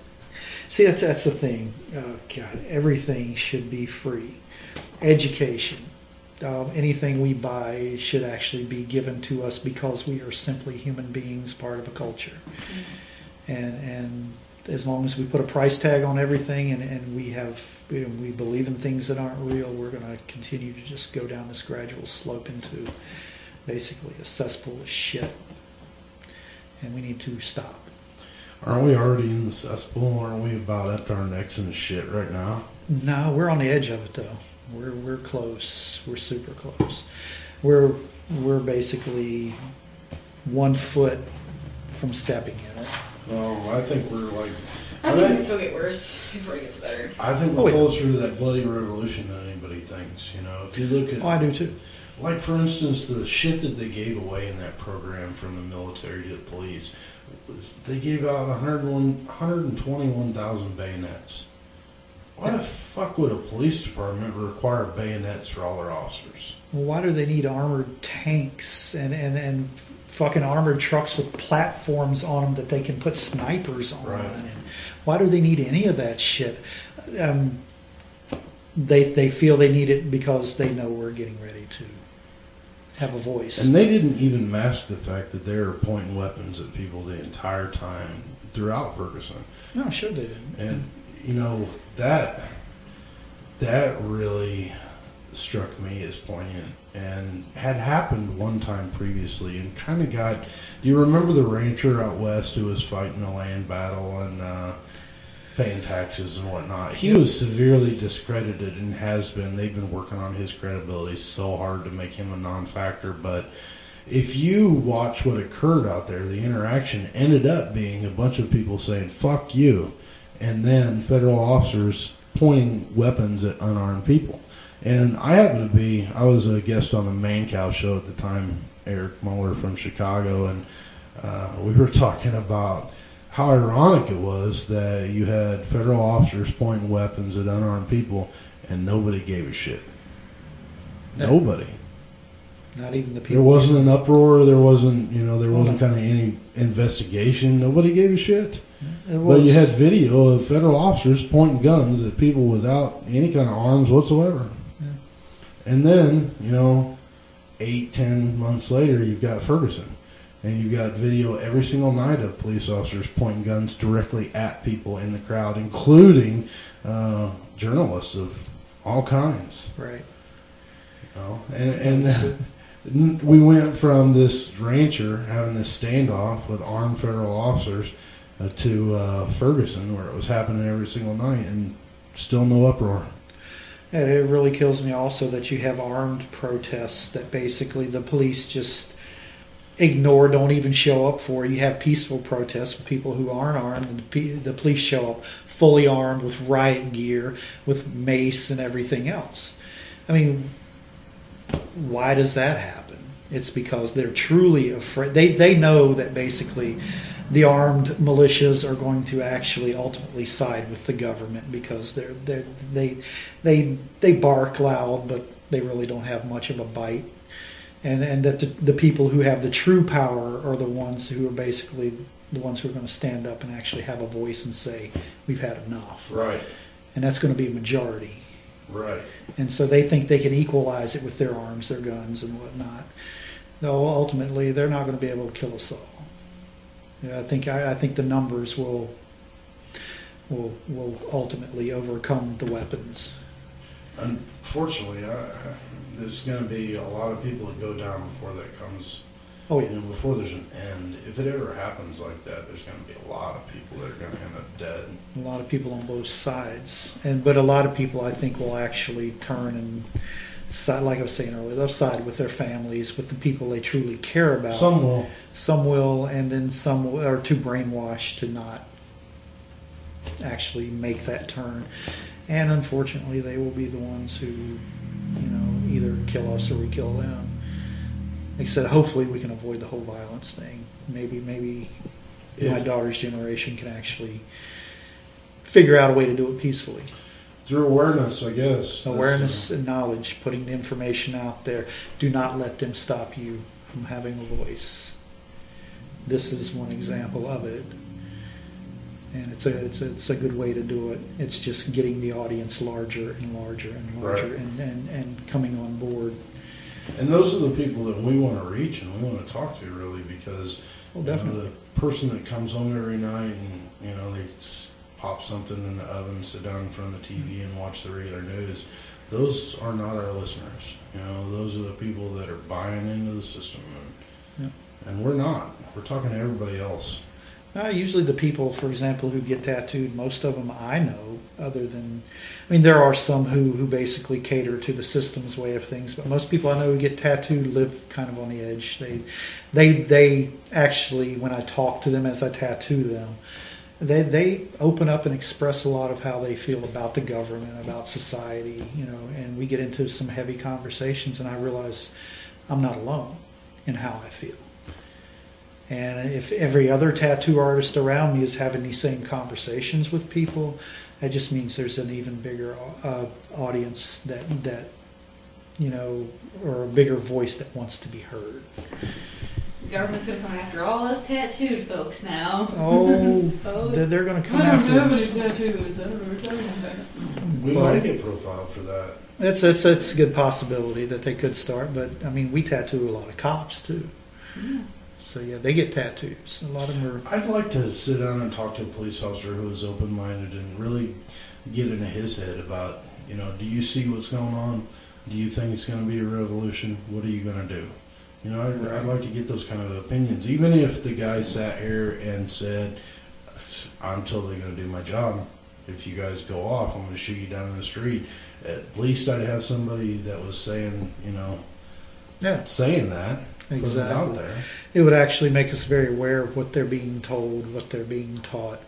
See, that's the thing. God, everything should be free. Education. Anything we buy should actually be given to us because we are simply human beings, part of a culture. And as long as we put a price tag on everything and we believe in things that aren't real, we're going to continue to just go down this gradual slope into basically a cesspool of shit. And we need to stop. Aren't we already in the cesspool? Aren't we about up to our necks in the shit right now? No, we're on the edge of it though. We're close. We're super close. We're basically 1 foot from stepping in it. Well, I think we're like... I think it'll still get worse before it gets better. I think we're closer to that bloody revolution than anybody thinks. If you look at... Oh, I do too. Like, for instance, the shit that they gave away in that program from the military to the police, they gave out 121,000 bayonets. Why the fuck would a police department require bayonets for all their officers? Well, why do they need armored tanks and fucking armored trucks with platforms on them that they can put snipers on? Right. And why do they need any of that shit? They feel they need it because they know we're getting ready to have a voice. And they didn't even mask the fact that they were pointing weapons at people the entire time throughout Ferguson. No, sure they didn't. And, you know, that really struck me as poignant and had happened one time previously and kind of got... Do you remember the rancher out west who was fighting the land battle and paying taxes and whatnot? He was severely discredited and has been. They've been working on his credibility so hard to make him a non-factor. But if you watch what occurred out there, the interaction ended up being a bunch of people saying, fuck you, and then federal officers pointing weapons at unarmed people. And I was a guest on the Main Cow show at the time, Eric Muller from Chicago, and we were talking about how ironic it was that you had federal officers pointing weapons at unarmed people and nobody gave a shit. No. Nobody. Not even the people. There wasn't an uproar. There wasn't kind of any investigation. Nobody gave a shit. But you had video of federal officers pointing guns at people without any kind of arms whatsoever. Yeah. And then, 8-10 months later, you've got Ferguson. And you've got video every single night of police officers pointing guns directly at people in the crowd, including journalists of all kinds. Right. And we went from this rancher having this standoff with armed federal officers to Ferguson, where it was happening every single night, and still no uproar. And it really kills me also that you have armed protests that basically the police just ignore, don't even show up for. You have peaceful protests with people who aren't armed, and the police show up fully armed with riot gear, with mace and everything else. I mean, why does that happen? It's because they're truly afraid. They know that basically the armed militias are going to actually ultimately side with the government because they bark loud, but they really don't have much of a bite. And that the people who have the true power are the ones who are basically the ones who are going to stand up and actually have a voice and say, we've had enough. Right. And that's going to be a majority. Right. And so they think they can equalize it with their arms, their guns, and whatnot. No, ultimately, they're not going to be able to kill us all. Yeah, I think the numbers will ultimately overcome the weapons. Unfortunately, there's going to be a lot of people that go down before that comes. Oh yeah. Before there's an end. If it ever happens like that, there's going to be a lot of people that are going to end up dead. A lot of people on both sides, but a lot of people I think will actually turn and side, like I was saying earlier, they'll side with their families, with the people they truly care about. Some will, and then some are too brainwashed to not actually make that turn. And unfortunately, they will be the ones who, either kill us or we kill them. Like I said, hopefully we can avoid the whole violence thing. Maybe my daughter's generation can actually figure out a way to do it peacefully. Through awareness, I guess. Awareness and knowledge, putting the information out there. Do not let them stop you from having a voice. This is one example of it. And it's a good way to do it. It's just getting the audience larger and larger and larger, right, and coming on board. And those are the people that we want to reach and we want to talk to, really, because definitely. The person that comes home every night and they pop something in the oven, sit down in front of the TV and watch the regular news, those are not our listeners. Those are the people that are buying into the system, and we're not. We're talking to everybody else. Usually the people, for example, who get tattooed, most of them I know, there are some who basically cater to the system's way of things, but most people I know who get tattooed live kind of on the edge. They actually, when I talk to them as I tattoo them, they open up and express a lot of how they feel about the government, about society, and we get into some heavy conversations, and I realize I'm not alone in how I feel. And if every other tattoo artist around me is having these same conversations with people, that just means there's an even bigger audience that or a bigger voice that wants to be heard. The government's going to come after all us tattooed folks now. Oh, they're going to come after. I don't have any tattoos. I don't know what you're talking about. We might get profiled for that. It's a good possibility that they could start, but I mean, we tattoo a lot of cops too. Yeah. So yeah, they get tattoos. A lot of them are. I'd like to sit down and talk to a police officer who is open-minded and really get into his head about, do you see what's going on? Do you think it's going to be a revolution? What are you going to do? I'd like to get those kind of opinions. Even if the guy sat here and said, I'm totally going to do my job. If you guys go off, I'm going to shoot you down in the street. At least I'd have somebody that was saying, saying that. Put it out there. It would actually make us very aware of what they're being told, what they're being taught,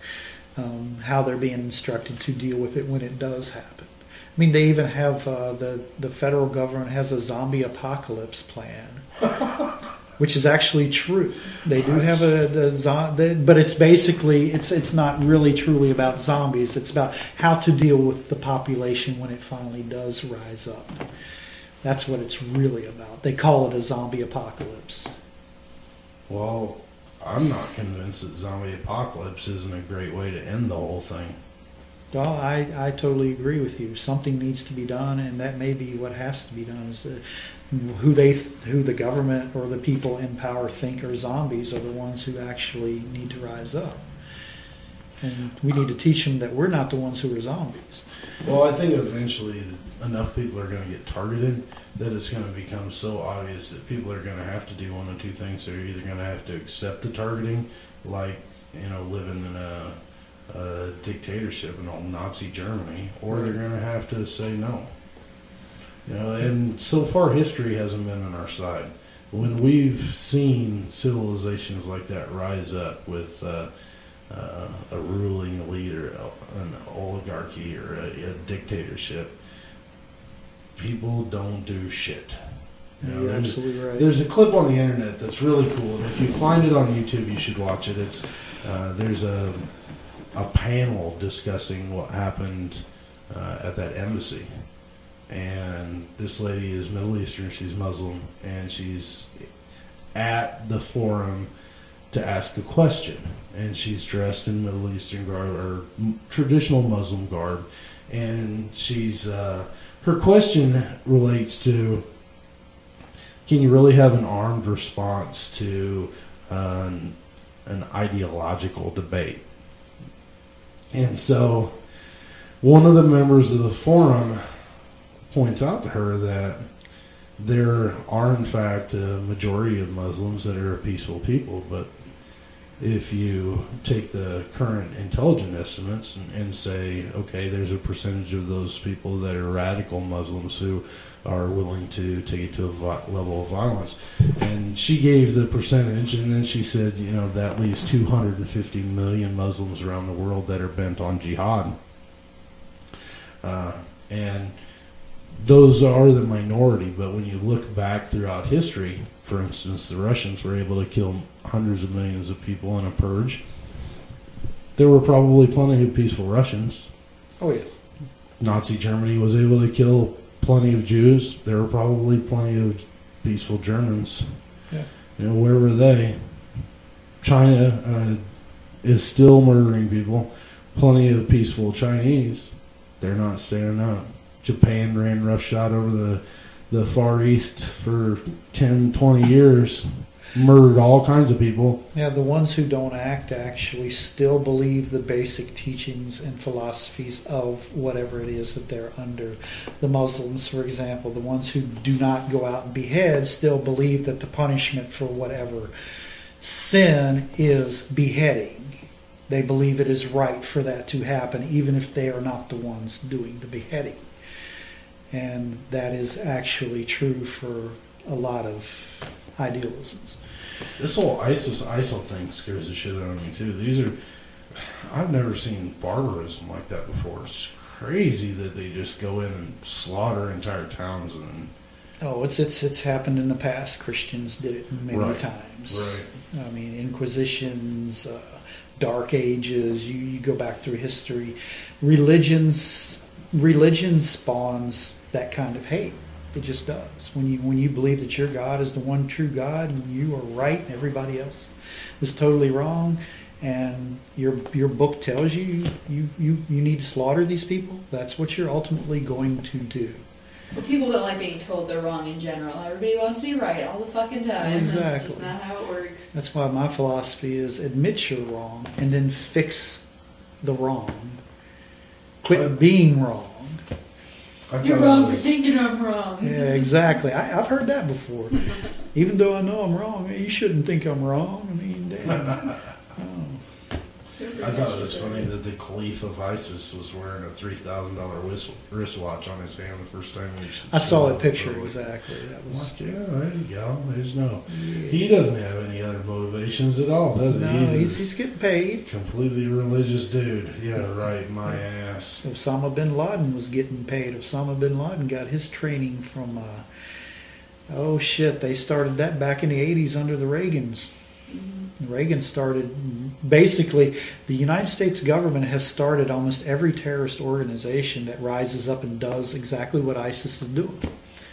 how they're being instructed to deal with it when it does happen. I mean, they even have the federal government has a zombie apocalypse plan, which is actually true. They do have but it's basically it's not really truly about zombies. It's about how to deal with the population when it finally does rise up. That's what it's really about. They call it a zombie apocalypse. Well, I'm not convinced that zombie apocalypse isn't a great way to end the whole thing. Well, I totally agree with you. Something needs to be done, and that may be what has to be done. Is who the government or the people in power think are zombies are the ones who actually need to rise up. And we need to teach them that we're not the ones who are zombies. Well, I think eventually enough people are going to get targeted that it's going to become so obvious that people are going to have to do one of two things. They're either going to have to accept the targeting, like, living in a dictatorship in old Nazi Germany, or they're going to have to say no. And so far history hasn't been on our side. When we've seen civilizations like that rise up with a ruling elite or an oligarchy or a dictatorship, people don't do shit. You're absolutely right. There's a clip on the internet that's really cool, and if you find it on YouTube, you should watch it. It's there's a panel discussing what happened at that embassy, and this lady is Middle Eastern. She's Muslim, and she's at the forum to ask a question, and she's dressed in Middle Eastern garb or traditional Muslim garb, and she's her question relates to, can you really have an armed response to an ideological debate? And so one of the members of the forum points out to her that there are in fact a majority of Muslims that are peaceful people, but if you take the current intelligence estimates and say, okay, there's a percentage of those people that are radical Muslims who are willing to take it to a level of violence. And she gave the percentage, and then she said, that leaves 250 million Muslims around the world that are bent on jihad. And those are the minority, but when you look back throughout history, for instance, the Russians were able to kill hundreds of millions of people in a purge. There were probably plenty of peaceful Russians. Oh, yeah. Nazi Germany was able to kill plenty of Jews. There were probably plenty of peaceful Germans. Yeah. Where were they? China is still murdering people. Plenty of peaceful Chinese. They're not standing up. Japan ran roughshod over the Far East for 10, 20 years. Murdered all kinds of people. Yeah, the ones who don't act actually still believe the basic teachings and philosophies of whatever it is that they're under. The Muslims, for example, the ones who do not go out and behead still believe that the punishment for whatever sin is beheading. They believe it is right for that to happen, even if they are not the ones doing the beheading. And that is actually true for a lot of idealisms. This whole ISIL thing scares the shit out of me too. I've never seen barbarism like that before. It's crazy that they just go in and slaughter entire towns. It's happened in the past. Christians did it many times. Right. I mean, Inquisitions, Dark Ages. You go back through history. Religion spawns that kind of hate. It just does. When you believe that your God is the one true God and you are right and everybody else is totally wrong, and your book tells you need to slaughter these people, that's what you're ultimately going to do. Well, people don't like being told they're wrong in general. Everybody wants to be right all the fucking time. Exactly. That's just not how it works. That's why my philosophy is admit you're wrong and then fix the wrong. Quit being wrong. You're wrong for thinking I'm wrong. Yeah, exactly. I've heard that before. Even though I know I'm wrong, you shouldn't think I'm wrong. I mean, damn. I thought it was funny that the Caliph of ISIS was wearing a $3,000 wristwatch on his hand the first time I saw that picture exactly. That was like, yeah, there you go. There's no. He doesn't have any other motivations at all, does he? No, he's getting paid. Completely religious dude. Yeah, right. My ass. Osama bin Laden was getting paid. Osama bin Laden got his training from. Oh shit! They started that back in the '80s under the Reagans. Reagan started, basically, the United States government has started almost every terrorist organization that rises up and does exactly what ISIS is doing.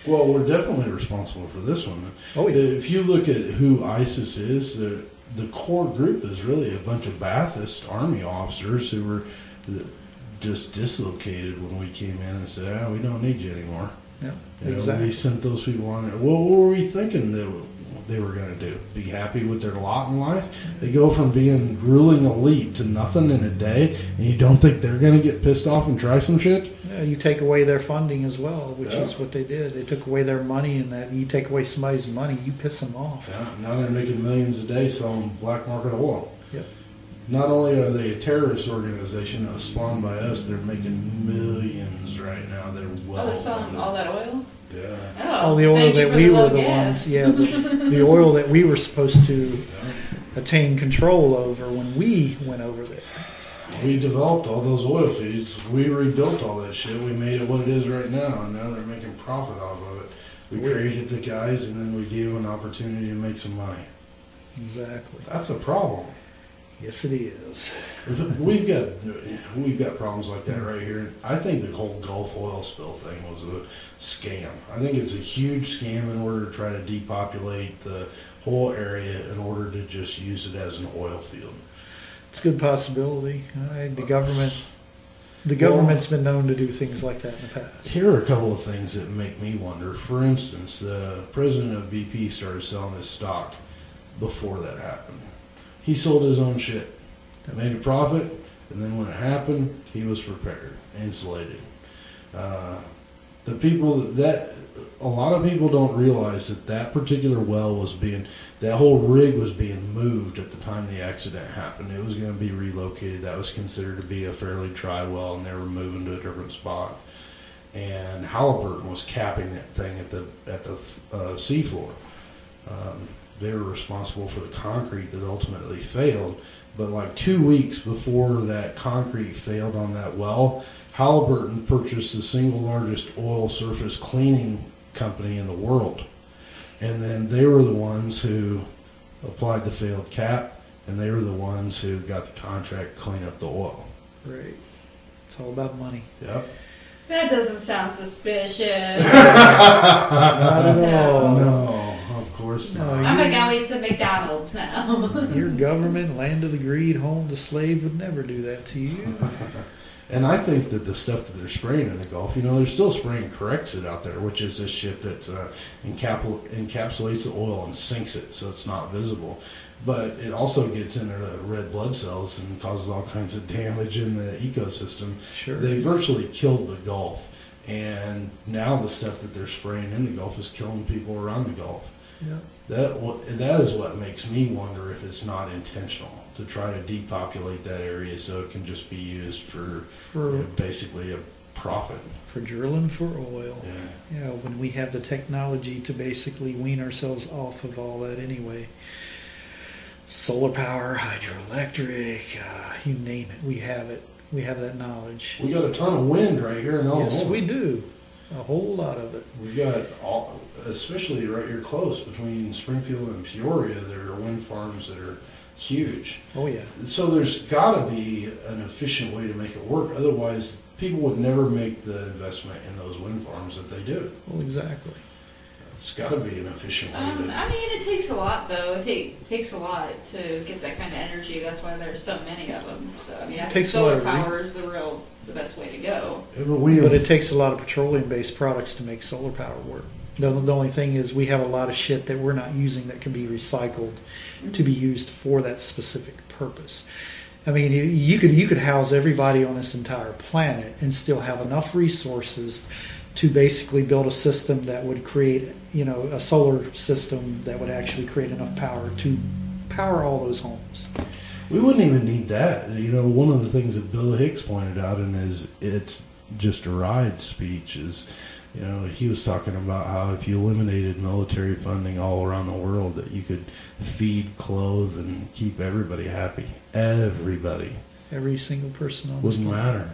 Well, we're definitely responsible for this one. Oh, yeah. If you look at who ISIS is, the core group is really a bunch of Ba'athist army officers who were just dislocated when we came in and said, we don't need you anymore. Yeah, exactly. We sent those people on there. Well, what were we thinking that they were going to do? Be happy with their lot in life? They go from being ruling elite to nothing in a day, and you don't think they're going to get pissed off and try some shit? Yeah, you take away their funding as well, which is what they did. They took away their money, and that you take away somebody's money, you piss them off. Yeah, now they're making millions a day selling black market oil. Yep. Not only are they a terrorist organization that was spawned by us, they're making millions right now. They're they're selling all that oil? Yeah. All the oil that we were the ones, the oil that we were supposed to attain control over when we went over there. We developed all those oil fields. We rebuilt all that shit. We made it what it is right now, and now they're making profit off of it. We created the guys, and then we gave them an opportunity to make some money. Exactly. That's a problem. Yes, it is. We've got problems like that right here. I think the whole Gulf oil spill thing was a scam. I think it's a huge scam in order to try to depopulate the whole area in order to just use it as an oil field. It's a good possibility. The government's been known to do things like that in the past. Here are a couple of things that make me wonder. For instance, the president of BP started selling his stock before that happened. He sold his own shit, made a profit, and then when it happened, he was prepared, insulated. The people that a lot of people don't realize that particular well was that whole rig was being moved at the time the accident happened. It was going to be relocated. That was considered to be a fairly dry well, and they were moving to a different spot. And Halliburton was capping that thing at the seafloor. They were responsible for the concrete that ultimately failed. But like 2 weeks before that concrete failed on that well, Halliburton purchased the single largest oil surface cleaning company in the world. And then they were the ones who applied the failed cap, and they were the ones who got the contract to clean up the oil. Right. It's all about money. Yep. That doesn't sound suspicious. Not at all. No, of course not. I'm going to go eat some McDonald's now. Your government, land of the greed, home of the slave, would never do that to you. And I think that the stuff that they're spraying in the Gulf, they're still spraying Corexit out there, which is this shit that encapsulates the oil and sinks it so it's not visible. But it also gets into the red blood cells and causes all kinds of damage in the ecosystem. Sure. They virtually killed the Gulf. And now the stuff that they're spraying in the Gulf is killing people around the Gulf. Yeah. That is what makes me wonder if it's not intentional to try to depopulate that area so it can just be used for basically a profit. For drilling for oil. Yeah. Yeah, when we have the technology to basically wean ourselves off of all that anyway. Solar power, hydroelectric, you name it. We have it. We have that knowledge. We got a ton of wind right here in Oklahoma. Yes, we do. A whole lot of it. We've got especially right here close between Springfield and Peoria, there are wind farms that are huge. Oh, yeah. So there's got to be an efficient way to make it work. Otherwise, people would never make the investment in those wind farms that they do. Well, exactly. It's got to be an efficient way to... I mean, it takes a lot, though. It takes a lot to get that kind of energy. That's why there's so many of them. So, I mean, I think solar power is the best way to go. But it takes a lot of petroleum-based products to make solar power work. The only thing is we have a lot of shit that we're not using that can be recycled to be used for that specific purpose. I mean, you could house everybody on this entire planet and still have enough resources to basically build a system that would create, a solar system that would actually create enough power to power all those homes. We wouldn't even need that. One of the things that Bill Hicks pointed out in his It's Just a Ride speech is, he was talking about how if you eliminated military funding all around the world, that you could feed, clothe, and keep everybody happy. Everybody. Every single person on Wouldn't this matter,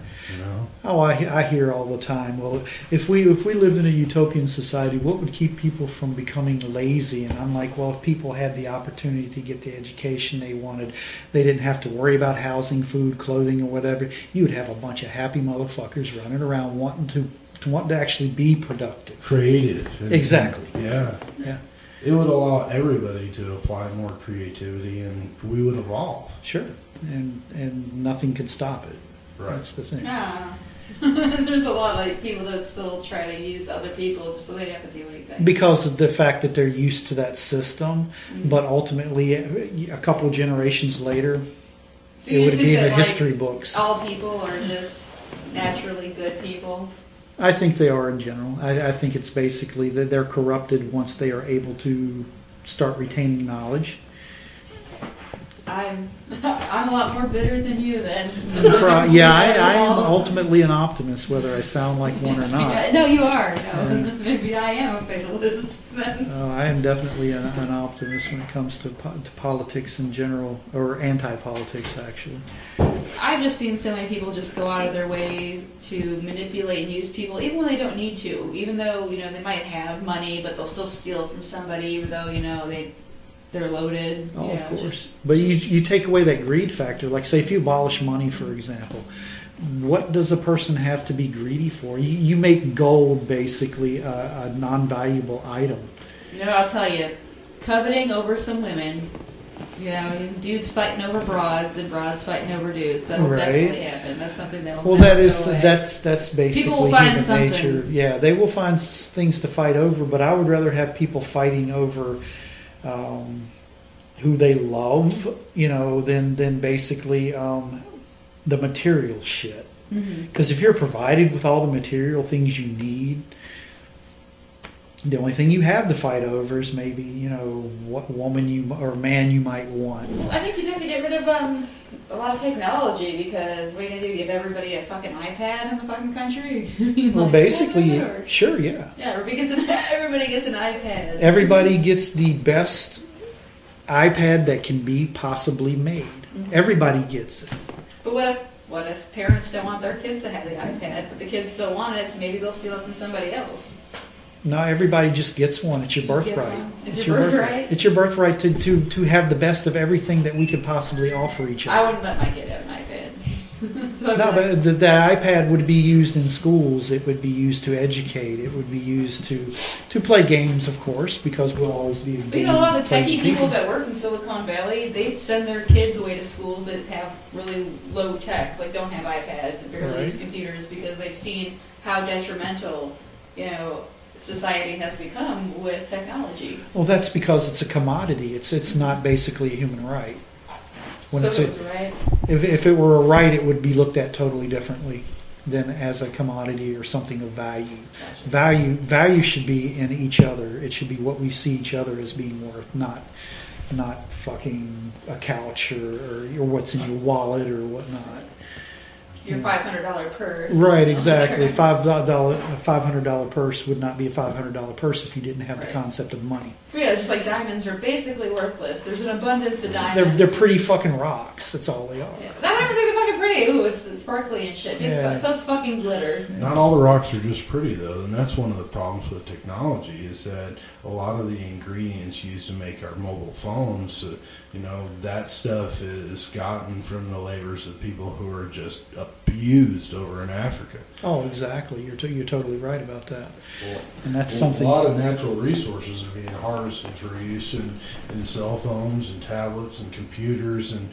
Oh, I hear all the time. Well, if we lived in a utopian society, what would keep people from becoming lazy? And I'm like, well, if people had the opportunity to get the education they wanted, they didn't have to worry about housing, food, clothing, or whatever. You would have a bunch of happy motherfuckers running around wanting to actually be productive, creative. Exactly. Yeah. It would allow everybody to apply more creativity, and we would evolve. Sure. And nothing could stop it. Right. That's the thing. Yeah. There's a lot of people that still try to use other people just so they don't have to do anything. Because of the fact that they're used to that system, but ultimately, a couple generations later, so it would be in the history books. All people are just naturally good people? I think they are in general. I think it's basically that they're corrupted once they are able to start retaining knowledge. I'm a lot more bitter than you then. Yeah, I am ultimately an optimist, whether I sound like one or not. No, you are. No, maybe I am a fatalist then. I am definitely an optimist when it comes to politics in general, or anti-politics, actually. I've just seen so many people just go out of their way to manipulate and use people, even when they don't need to. Even though they might have money, but they'll still steal from somebody, even though they're loaded. Oh, of course. But you take away that greed factor. Like, say, if you abolish money, for example, what does a person have to be greedy for? You make gold basically a non-valuable item. I'll tell you, coveting over some women, dudes fighting over broads and broads fighting over dudes. That'll definitely happen. That's something that will that's basically people will find human nature. Yeah, they will find things to fight over, but I would rather have people fighting over who they love, than basically the material shit. Because if you're provided with all the material things you need, the only thing you have to fight over is maybe, what woman or man you might want. Well, I think you'd have to get rid of a lot of technology, because what are you going to do, give everybody a fucking iPad in the fucking country? Well, basically, sure, yeah. Yeah, everybody gets an iPad. Everybody gets the best iPad that can be possibly made. Everybody gets it. But what if parents don't want their kids to have the iPad, but the kids still want it, so maybe they'll steal it from somebody else? No, everybody just gets one. It's your birthright. It's your birthright? It's your birthright to have the best of everything that we could possibly offer each other. I wouldn't let my kid have an iPad. But the iPad would be used in schools. It would be used to educate. It would be used to play games, of course, because we'll always be a lot of the techie people that work in Silicon Valley, they send their kids away to schools that have really low tech, like don't have iPads and barely use computers, because they've seen how detrimental, society has become with technology. Well, that's because it's a commodity. It's not basically a human right. It's a right. If it were a right, it would be looked at totally differently than as a commodity or something of value. Value should be in each other. It should be what we see each other as being worth, not fucking a couch or what's in your wallet or whatnot. Your $500 purse. Right, exactly. $500 purse would not be a $500 purse if you didn't have the concept of money. Yeah, it's just like diamonds are basically worthless. There's an abundance of diamonds. They're pretty fucking rocks. That's all they are. Yeah. I don't even think they're fucking pretty. Ooh, it's sparkly and shit. So it's fucking glitter. Not all the rocks are just pretty, though, and that's one of the problems with technology, is that a lot of the ingredients used to make our mobile phones, that stuff is gotten from the labors of people who are just up abused over in Africa. Oh, exactly. You're totally right about that. Well, And that's well, something. A lot of natural resources are being harvested for use in cell phones and tablets and computers, and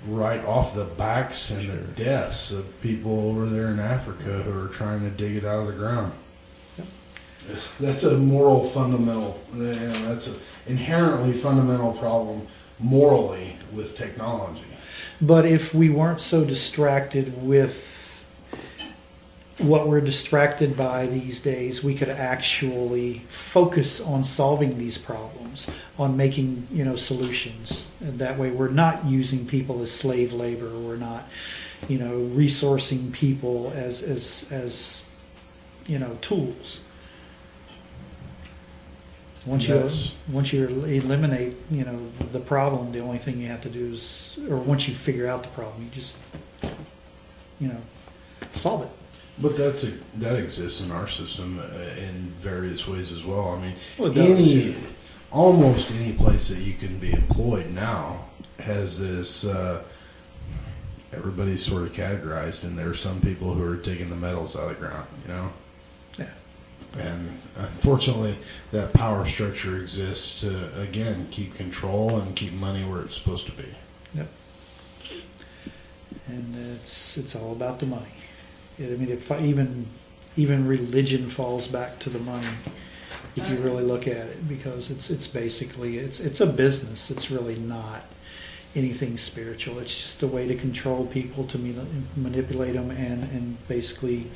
right off the backs and the deaths of people over there in Africa who are trying to dig it out of the ground. Yep. That's a moral fundamental, that's an inherently fundamental problem morally with technology. But if we weren't so distracted with what we're distracted by these days, we could actually focus on solving these problems, on making, solutions. And that way we're not using people as slave labor. We're not, resourcing people as tools. Once you eliminate, the problem, the only thing you have to do is, or once you figure out the problem, you just, solve it. But that exists in our system in various ways as well. I mean, Well, it does, almost any place that you can be employed now has this. Everybody's sort of categorized, and there are some people who are digging the metals out of the ground. Yeah. And unfortunately, that power structure exists to, again, keep control and keep money where it's supposed to be. Yep. And it's all about the money. If even religion falls back to the money, if you really look at it, because it's basically it's a business. It's really not anything spiritual. It's just a way to control people, to manipulate them, and basically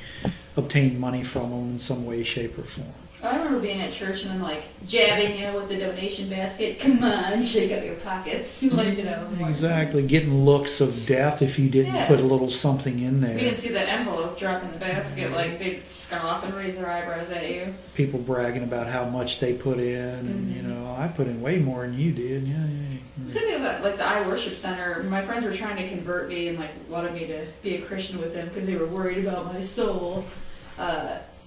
obtain money from them in some way, shape, or form. I remember being at church and then jabbing you with the donation basket. Come on, shake up your pockets. Exactly. Getting looks of death if you didn't put a little something in there. We didn't see that envelope drop in the basket, they'd scoff and raise their eyebrows at you. People bragging about how much they put in, and I put in way more than you did. Yeah. Same thing about the I Worship Center. My friends were trying to convert me and wanted me to be a Christian with them because they were worried about my soul.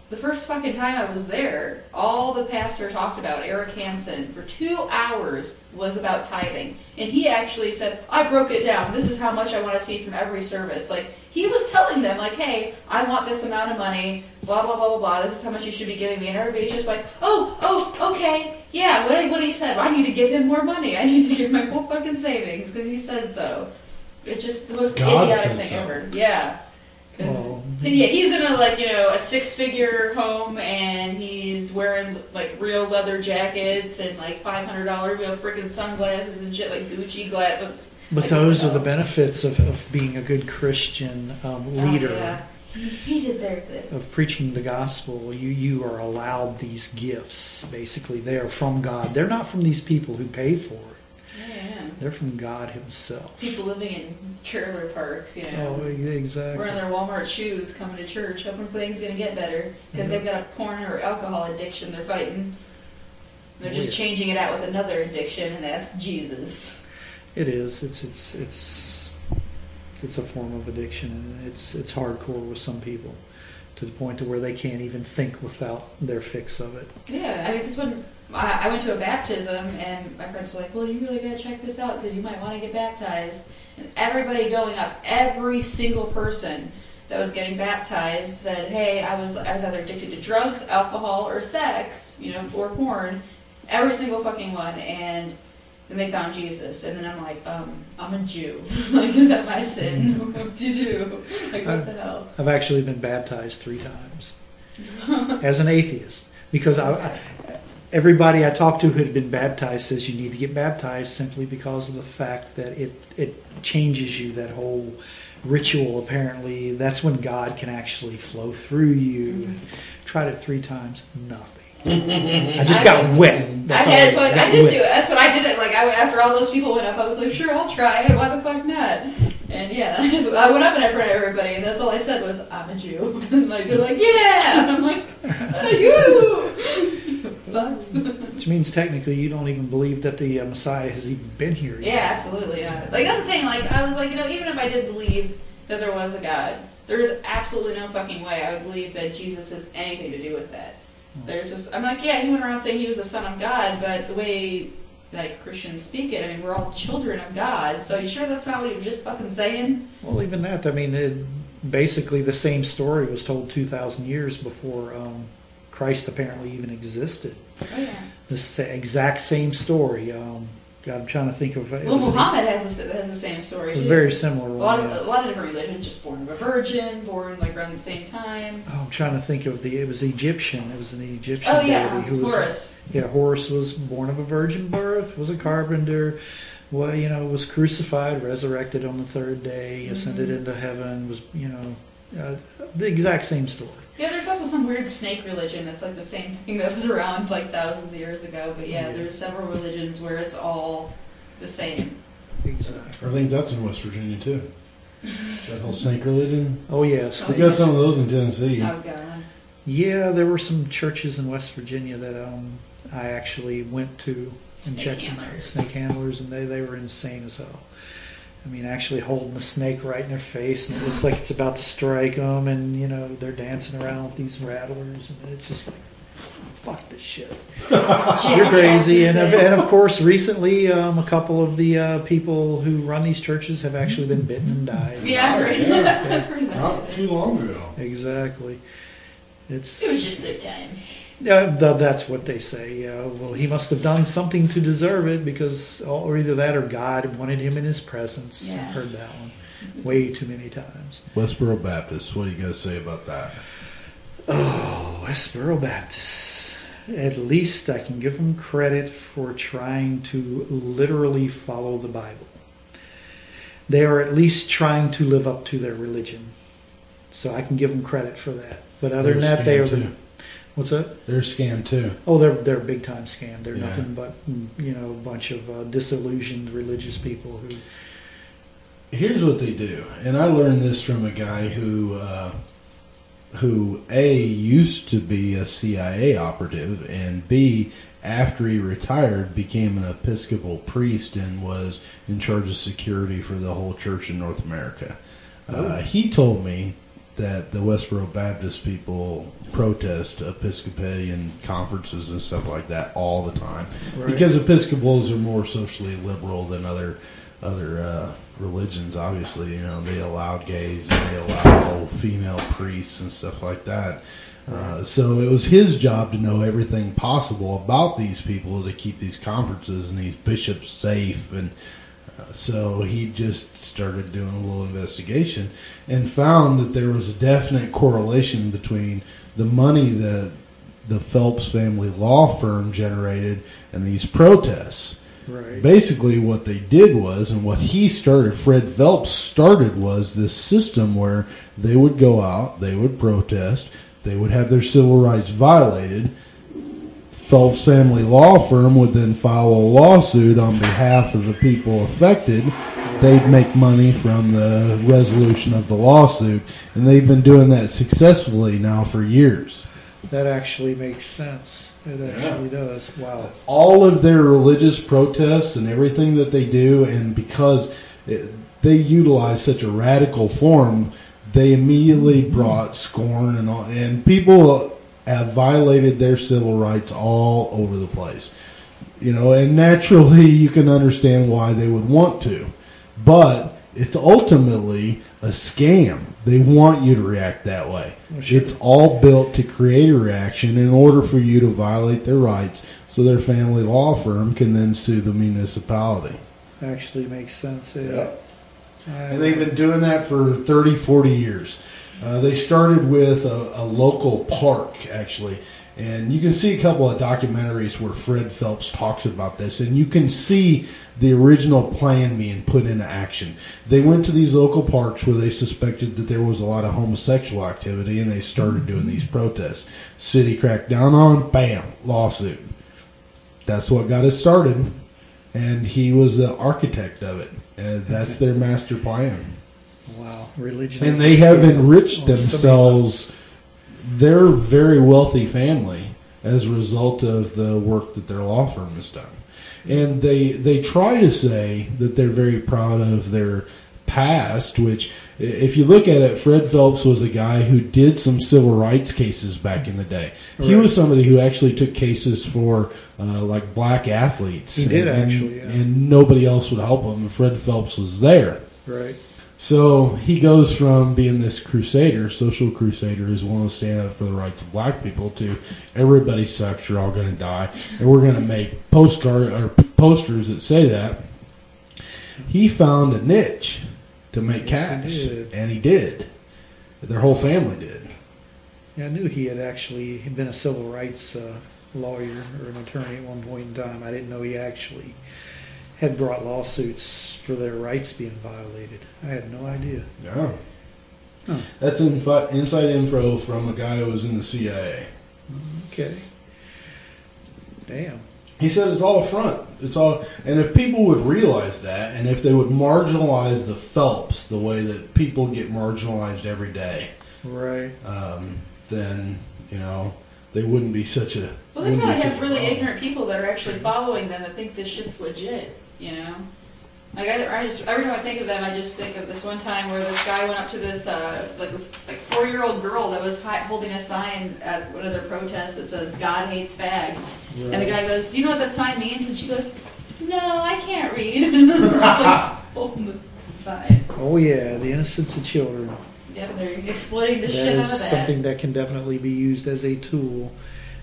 The first fucking time I was there, all the pastor talked about, Eric Hansen, for 2 hours was about tithing. And he actually said, I broke it down. This is how much I want to see from every service. He was telling them, hey, I want this amount of money, blah, blah, blah, blah, blah. This is how much you should be giving me. And everybody's just okay. Yeah, what he said. I need to give him more money. I need to give my whole fucking savings because he said so. It's just the most idiotic thing ever. Yeah. He's in a 6-figure home, and he's wearing real leather jackets and $500 freaking sunglasses and shit, Gucci glasses. But those are the benefits of being a good Christian leader. Oh, yeah. He deserves it. Of preaching the gospel. You are allowed these gifts. Basically, they are from God. They're not from these people who pay for it. Yeah. They're from God Himself. People living in trailer parks, Oh, exactly. Wearing their Walmart shoes, coming to church, hoping things going to get better because they've got a porn or alcohol addiction they're fighting. They're just changing it out with another addiction, and that's Jesus. It is. It's a form of addiction, and it's hardcore with some people, to the point to where they can't even think without their fix of it. Yeah, because when I went to a baptism, and my friends were like, well, you really got to check this out because you might want to get baptized. And everybody going up, every single person that was getting baptized said, hey, I was either addicted to drugs, alcohol, or sex, or porn. Every single fucking one. And then they found Jesus. And then I'm like, I'm a Jew. Is that my sin? What do you do? What the hell? I've actually been baptized 3 times as an atheist, because everybody I talk to who had been baptized says you need to get baptized simply because of the fact that it changes you. That whole ritual, apparently, that's when God can actually flow through you. Tried it 3 times, nothing. I just got wet. I did do it. That's what I did. After all those people went up, I was like, sure, I'll try it. Why the fuck not? And yeah, I went up and I front of everybody, and that's all I said was, I'm a Jew. They're like, yeah. And I'm like, you fucks. Which means technically you don't even believe that the Messiah has even been here yet. Yeah, absolutely. Yeah. That's the thing. I was like, even if I did believe that there was a God, there's absolutely no fucking way I would believe that Jesus has anything to do with that. There's just, I'm like, yeah, he went around saying he was the Son of God, but the way Christians speak it, we're all children of God. So you sure that's not what he was just fucking saying? Well, even that, basically the same story was told 2,000 years before Christ apparently even existed. Oh, yeah. This exact same story. God, I'm trying to think of. Well, Muhammad has the same story It's too. a very similar A one. lot of different religions, just born of a virgin, born like around the it I'm trying to think of it was Egyptian. It was an Egyptian Oh yeah, deity who was Horus. Horus was born of a virgin birth, was a carpenter, was crucified, resurrected on the third day, ascended into heaven, was the exact same story. Yeah, there's also some weird snake religion that's like the same thing that was around like thousands of years ago. But yeah, there's several religions where it's all the same. Exactly. I think that's in West Virginia too. That whole snake religion. Oh yes, We got some of those in Tennessee. Oh god. Yeah, there were some churches in West Virginia that I actually went to and checked snake handlers, and they were insane as hell. I mean, actually holding the snake right in their face, and it looks like it's about to strike them, and they're dancing around with these rattlers, and it's just like, fuck this shit. You're crazy. And of course, recently, a couple of the people who run these churches have actually been bitten and died. Yeah, right. Not too long ago. Exactly. It was just their time. Yeah, that's what they say. Yeah, well, he must have done something to deserve it because, or either that or God wanted him in His presence. Yeah. I've heard that one way too many times. Westboro Baptist. What do you guys say about that? Oh, Westboro Baptist. At least I can give them credit for trying to literally follow the Bible. They are at least trying to live up to their religion, so I can give them credit for that. But other than that, they are the. What's that? They're a scam too. Oh, they're a big time scam. They're nothing but a bunch of disillusioned religious people who. Here's what they do, and I learned this from a guy who A, used to be a CIA operative, and B, after he retired, became an Episcopal priest and was in charge of security for the whole church in North America. He told me that the Westboro Baptist people protest Episcopalian conferences and stuff like that all the time. Right. Because Episcopals are more socially liberal than other religions, obviously. They allow gays and they allow female priests and stuff like that. So it was his job to know everything possible about these people to keep these conferences and these bishops safe, and so he just started doing a little investigation and found that there was a definite correlation between the money that the Phelps family law firm generated and these protests. Right. Basically what they did was, and what he started, Fred Phelps started, was this system where they would go out, they would protest, they would have their civil rights violated. Phelps family law firm would then file a lawsuit on behalf of the people affected. They'd make money from the resolution of the lawsuit, and they've been doing that successfully now for years. That actually makes sense. It actually does. Wow. All of their religious protests and everything that they do, and because they utilize such a radical form, they immediately brought scorn and people have violated their civil rights all over the place. And naturally you can understand why they would want to. But it's ultimately a scam. They want you to react that way. Well, sure. It's all built to create a reaction in order for you to violate their rights so their family law firm can then sue the municipality. Actually makes sense. Yeah. And they've been doing that for 30, 40 years. They started with a local park, actually. And you can see a couple of documentaries where Fred Phelps talks about this. And you can see the original plan being put into action. They went to these local parks where they suspected that there was a lot of homosexual activity, and they started doing these protests. City cracked down on, bam, lawsuit. That's what got it started. And he was the architect of it. And that's their master plan. Wow, religion. And they have enriched themselves. They're a very wealthy family as a result of the work that their law firm has done. And they try to say that they're very proud of their past, which, if you look at it, Fred Phelps was a guy who did some civil rights cases back in the day. Right. He was somebody who actually took cases for like black athletes. He did, actually, yeah. And nobody else would help him, and Fred Phelps was there. Right. So he goes from being this crusader, social crusader, who's willing to stand up for the rights of black people, to everybody sucks, you're all going to die, and we're going to make posters that say that. He found a niche to make cash, and he did. Their whole family did. Yeah, I knew he had actually been a civil rights lawyer or an attorney at one point in time. I didn't know he actually had brought lawsuits for their rights being violated. I had no idea. Yeah. Huh. That's inside info from a guy who was in the CIA. Okay. Damn. He said it's all a front. It's all, and if people would realize that, and if they would marginalize the Phelps the way that people get marginalized every day, right? Then they wouldn't be such a. Well, they probably have really ignorant people that are actually following them that think this shit's legit. Like I just every time I think of them, I just think of this one time where this guy went up to this 4-year-old girl that was holding a sign at one of their protests that said "God hates fags," right. And the guy goes, "Do you know what that sign means?" And she goes, "No, I can't read." Holding the sign. Oh yeah, the innocence of children. Yeah, they're exploiting the shit out of that. That is something that can definitely be used as a tool,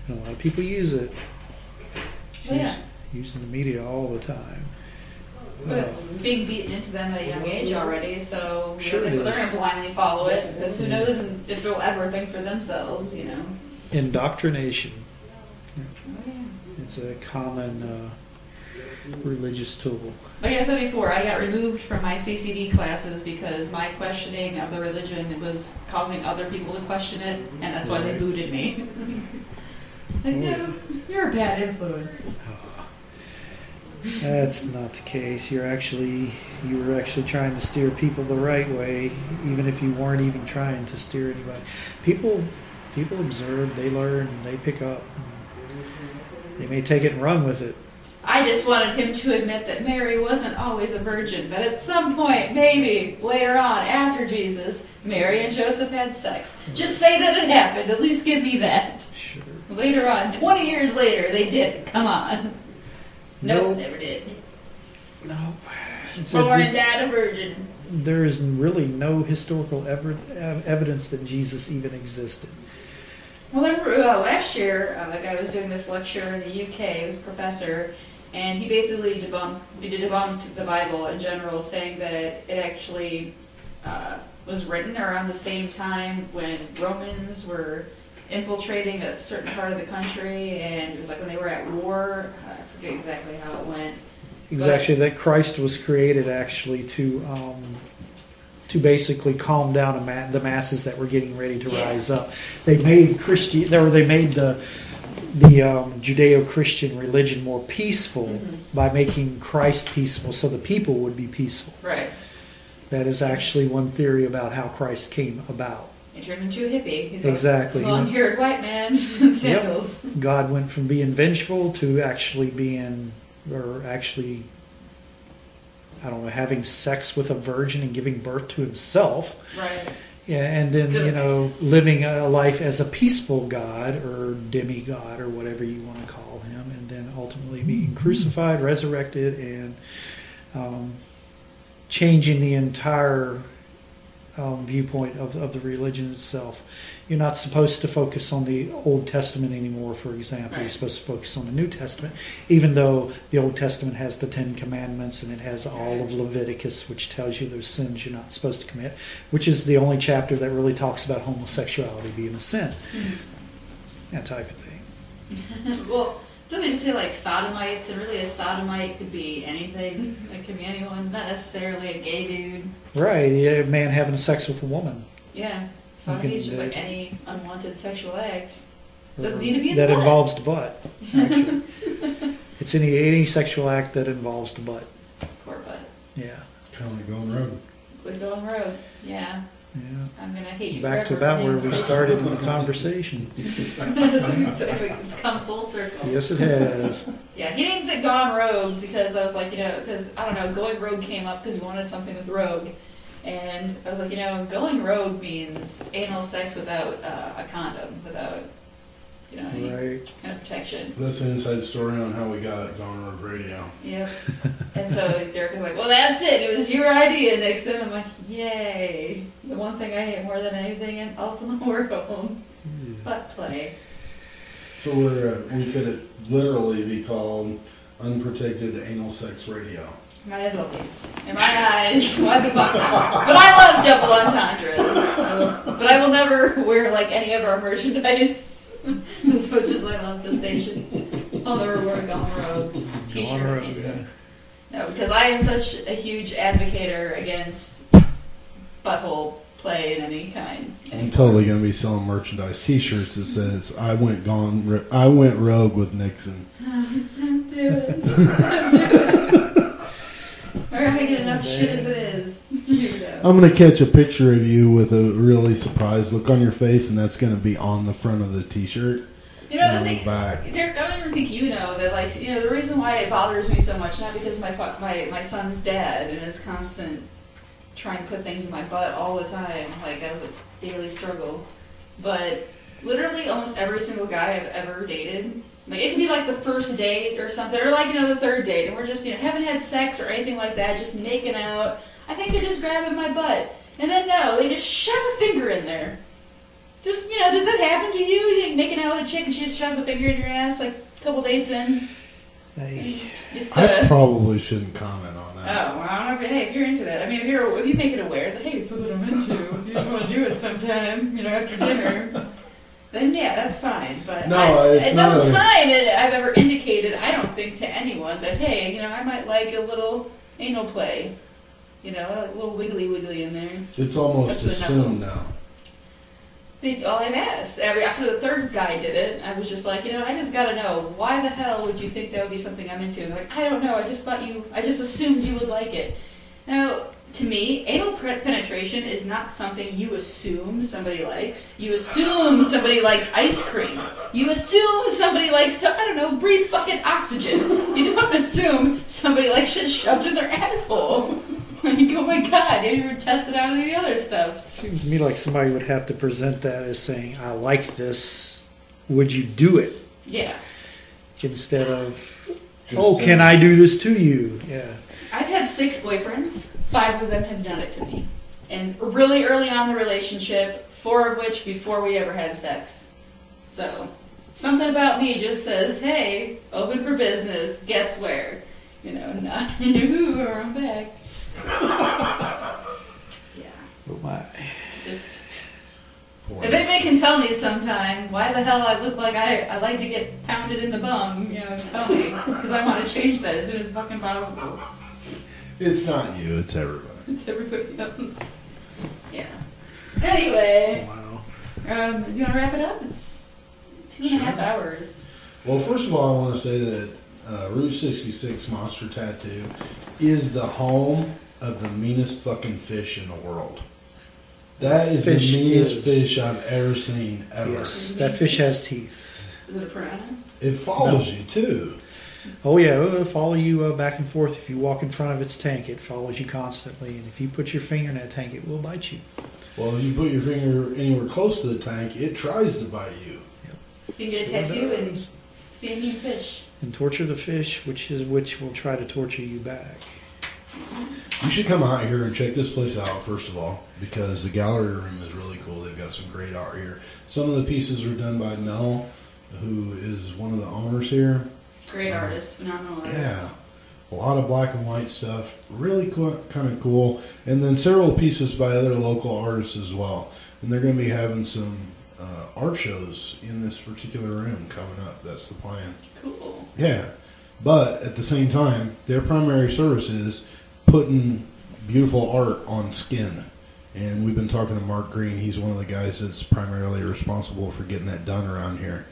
and a lot of people use it. Using the media all the time. But it's being beaten into them at a young age already, so sure they're going to blindly follow it, because who knows if they'll ever think for themselves, Indoctrination. Oh, yeah. It's a common religious tool. Like I said before, I got removed from my CCD classes because my questioning of the religion was causing other people to question it, and that's why they booted me. No, you're a bad influence. That's not the case. You were actually trying to steer people the right way, even if you weren't even trying to steer anybody. People observe, they learn, they pick up. They may take it and run with it. I just wanted him to admit that Mary wasn't always a virgin, that at some point, maybe later on, after Jesus, Mary and Joseph had sex. Just say that it happened. At least give me that. Sure. Later on, 20 years later, they did it. Come on. Nope, never did. Nope. Born and died a virgin. There is really no historical evidence that Jesus even existed. Well, last year, a guy was doing this lecture in the UK. He was a professor, and he basically debunked the Bible in general, saying that it actually was written around the same time when Romans were infiltrating a certain part of the country, and it was like when they were at war. I forget exactly how it went. Exactly, that Christ was created actually to basically calm down the masses that were getting ready to rise up. They made the Judeo-Christian religion more peaceful by making Christ peaceful, so the people would be peaceful. Right. That is actually one theory about how Christ came about. He turned into a hippie. He's exactly. a long-haired white man in sandals. Yep. God went from being vengeful to actually having sex with a virgin and giving birth to himself. Right. Yeah, and then, living a life as a peaceful God or demigod or whatever you want to call him, and then ultimately being crucified, resurrected, and changing the entire viewpoint of the religion itself. You're not supposed to focus on the Old Testament anymore, for example. Right. You're supposed to focus on the New Testament, even though the Old Testament has the Ten Commandments and it has all of Leviticus, which tells you those sins you're not supposed to commit, which is the only chapter that really talks about homosexuality being a sin. Mm-hmm. That type of thing. Well, don't they just say like sodomites, and really a sodomite could be anything. It could be anyone, not necessarily a gay dude. Right, a man having sex with a woman. Yeah. Sodomy is just like any unwanted sexual act. Doesn't need to be in that the butt. Involves the butt. Actually. It's any sexual act that involves the butt. Poor butt. Yeah. Kind of like going rogue. We're going rogue. Yeah. Yeah. I'm gonna hate you. Back to about where we started in the conversation. It's come full circle. Yes, it has. Yeah, he didn't say gone rogue because I was like, because I don't know, going rogue came up because we wanted something with rogue. And I was like, going rogue means anal sex without a condom, without, any kind of protection. That's an inside story on how we got Gone Rogue Radio. Yep. And so Derek was like, well, that's it. It was your idea, Nixon. I'm like, yay. The one thing I hate more than anything else in the world. Butt play. So we could literally be called Unprotected Anal Sex Radio. Might as well be. In my eyes, why the fuck not? But I love double entendres. But I will never wear like any of our merchandise as much as I love the station. I'll never wear a Gone Rogue t-shirt. No, because I am such a huge advocator against butthole play in any kind. I'm totally going to be selling merchandise T-shirts that says I went rogue with Nixon. Don't do it. Don't do it. Or I get enough shit as it is. I'm going to catch a picture of you with a really surprised look on your face, and that's going to be on the front of the T-shirt. You know, the thing, Derek, I don't even think you know that, like, you know, the reason why it bothers me so much, not because my son's dad and his constant trying to put things in my butt all the time, like, that was a daily struggle, but literally almost every single guy I've ever dated, like, it can be like the first date or something, or like, you know, the third date, and we're just, you know, haven't had sex or anything like that, just making out. I think they're just grabbing my butt. And then, no, they just shove a finger in there. Just, you know, does that happen to you? You think making out with a chick and she just shoves a finger in your ass, like, a couple dates in? I probably shouldn't comment on that. Oh, well, I don't know if you're into that. I mean, if you make it aware that, hey, it's something I'm into, if you just want to do it sometime, you know, after dinner, then yeah, that's fine. But at no time I've ever indicated, I don't think, to anyone that, hey, you know, I might like a little anal play. You know, a little wiggly in there. It's almost assumed now. All I've asked. After the third guy did it, I was just like, you know, I just gotta know, why the hell would you think that would be something I'm into? Like, I don't know, I just assumed you would like it. Now, to me, anal penetration is not something you assume somebody likes. You assume somebody likes ice cream. You assume somebody likes to, I don't know, breathe fucking oxygen. You don't assume somebody likes shit shoved in their asshole. Like, oh my god, you ever tested out any other stuff? Seems to me like somebody would have to present that as saying, I like this, would you do it? Yeah. Instead of, can I do this to you? Yeah. I've had 6 boyfriends. 5 of them have done it to me. And really early on in the relationship, 4 of which before we ever had sex. So, something about me just says, hey, open for business, guess where? You know, not, ooh, I'm back. Yeah. Oh my. Just, if anybody can tell me sometime why the hell I look like I like to get pounded in the bum, you know, tell me. Because I want to change that as soon as fucking possible. It's not you, it's everybody. It's everybody else. Yeah. Anyway. Wow. You want to wrap it up? It's 2.5 hours. Well, first of all, I want to say that Route 66 Monster Tattoo is the home of the meanest fucking fish in the world. That is the meanest fish I've ever seen, ever. Yes, that fish has teeth. Is it a piranha? It follows you, too. Oh, yeah, it'll follow you back and forth. If you walk in front of its tank, it follows you constantly. And if you put your finger in that tank, it will bite you. Well, if you put your finger anywhere close to the tank, it tries to bite you. Yep. So you can get a tattoo and see a mean fish. And torture the fish, which will try to torture you back. You should come out here and check this place out, first of all, because the gallery room is really cool. They've got some great art here. Some of the pieces are done by Mel, who is one of the owners here. Great artist, phenomenal artist. Yeah. A lot of black and white stuff. Really cool, kind of cool. And then several pieces by other local artists as well. And they're going to be having some art shows in this particular room coming up. That's the plan. Cool. Yeah. But at the same time, their primary service is putting beautiful art on skin. And we've been talking to Mark Greene. He's one of the guys that's primarily responsible for getting that done around here.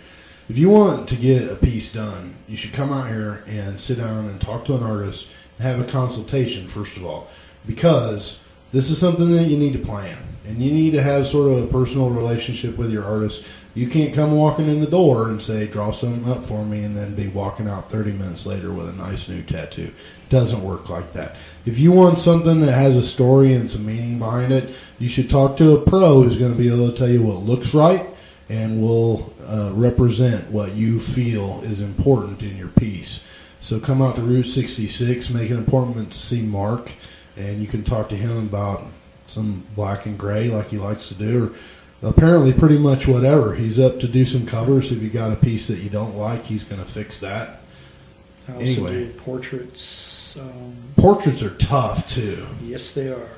If you want to get a piece done, you should come out here and sit down and talk to an artist and have a consultation, first of all, because this is something that you need to plan, and you need to have sort of a personal relationship with your artist. You can't come walking in the door and say, draw something up for me, and then be walking out 30 minutes later with a nice new tattoo. It doesn't work like that. If you want something that has a story and some meaning behind it, you should talk to a pro who's going to be able to tell you what looks right and will represent what you feel is important in your piece. So come out to Route 66, make an appointment to see Mark, and you can talk to him about some black and gray like he likes to do, or apparently pretty much whatever. He's up to do some covers. If you got a piece that you don't like, he's going to fix that. I also Anyway. do portraits. Portraits are tough, too. Yes, they are.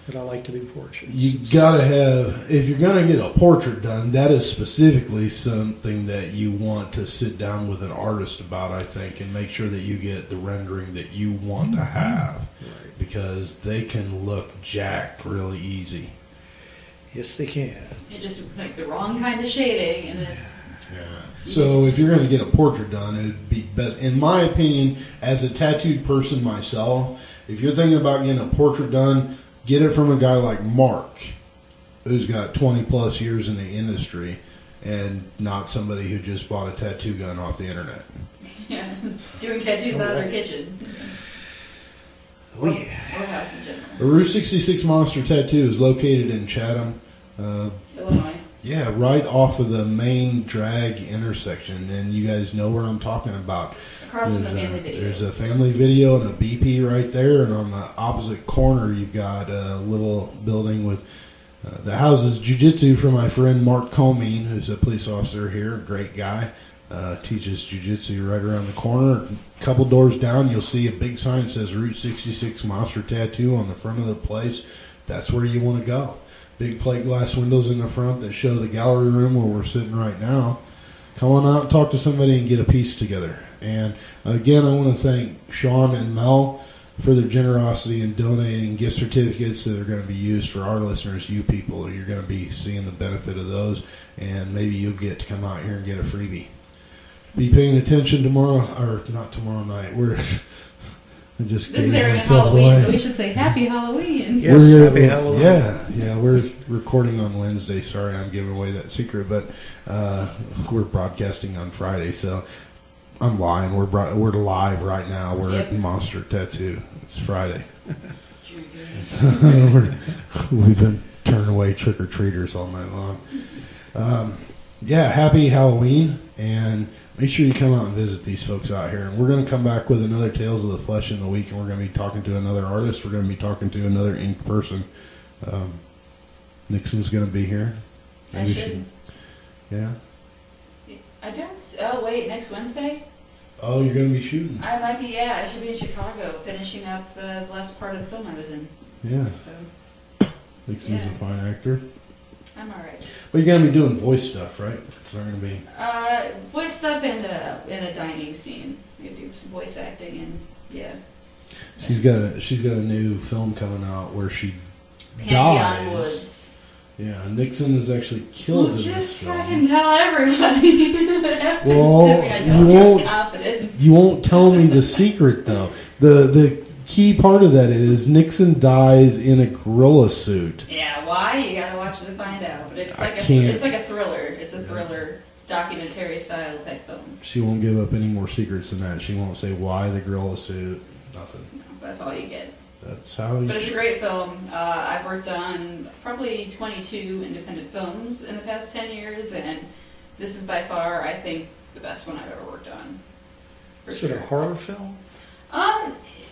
But I like to do portraits. You got to have, if you're going to get a portrait done, that is specifically something that you want to sit down with an artist about, I think, and make sure that you get the rendering that you want to have. Right. Because they can look jacked really easy. Yes, they can. It just like the wrong kind of shading, and it's. Yeah. So if you're going to get a portrait done, it would be best, in my opinion, as a tattooed person myself, if you're thinking about getting a portrait done, get it from a guy like Mark, who's got 20 plus years in the industry, and not somebody who just bought a tattoo gun off the internet. Yeah, doing tattoos out of their kitchen. Oh, yeah. Or house in general. The Route 66 Monster Tattoo is located in Chatham. Illinois. Yeah, right off of the main drag intersection, and you guys know where I'm talking about. Across from the family video. There's a family video and a BP right there, and on the opposite corner you've got a little building with that houses jiu-jitsu for my friend Mark Greene, who's a police officer here, a great guy. Teaches jiu-jitsu right around the corner. A couple doors down, you'll see a big sign that says Route 66 Monster Tattoo on the front of the place. That's where you want to go. Big plate glass windows in the front that show the gallery room where we're sitting right now. Come on out and talk to somebody and get a piece together. And again, I want to thank Sean and Mel for their generosity in donating gift certificates that are going to be used for our listeners, you people. You're going to be seeing the benefit of those, and maybe you'll get to come out here and get a freebie. Be paying attention tomorrow, or not tomorrow night. I just This is gave airing on myself Halloween, away. so we should say Happy Halloween. Yes, happy Halloween. Yeah, we're recording on Wednesday. Sorry, I'm giving away that secret, but we're broadcasting on Friday, so I'm lying. We're live right now. We're at Monster Tattoo. It's Friday. We've been turning away trick or treaters all night long. Happy Halloween, and make sure you come out and visit these folks out here. And we're going to come back with another Tales of the Flesh in the week, and we're going to be talking to another artist. We're going to be talking to another inked person. Nixon's going to be here. I should. Yeah. I don't. Oh wait, next Wednesday. Oh, you're going to be shooting. I might be. Yeah, I should be in Chicago, finishing up the last part of the film I was in. Yeah. So Nixon's a fine actor. I'm all right. But you're going to be doing voice stuff, right? It's not going to be. Voice stuff and a dining scene. We do some voice acting and She's got a new film coming out where she Pantheon dies. Woods. Yeah, Nixon is actually killed in this Just film. fucking tell everybody what happens Well, to me. I don't have confidence. You won't tell me the secret though. The key part of that is Nixon dies in a gorilla suit. Yeah, why? You gotta watch it to find out. But it's like can't. it's like a thriller. It's a thriller documentary style type film. She won't give up any more secrets than that. She won't say why the gorilla suit. Nothing. No, that's all you get. That's how you. But it's a great film. I've worked on probably 22 independent films in the past 10 years, and this is by far, I think, the best one I've ever worked on. For Is it a horror film?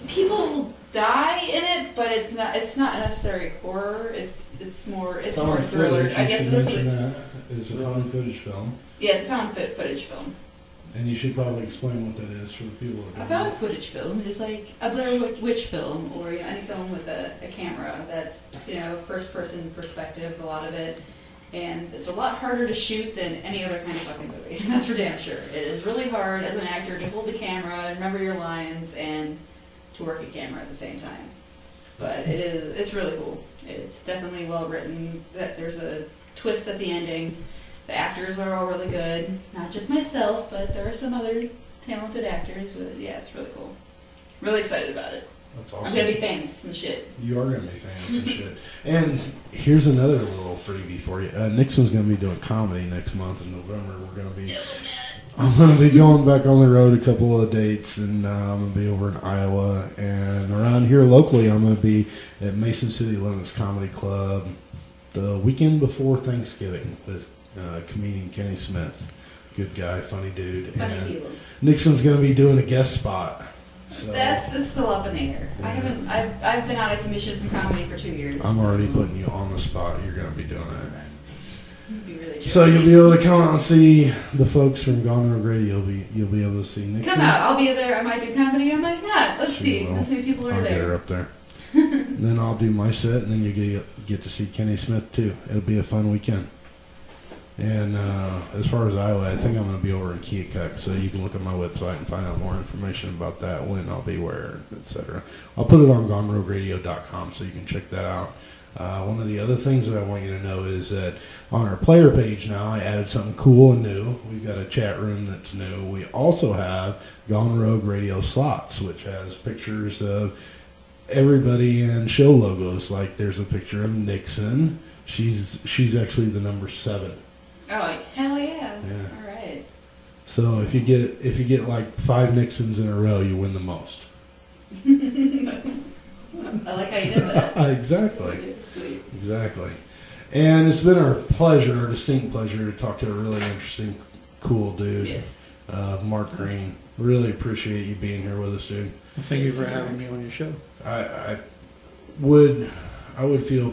People die in it, but it's not necessarily horror. It's more thriller. I guess that's what that. It's a found footage film, it's a found footage film. and you should probably explain what that is for the people that A don't found know. footage film is like a Blair Witch film, or any film with a camera that's first person perspective. A lot of it, and it's a lot harder to shoot than any other kind of fucking movie. That's for damn sure. It is really hard as an actor to hold the camera, remember your lines, and to work a camera at the same time. But it's really cool. It's definitely well written. There's a twist at the ending. The actors are all really good. Not just myself, but there are some other talented actors. But yeah, it's really cool. Really excited about it. That's awesome. I'm gonna be famous and shit. You are going to be famous and shit. And here's another little freebie for you. Nixon's going to be doing comedy next month in November. I'm going to be going back on the road a couple of dates, and I'm going to be over in Iowa. And around here locally, I'm going to be at Mason City Limits Comedy Club the weekend before Thanksgiving with comedian Kenny Smith. Good guy, funny dude. Funny and people. Nixon's going to be doing a guest spot. So That's still up in the air. Yeah. I've been out of commission from comedy for 2 years. I'm already putting you on the spot. You're going to be doing it. It'd be really So you'll be able to come out and see the folks from Gone Rogue Radio. You'll be able to see Nixon. Come out. I'll be there. I might do comedy. I might not. Let's see. will. Let's see if people are I'll there. get her up there. Then I'll do my set, and then you get to see Kenny Smith too. It'll be a fun weekend. And as far as Iowa, I think I'm going to be over in Keokuk, so you can look at my website and find out more information about that, when I'll be where, etc. I'll put it on GoneRogueRadio.com, so you can check that out. One of the other things that I want you to know is that on our player page now, I added something cool and new. We've got a chat room that's new. We also have Gone Rogue Radio slots, which has pictures of everybody and show logos. Like there's a picture of Nixon. She's actually the number 7. Oh, hell yeah. Yeah. All right. So if you get like 5 Nixons in a row, you win the most. I like how you did that. Exactly. Sweet. Exactly. And it's been our distinct pleasure, to talk to a really interesting, cool dude, Yes. Mark Greene. Really appreciate you being here with us, dude. Well, thank you for having me on your show. I would feel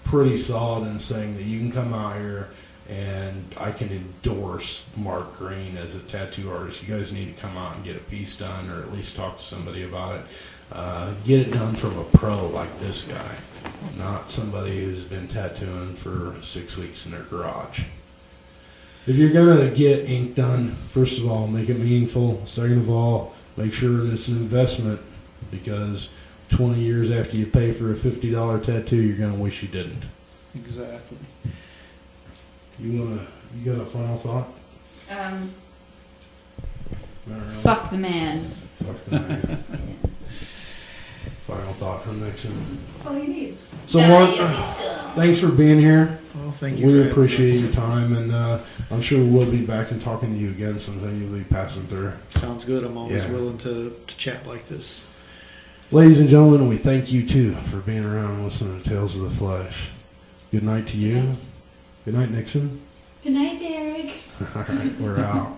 pretty solid in saying that you can come out here and I can endorse Mark Greene as a tattoo artist. You guys need to come out and get a piece done, or at least talk to somebody about it. Get it done from a pro like this guy, not somebody who's been tattooing for 6 weeks in their garage. If you're going to get ink done, first of all, make it meaningful. Second of all, make sure it's an investment, because 20 years after you pay for a $50 tattoo, you're going to wish you didn't. Exactly. You got a final thought? Fuck the man. Fuck the man. Final thought from Nixon. That's all you need. So, Mark, thanks for being here. Well, thank you. We appreciate your time, and I'm sure we'll be back and talking to you again sometime. You'll be passing through. Sounds good. I'm always Yeah. willing to chat like this. Ladies and gentlemen, we thank you, too, for being around and listening to Tales of the Flesh. Good night to you. Good night, Nixon. Good night, Derek. All right, we're out.